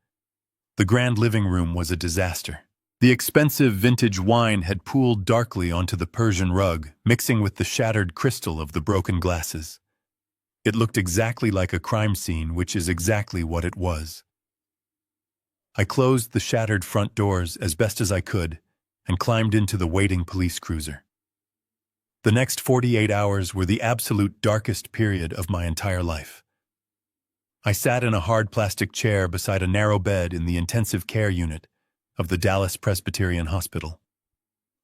The grand living room was a disaster. The expensive vintage wine had pooled darkly onto the Persian rug, mixing with the shattered crystal of the broken glasses. It looked exactly like a crime scene, which is exactly what it was. I closed the shattered front doors as best as I could and climbed into the waiting police cruiser. The next 48 hours were the absolute darkest period of my entire life. I sat in a hard plastic chair beside a narrow bed in the intensive care unit of the Dallas Presbyterian Hospital.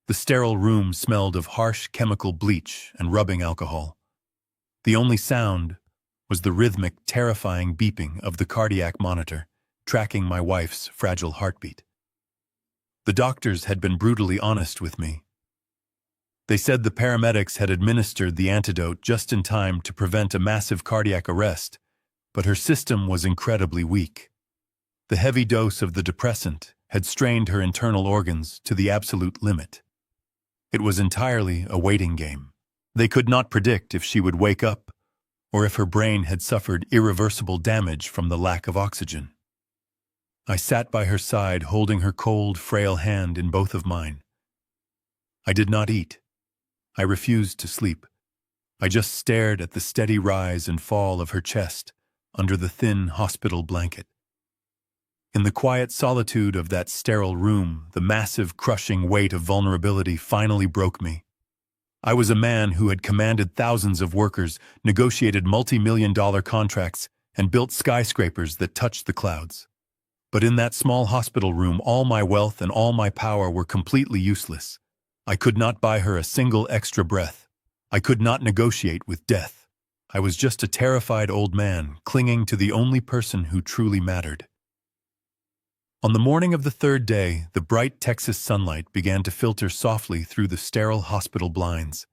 The sterile room smelled of harsh chemical bleach and rubbing alcohol. The only sound was the rhythmic, terrifying beeping of the cardiac monitor, tracking my wife's fragile heartbeat. The doctors had been brutally honest with me. They said the paramedics had administered the antidote just in time to prevent a massive cardiac arrest, but her system was incredibly weak. The heavy dose of the depressant had strained her internal organs to the absolute limit. It was entirely a waiting game. They could not predict if she would wake up or if her brain had suffered irreversible damage from the lack of oxygen. I sat by her side, holding her cold, frail hand in both of mine. I did not eat. I refused to sleep. I just stared at the steady rise and fall of her chest under the thin hospital blanket. In the quiet solitude of that sterile room, the massive, crushing weight of vulnerability finally broke me. I was a man who had commanded thousands of workers, negotiated multi-million-dollar contracts, and built skyscrapers that touched the clouds. But in that small hospital room, all my wealth and all my power were completely useless. I could not buy her a single extra breath. I could not negotiate with death. I was just a terrified old man, clinging to the only person who truly mattered. On the morning of the third day, the bright Texas sunlight began to filter softly through the sterile hospital blinds.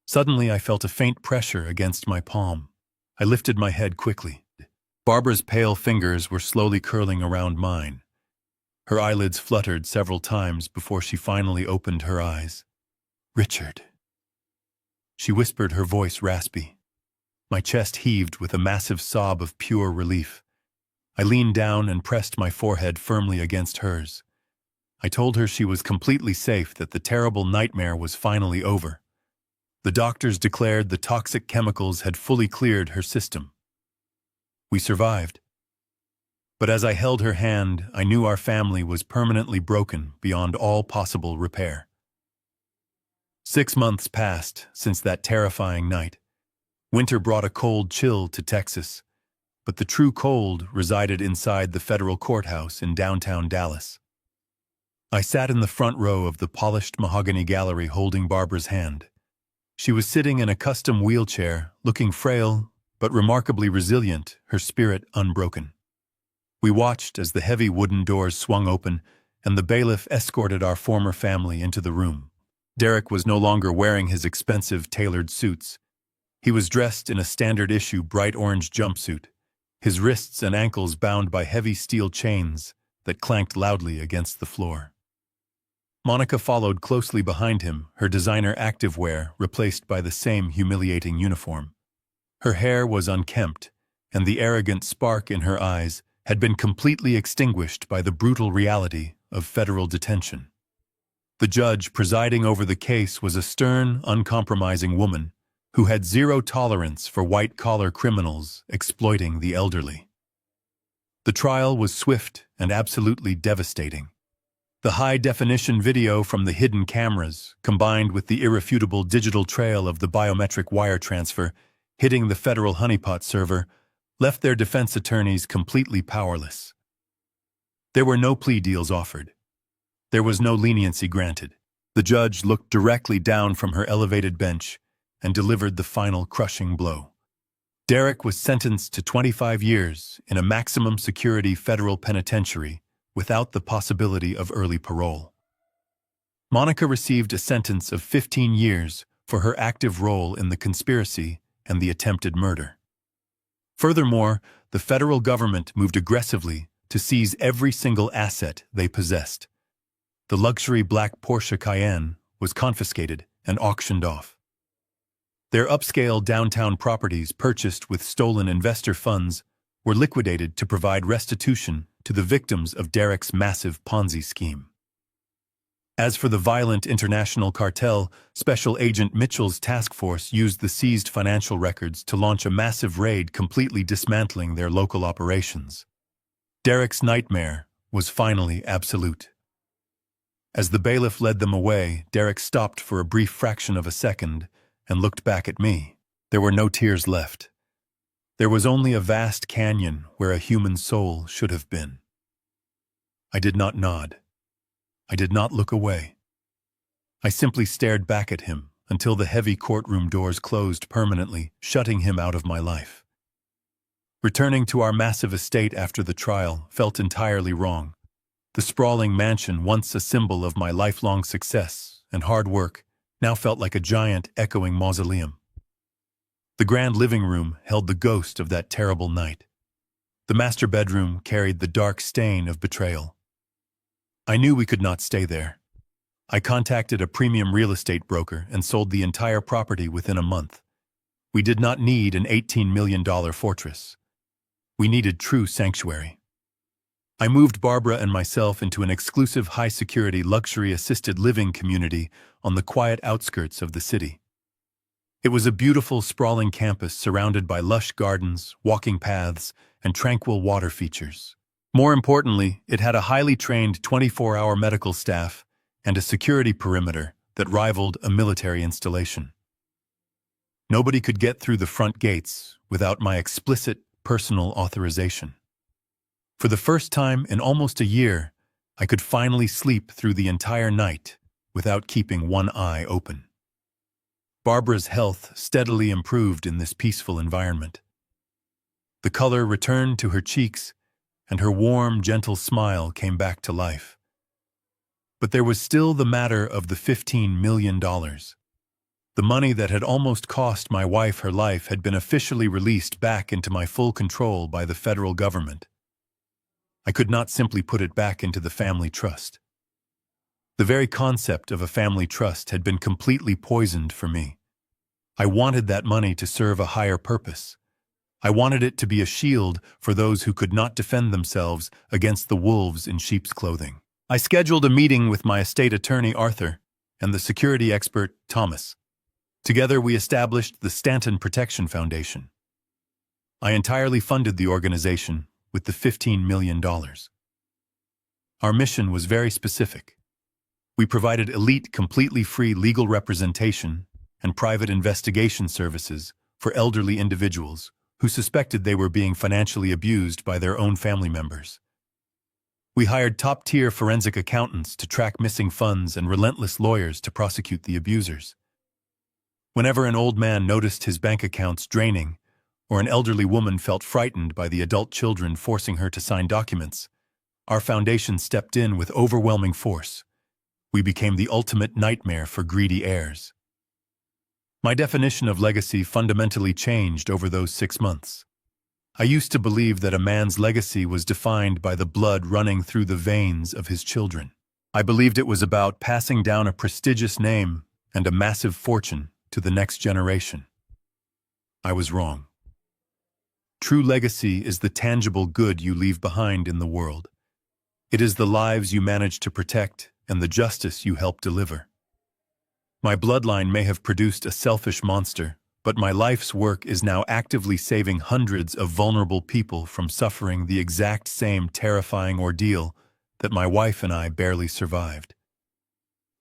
Suddenly, I felt a faint pressure against my palm. I lifted my head quickly. Barbara's pale fingers were slowly curling around mine. Her eyelids fluttered several times before she finally opened her eyes. "Richard," she whispered, her voice raspy. My chest heaved with a massive sob of pure relief. I leaned down and pressed my forehead firmly against hers. I told her she was completely safe, that the terrible nightmare was finally over. The doctors declared the toxic chemicals had fully cleared her system. We survived. But as I held her hand, I knew our family was permanently broken beyond all possible repair. 6 months passed since that terrifying night. Winter brought a cold chill to Texas, but the true cold resided inside the federal courthouse in downtown Dallas. I sat in the front row of the polished mahogany gallery holding Barbara's hand. She was sitting in a custom wheelchair, looking frail but remarkably resilient, her spirit unbroken. We watched as the heavy wooden doors swung open and the bailiff escorted our former family into the room. Derek was no longer wearing his expensive tailored suits. He was dressed in a standard-issue bright orange jumpsuit, his wrists and ankles bound by heavy steel chains that clanked loudly against the floor. Monica followed closely behind him, her designer activewear replaced by the same humiliating uniform. Her hair was unkempt, and the arrogant spark in her eyes had been completely extinguished by the brutal reality of federal detention. The judge presiding over the case was a stern, uncompromising woman who had zero tolerance for white-collar criminals exploiting the elderly. The trial was swift and absolutely devastating. The high-definition video from the hidden cameras, combined with the irrefutable digital trail of the biometric wire transfer hitting the federal honeypot server, left their defense attorneys completely powerless. There were no plea deals offered. There was no leniency granted. The judge looked directly down from her elevated bench and delivered the final crushing blow. Derek was sentenced to 25 years in a maximum security federal penitentiary without the possibility of early parole. Monica received a sentence of 15 years for her active role in the conspiracy and the attempted murder. Furthermore, the federal government moved aggressively to seize every single asset they possessed. The luxury black Porsche Cayenne was confiscated and auctioned off. Their upscale downtown properties purchased with stolen investor funds were liquidated to provide restitution to the victims of Derek's massive Ponzi scheme. As for the violent international cartel, Special Agent Mitchell's task force used the seized financial records to launch a massive raid, completely dismantling their local operations. Derek's nightmare was finally absolute. As the bailiff led them away, Derek stopped for a brief fraction of a second and looked back at me. There were no tears left. There was only a vast canyon where a human soul should have been. I did not nod. I did not look away. I simply stared back at him until the heavy courtroom doors closed permanently, shutting him out of my life. Returning to our massive estate after the trial felt entirely wrong. The sprawling mansion, once a symbol of my lifelong success and hard work, now felt like a giant, echoing mausoleum. The grand living room held the ghost of that terrible night. The master bedroom carried the dark stain of betrayal. I knew we could not stay there. I contacted a premium real estate broker and sold the entire property within a month. We did not need an $18 million fortress. We needed true sanctuary. I moved Barbara and myself into an exclusive high-security luxury assisted living community on the quiet outskirts of the city. It was a beautiful, sprawling campus surrounded by lush gardens, walking paths, and tranquil water features. More importantly, it had a highly trained 24-hour medical staff and a security perimeter that rivaled a military installation. Nobody could get through the front gates without my explicit personal authorization. For the first time in almost a year, I could finally sleep through the entire night without keeping one eye open. Barbara's health steadily improved in this peaceful environment. The color returned to her cheeks, and her warm, gentle smile came back to life. But there was still the matter of the $15 million. The money that had almost cost my wife her life had been officially released back into my full control by the federal government. I could not simply put it back into the family trust. The very concept of a family trust had been completely poisoned for me. I wanted that money to serve a higher purpose. I wanted it to be a shield for those who could not defend themselves against the wolves in sheep's clothing. I scheduled a meeting with my estate attorney, Arthur, and the security expert, Thomas. Together, we established the Stanton Protection Foundation. I entirely funded the organization with the $15 million. Our mission was very specific. We provided elite, completely free legal representation and private investigation services for elderly individuals who suspected they were being financially abused by their own family members. We hired top-tier forensic accountants to track missing funds and relentless lawyers to prosecute the abusers. Whenever an old man noticed his bank accounts draining, or an elderly woman felt frightened by the adult children forcing her to sign documents, our foundation stepped in with overwhelming force. We became the ultimate nightmare for greedy heirs. My definition of legacy fundamentally changed over those 6 months. I used to believe that a man's legacy was defined by the blood running through the veins of his children. I believed it was about passing down a prestigious name and a massive fortune to the next generation. I was wrong. True legacy is the tangible good you leave behind in the world. It is the lives you manage to protect and the justice you help deliver. My bloodline may have produced a selfish monster, but my life's work is now actively saving hundreds of vulnerable people from suffering the exact same terrifying ordeal that my wife and I barely survived.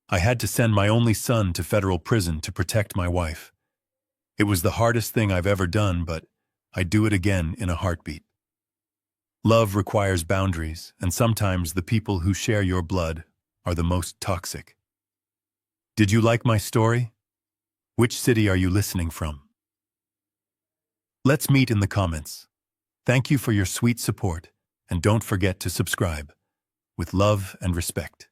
I had to send my only son to federal prison to protect my wife. It was the hardest thing I've ever done, but I'd do it again in a heartbeat. Love requires boundaries, and sometimes the people who share your blood are the most toxic. Did you like my story? Which city are you listening from? Let's meet in the comments. Thank you for your sweet support, and don't forget to subscribe. With love and respect.